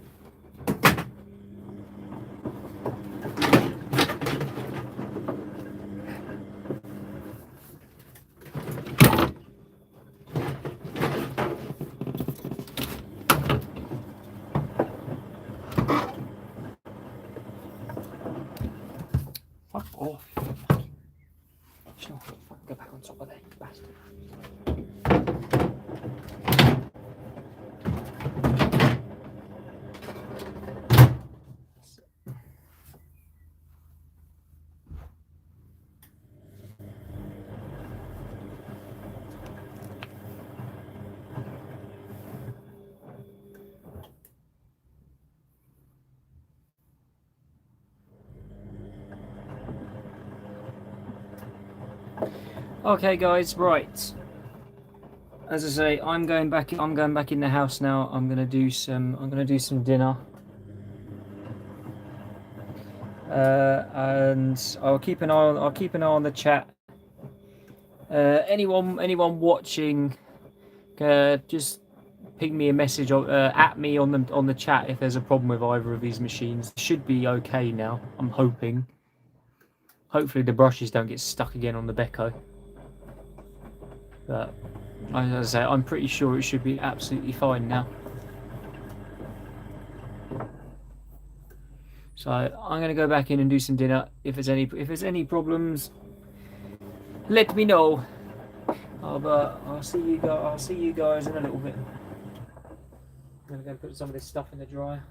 Fuck off. Fucking go back on top of that, you bastard. Okay, guys, right. As I say, I'm going back in the house now. I'm gonna do some dinner. And I'll keep an eye on the chat. Anyone watching, just ping me a message at me on the chat if there's a problem with either of these machines. It should be okay now. I'm hoping. Hopefully the brushes don't get stuck again on the Beko. But as I say, I'm pretty sure it should be absolutely fine now. So I'm gonna go back in and do some dinner. If there's any problems, let me know. I'll see you guys in a little bit. I'm gonna go put some of this stuff in the dryer.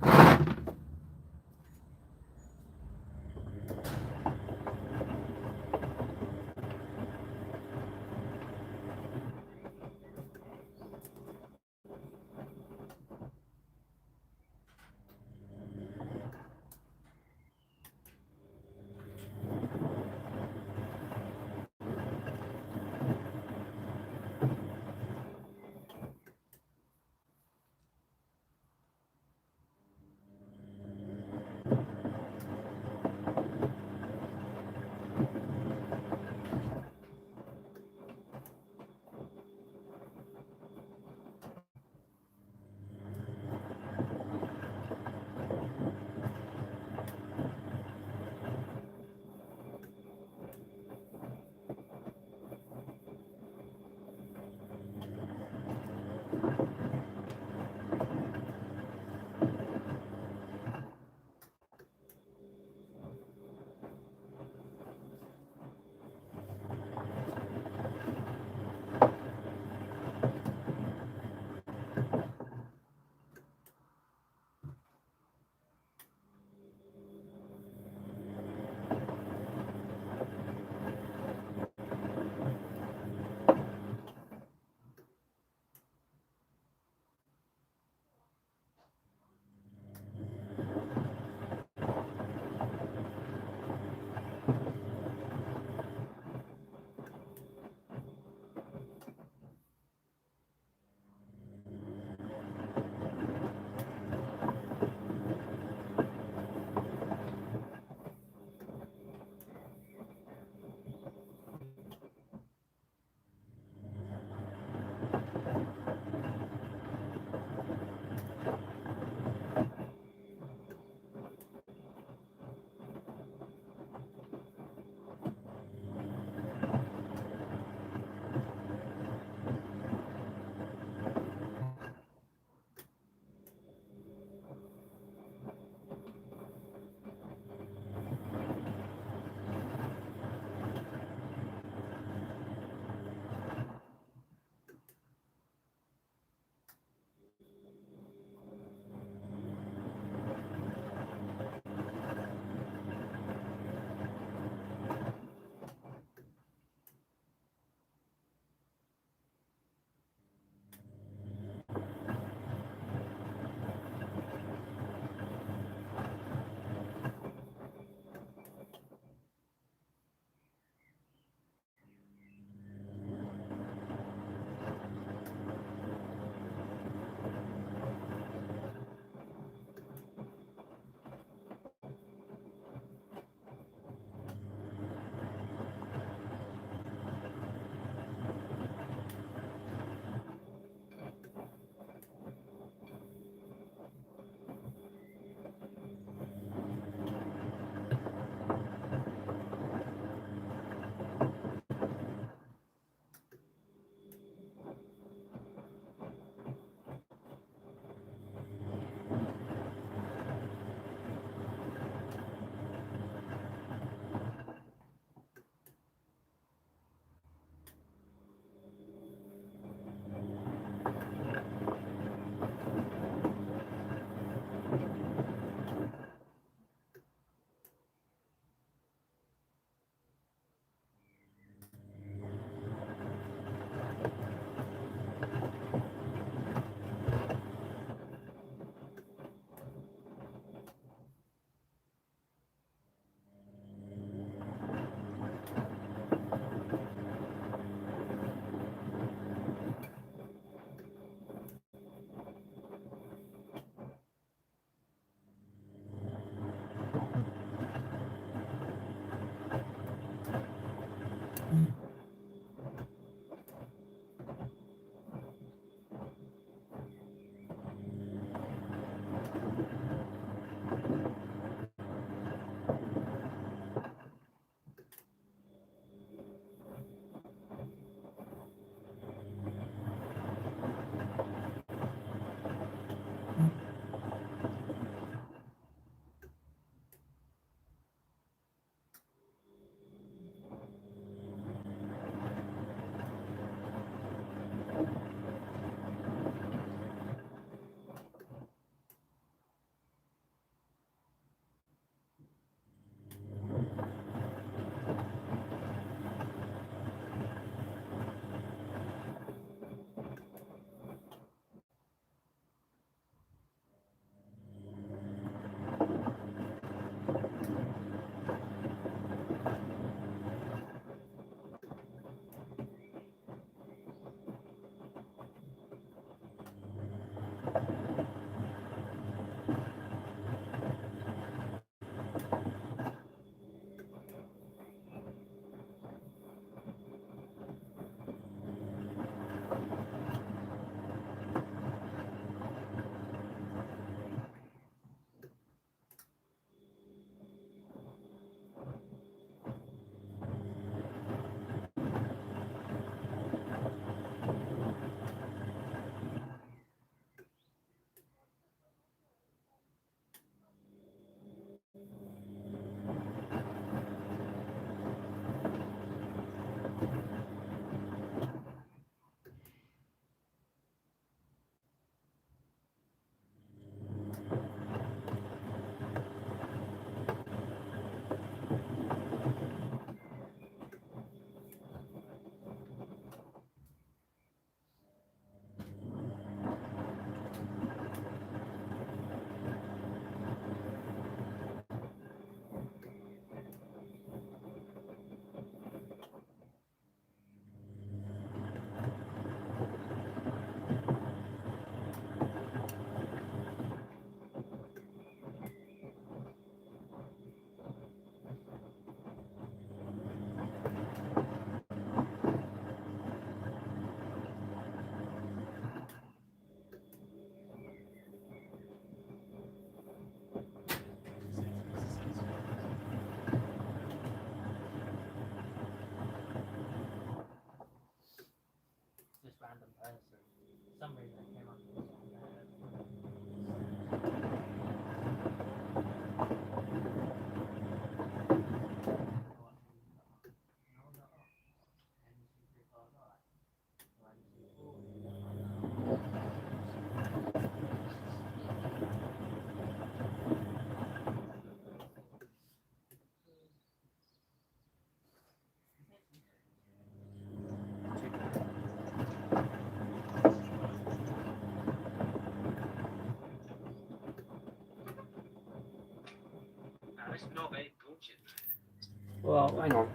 Well, hang on.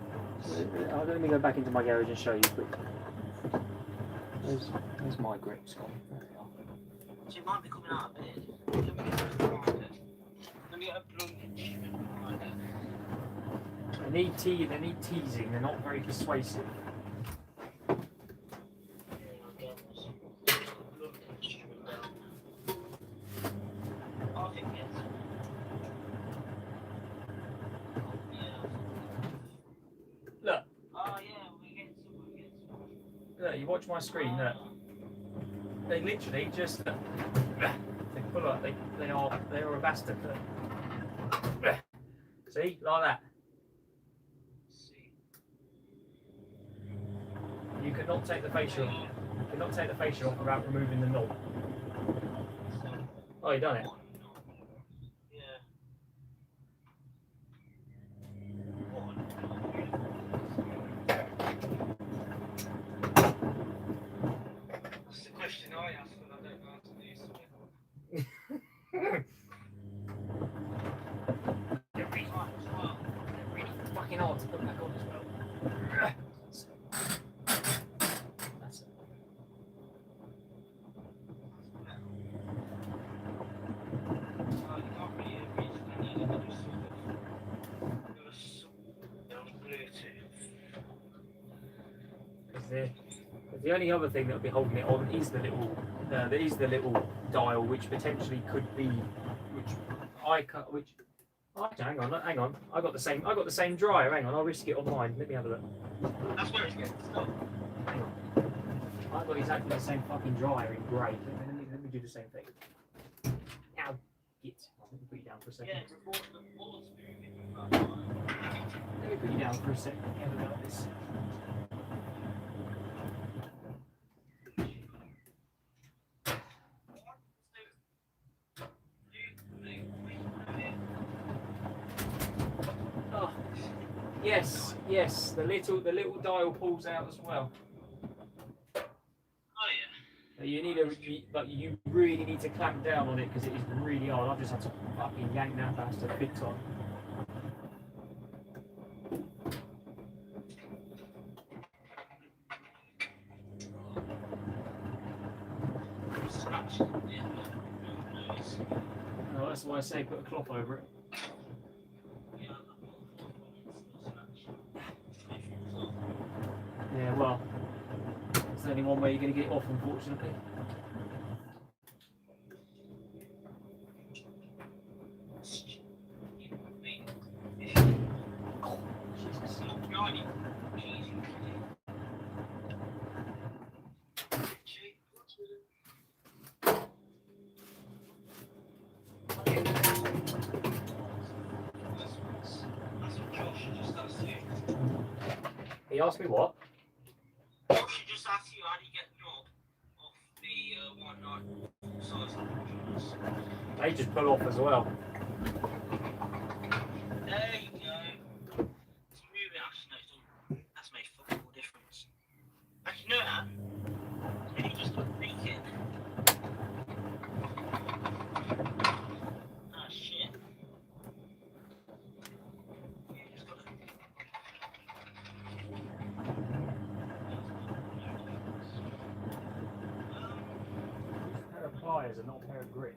Let me go back into my garage and show you quickly. Where's my grips gone? There they are. She might be coming out a bit. Let me get a plunge. They need teasing. They're not very persuasive. Look. Oh yeah, we get some. Look, you watch my screen. Look. They literally just they pull up. They are a bastard. Look. See, like that. You cannot take the fascia off. You cannot take the fascia off without removing the knob. Oh, you done it. That's the question I ask when I don't know how to do something. They're really fucking hard to put back on as well. That's it. The only other thing that will be holding it on is the little dial, which potentially could be, hang on. I got the same dryer. Hang on, I'll risk it on mine. Let me have a look. That's where it's getting stuck. Hang on. I've got exactly the same fucking dryer in grey. Let me do the same thing. Ow, git. Let me put you down for a second. Yeah, report the board's moving. Let me put you down for a second. Let me have a look at this. Oh, yes. The little dial pulls out as well. Oh yeah. You really need to clamp down on it because it is really hard. I've just had to fucking yank that bastard big time. Oh, that's why I say put a cloth over it. Yeah, well, there's only one way you're going to get it off, unfortunately. Oh, Jesus. He asked me what? Josh just asked you how do you get the knob off the 1.9 size. They just pull off as well. There you go. It's moving actually. That's made fuck all difference. Actually, no, that. Can you just make it? Ah, shit. You just gotta. A pair of pliers and not a pair of grips.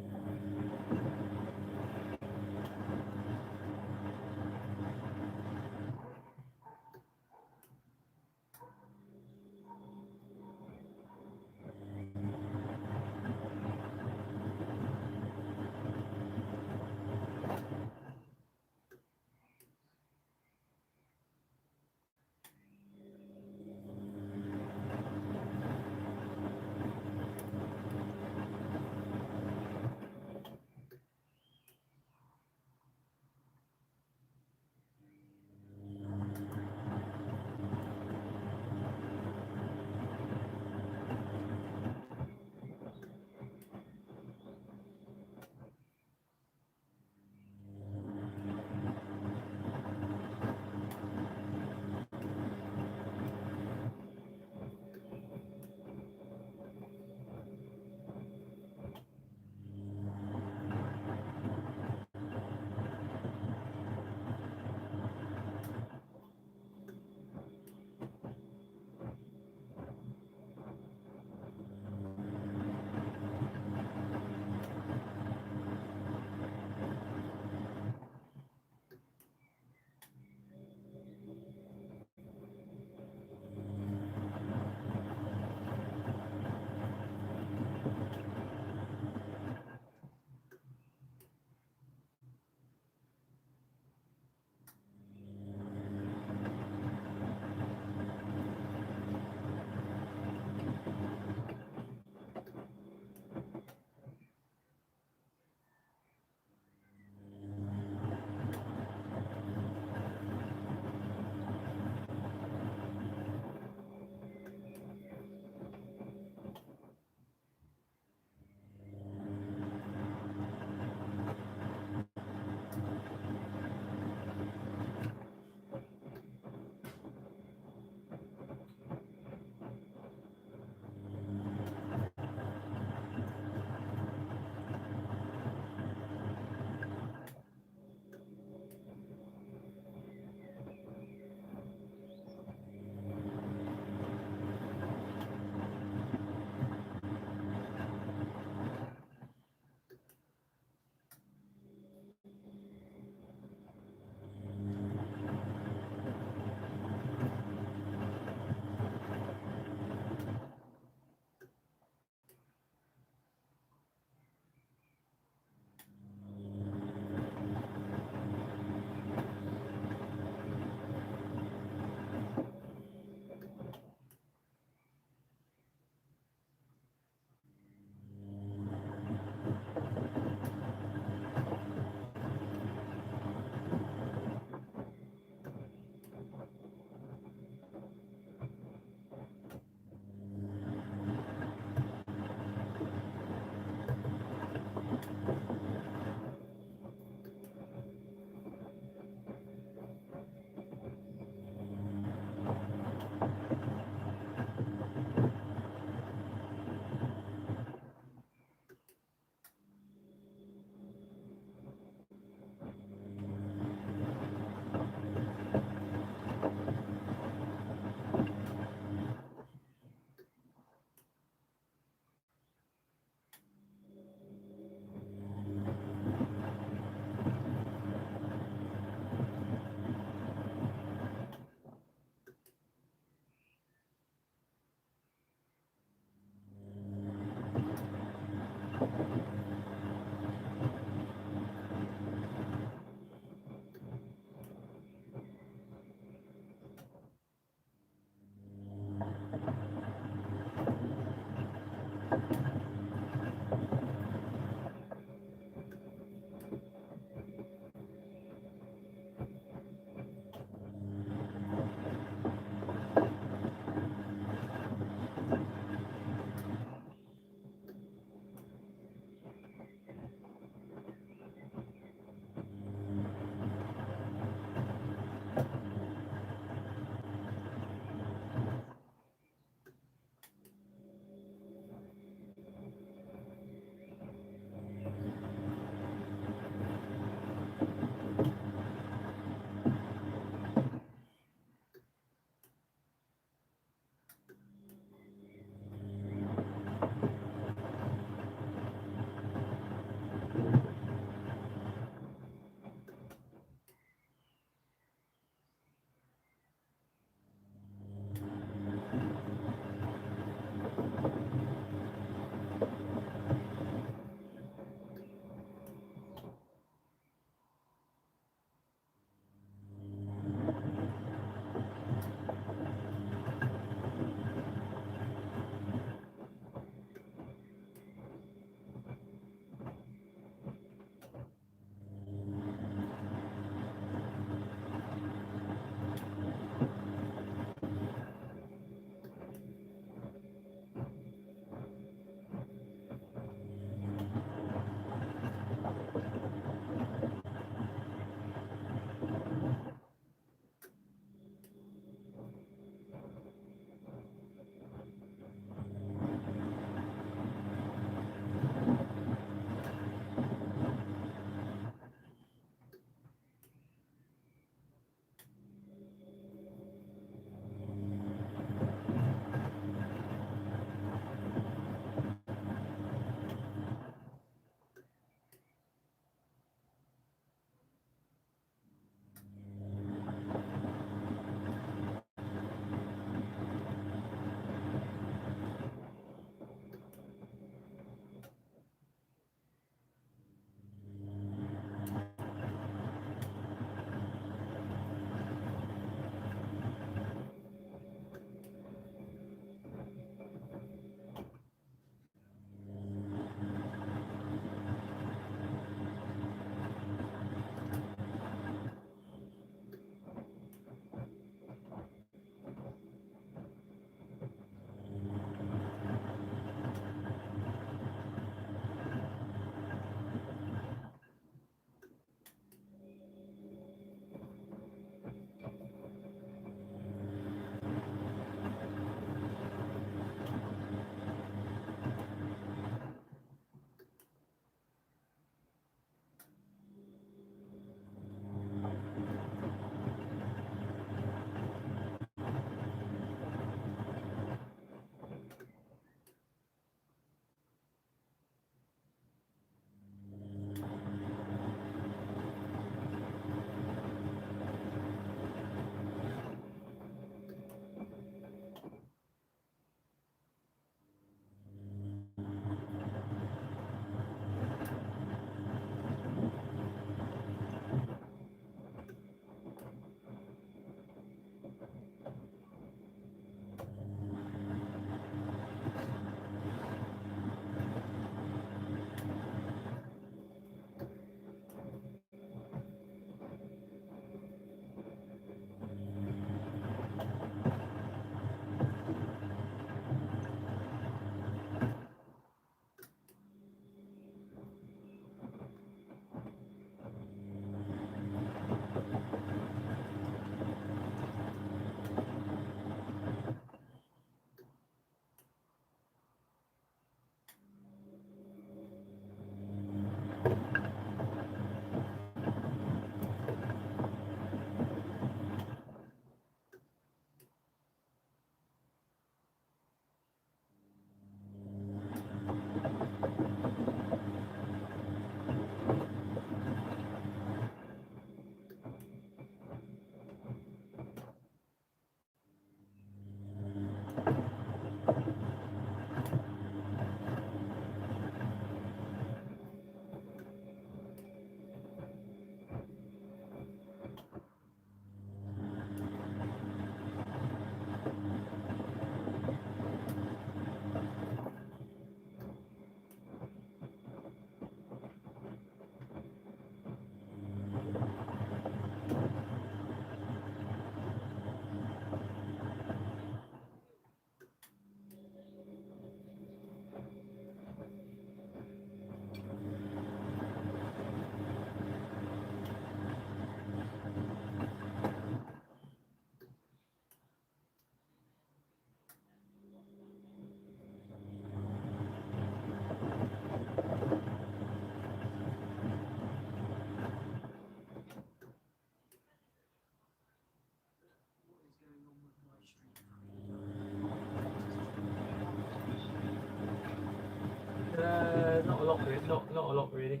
Not a lot, really. Not a lot, really.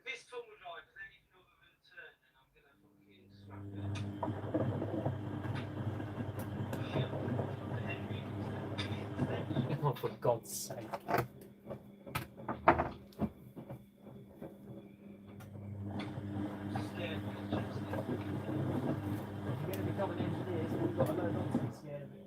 This tumble dryer does anything other than turn, and I'm gonna fucking scrap it. Oh, for God's sake! Scared me, Chelsea. If you're going to become an engineer, so you've got a load of nonsense scared of it.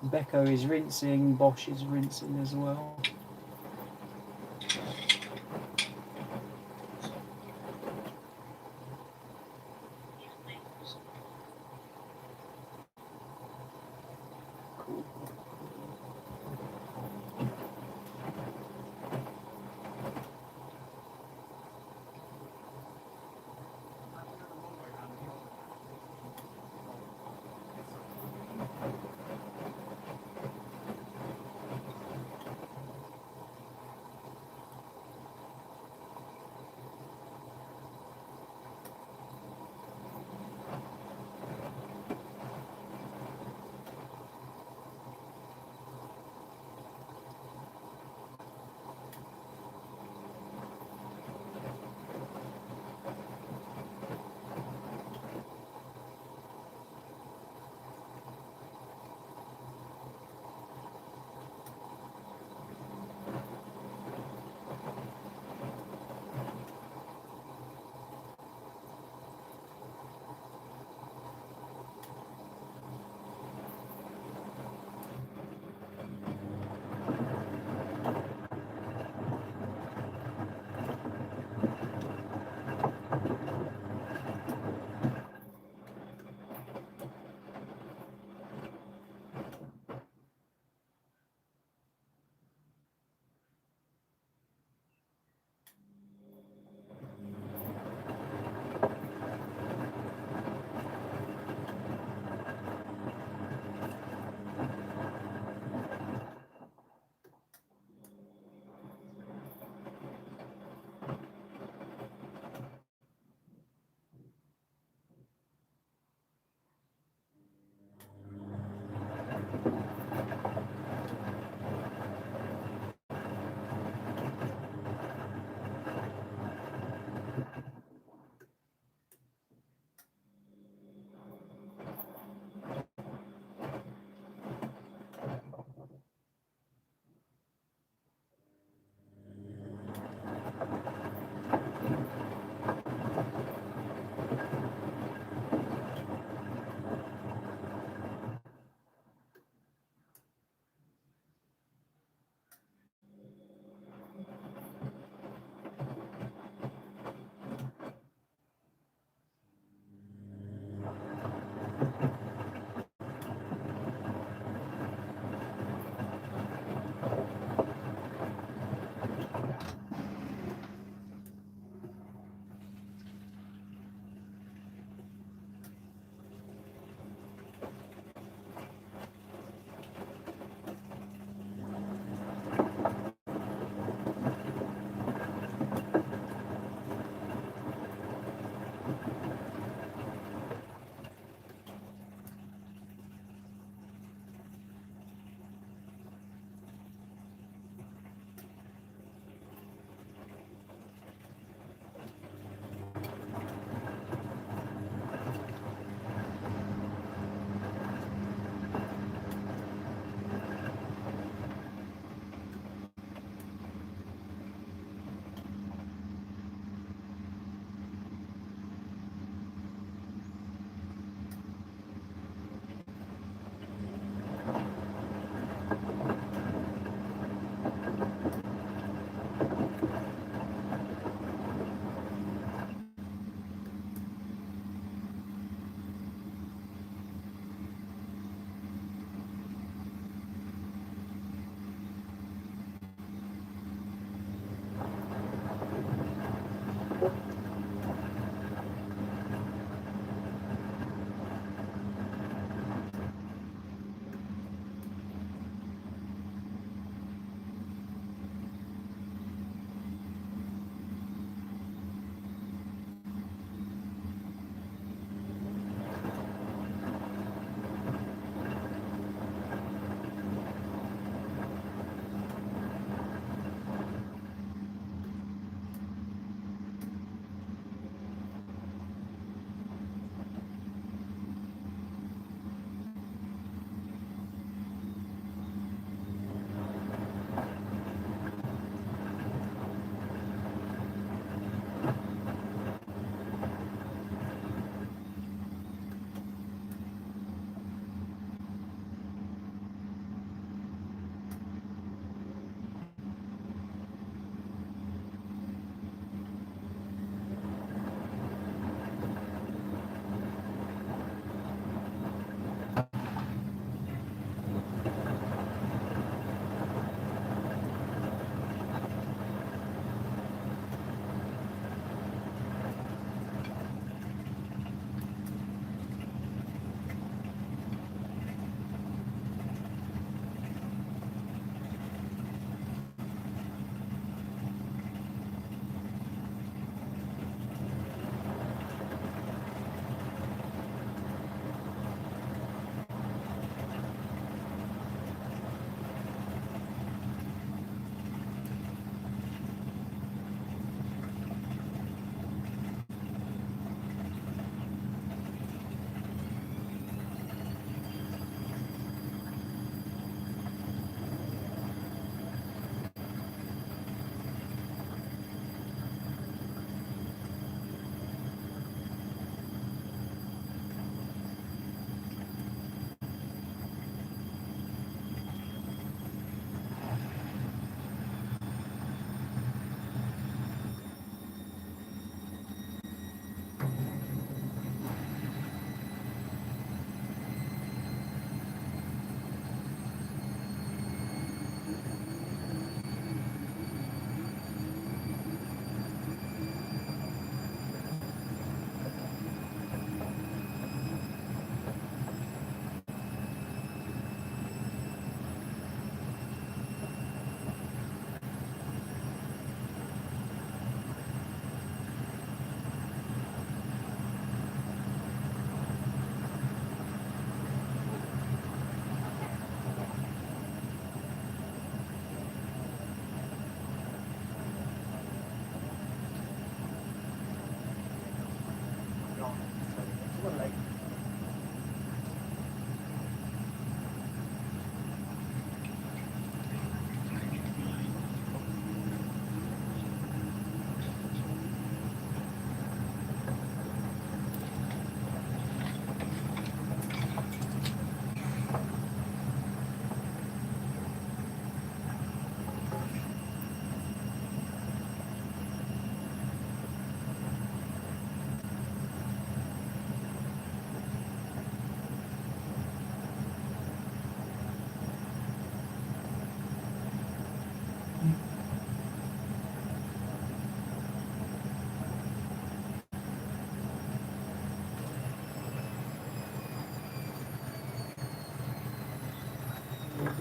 Beko is rinsing, Bosch is rinsing as well. Cool.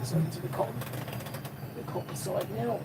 this over to the cotton side now.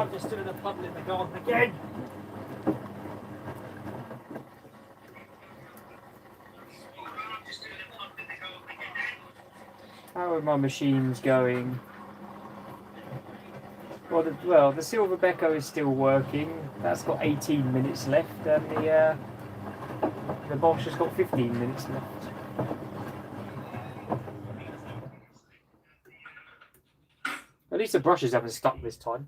I've just stood in a puddle in the garden again. How are my machines going? Well, the Silver Becco is still working. That's got 18 minutes left, and the Bosch has got 15 minutes left. At least the brushes haven't stuck this time.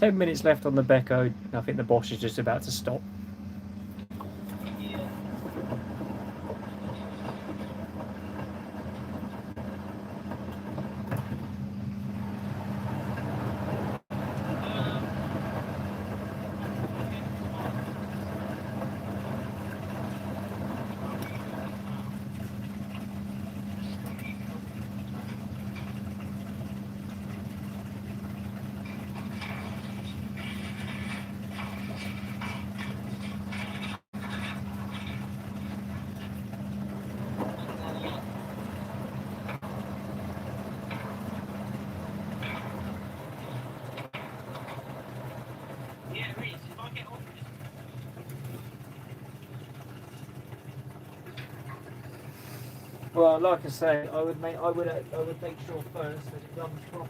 10 minutes left on the Beko. I think the Bosch is just about to stop. Yeah. Yeah, Reese, if I get on this. Well, like I say, I would make sure first that it runs properly.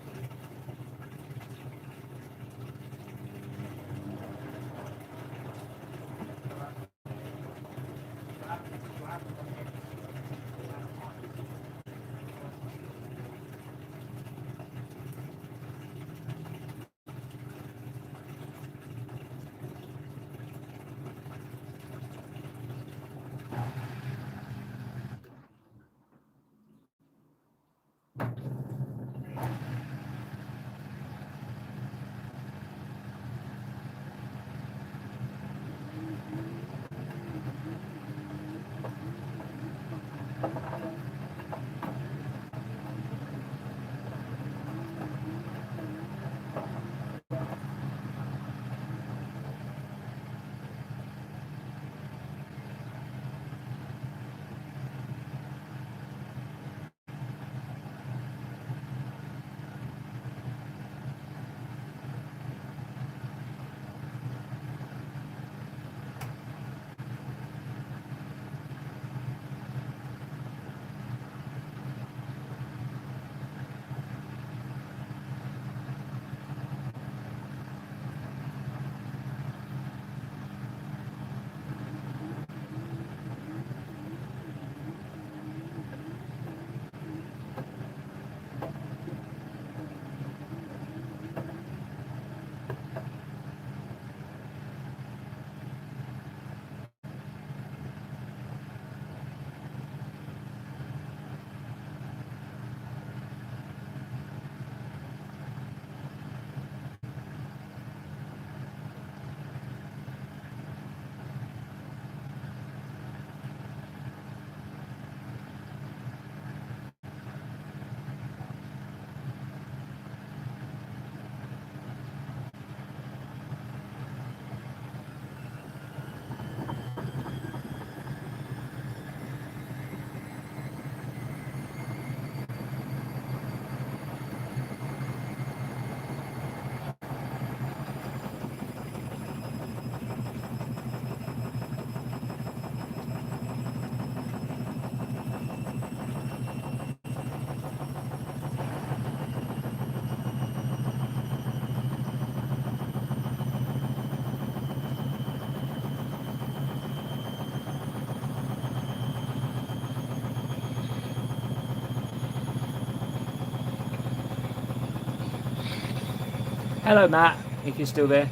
Hello, Matt, if you're still there.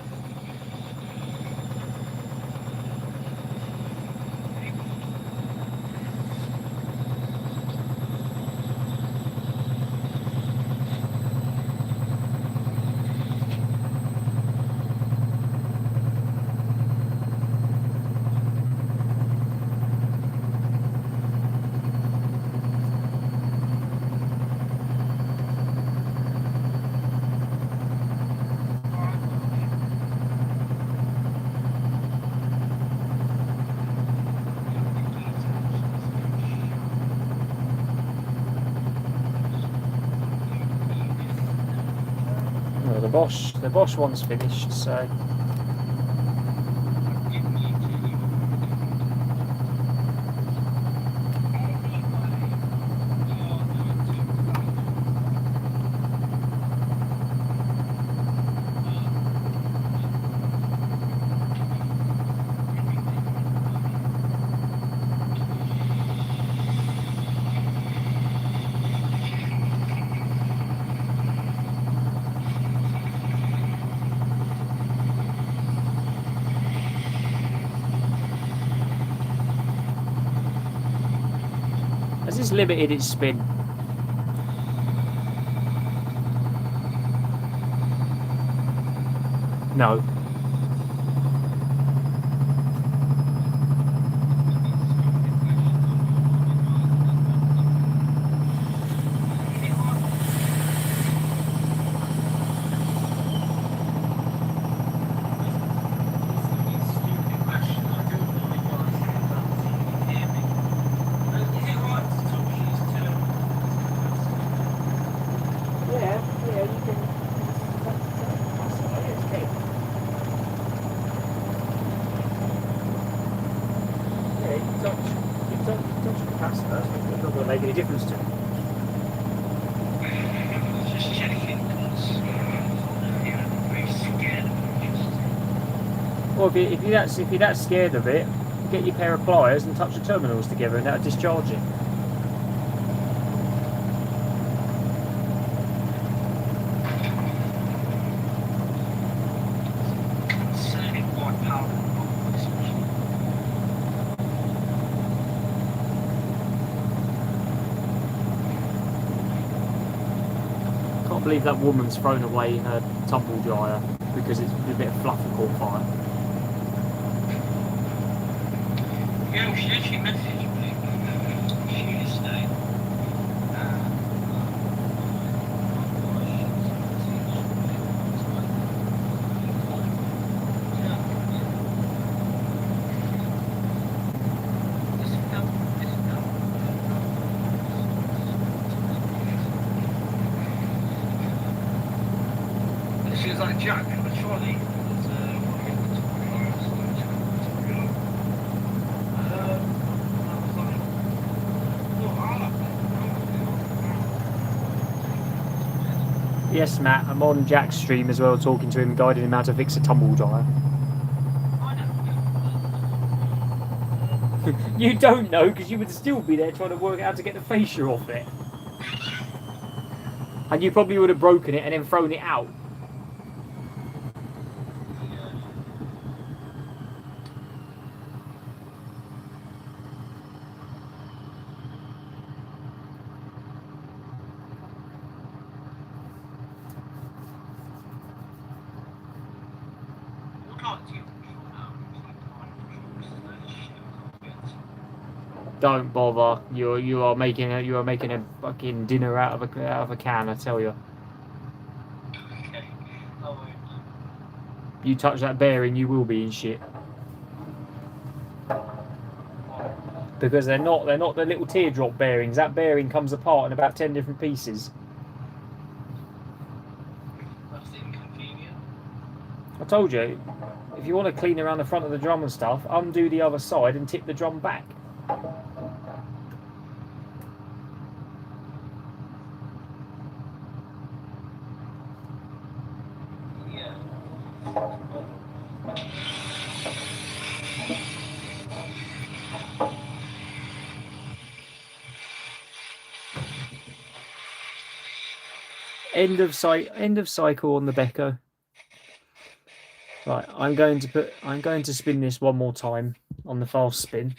Well, the Bosch one's finished, so. this limited its spin? No. Make any difference to it. Just checking because I'm very scared of it. Well, if you're that scared of it, get your pair of pliers and touch the terminals together, and that'll discharge it. Concerning what power. Can't believe that woman's thrown away her tumble dryer because it's a bit of fluff that caught fire. Yeah, she actually messaged me Tuesday. She was like, Jack, the trolley. Yes, Matt, I'm on Jack's stream as well, talking to him, guiding him how to fix a tumble dryer. You don't know, because you would still be there trying to work out how to get the fascia off it. And you probably would have broken it and then thrown it out. Don't bother. You are making a fucking dinner out of a can. I tell you. Okay. I won't. You touch that bearing, you will be in shit. Because they're not the little teardrop bearings. That bearing comes apart in about 10 different pieces. That's inconvenient. I told you, if you want to clean around the front of the drum and stuff, undo the other side and tip the drum back. Yeah. End of cycle on the Beko. Right, I'm going to spin this one more time on the fast spin.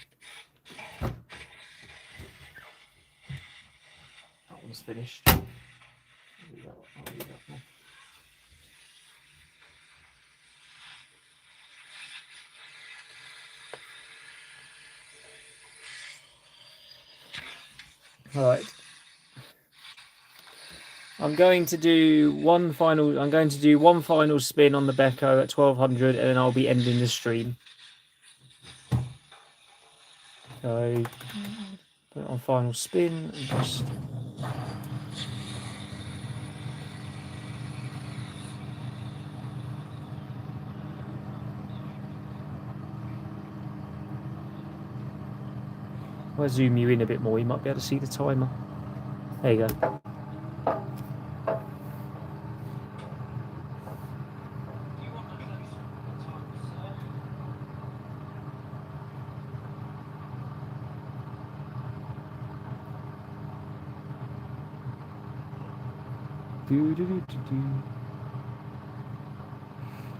That one's finished. Right. I'm going to do one final spin on the Beko at 1200, and then I'll be ending the stream. So put it on final spin and just I'll zoom you in a bit more, you might be able to see the timer. There you go.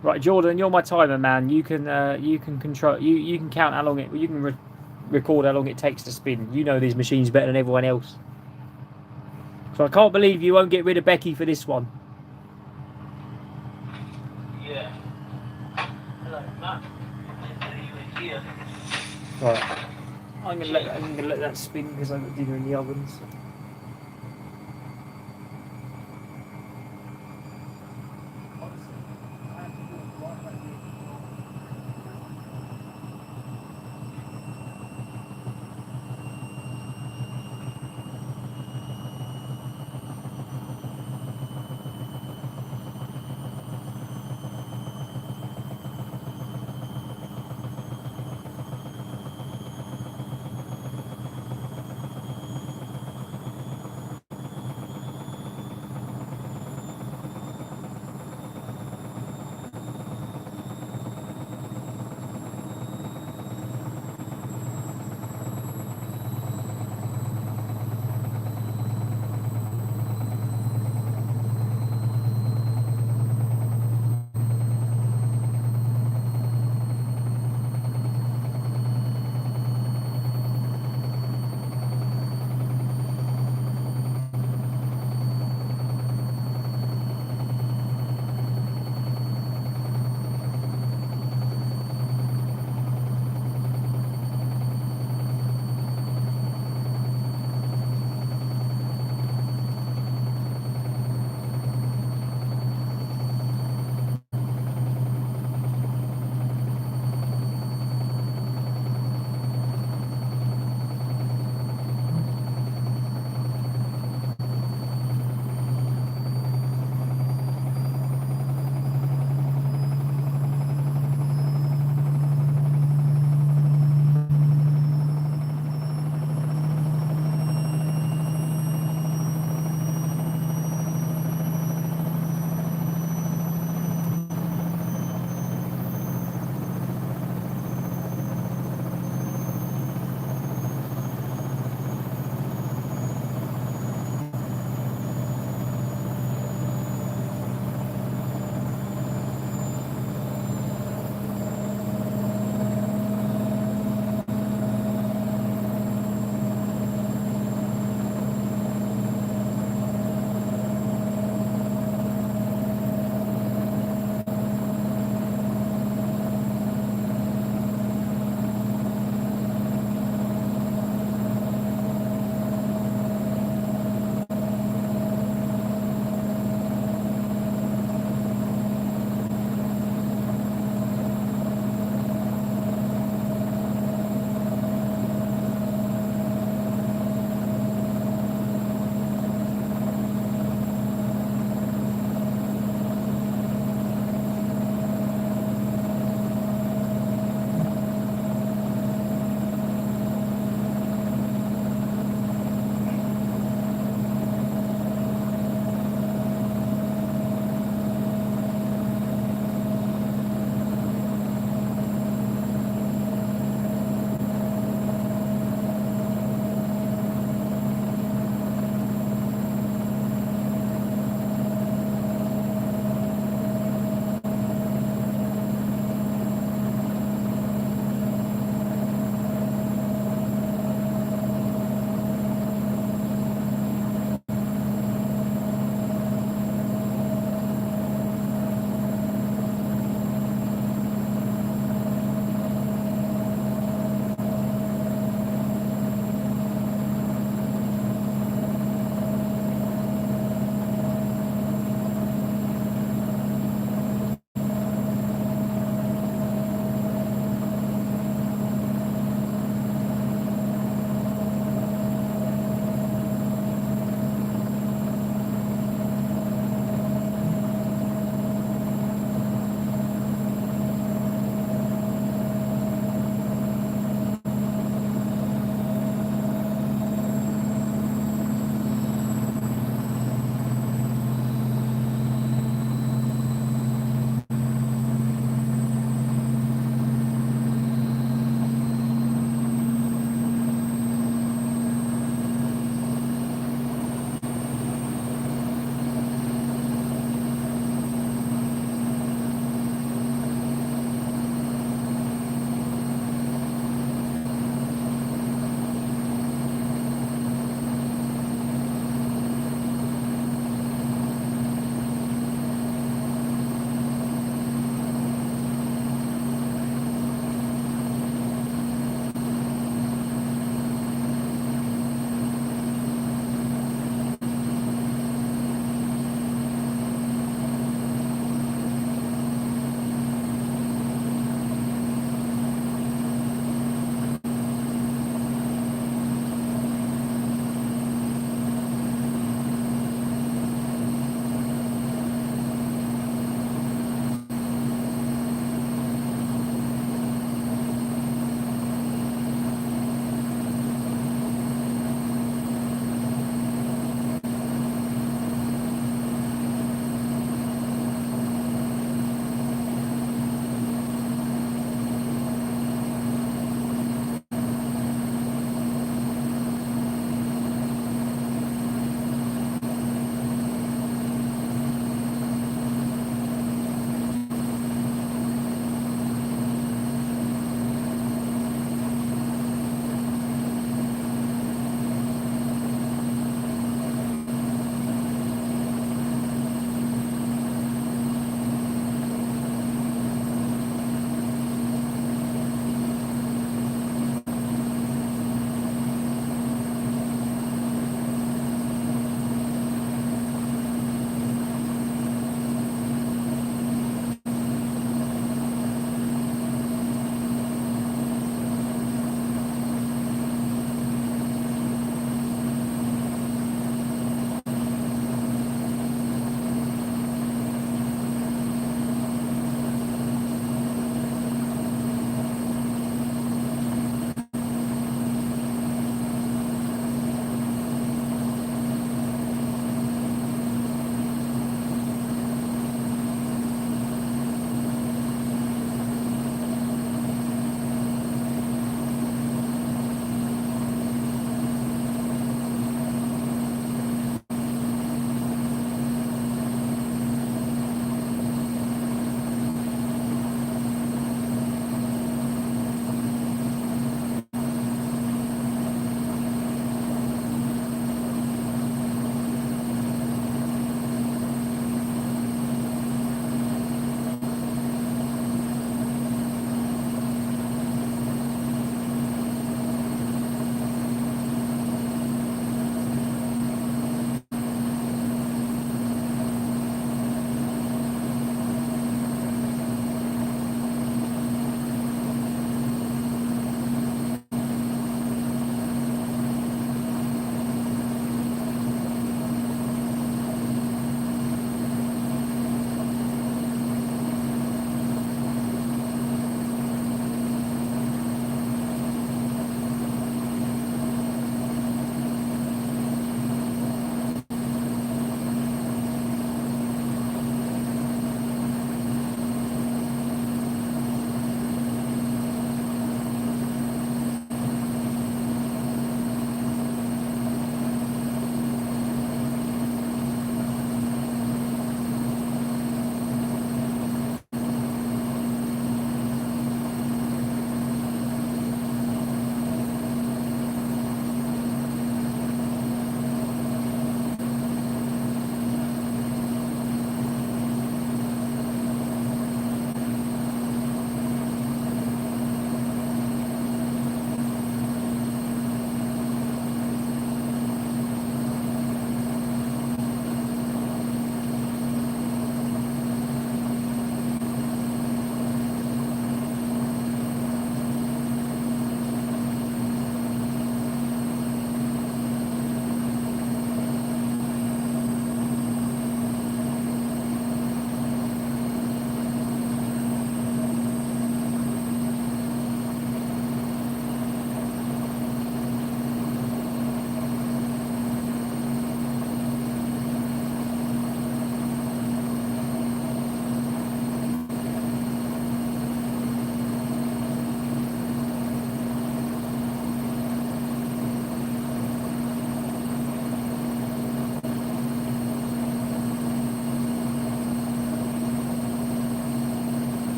Right, Jordan, you're my timer man. You can control. You can count how long it. You can record how long it takes to spin. You know these machines better than everyone else. So I can't believe you won't get rid of Becky for this one. Yeah. Hello, Matt. You here? Right. I'm gonna let that spin because I've got dinner in the oven. So.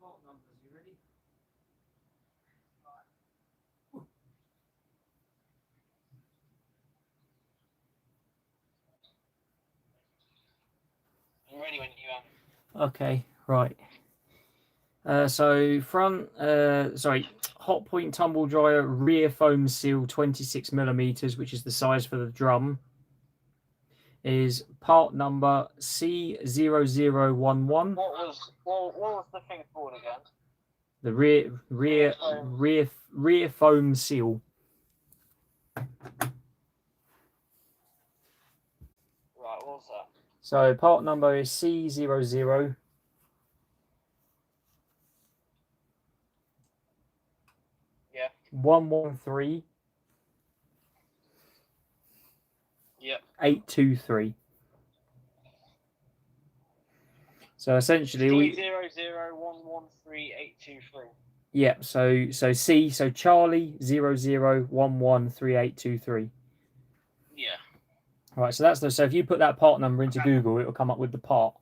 Part numbers, you ready? I'm ready when you are. Okay, right. So hot point tumble dryer rear foam seal 26 millimeters, which is the size for the drum, is part number C0011. What was the thing called again? The rear foam seal. Right, what was that? So part number is C00 Yeah. 113 Yep. 823. So essentially, C00113823. yeah. So Charlie 00113823. Yeah. Right. So so if you put that part number into Google, it will come up with the part.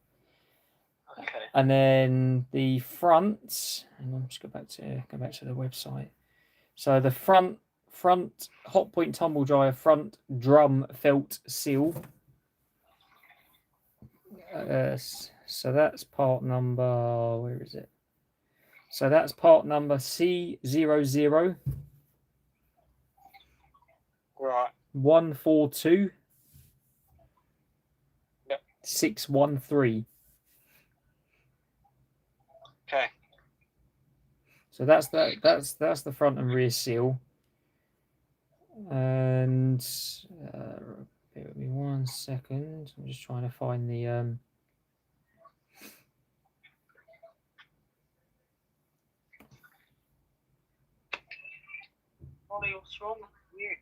Okay. And then the front, and I'm just go back to the website. So the front hot point tumble dryer front drum felt seal. So that's part number. Where is it? So that's part number C00 Right. 142 Yep. 613. Okay. So that's the front and rear seal. And bear with me 1 second. I'm just trying to find the Ollie, what's wrong with you?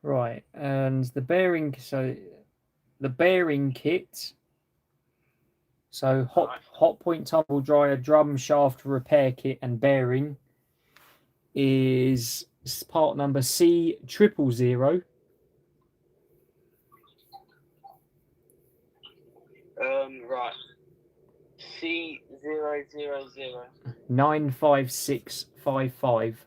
right, and the bearing. So the bearing kit. So hot point tumble dryer drum shaft repair kit and bearing is part number C000 Right. C000 95655.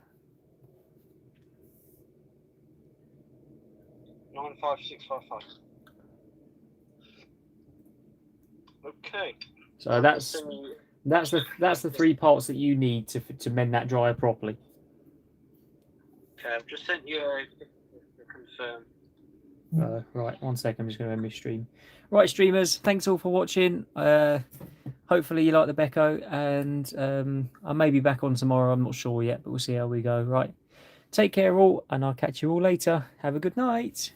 95655. Okay. So that's the three parts that you need to mend that dryer properly. Okay, I've just sent you a to confirm. Right, 1 second. I'm just going to end my stream. Right, streamers, thanks all for watching. Hopefully you like the Beko, and I may be back on tomorrow. I'm not sure yet, but we'll see how we go. Right, take care all, and I'll catch you all later. Have a good night.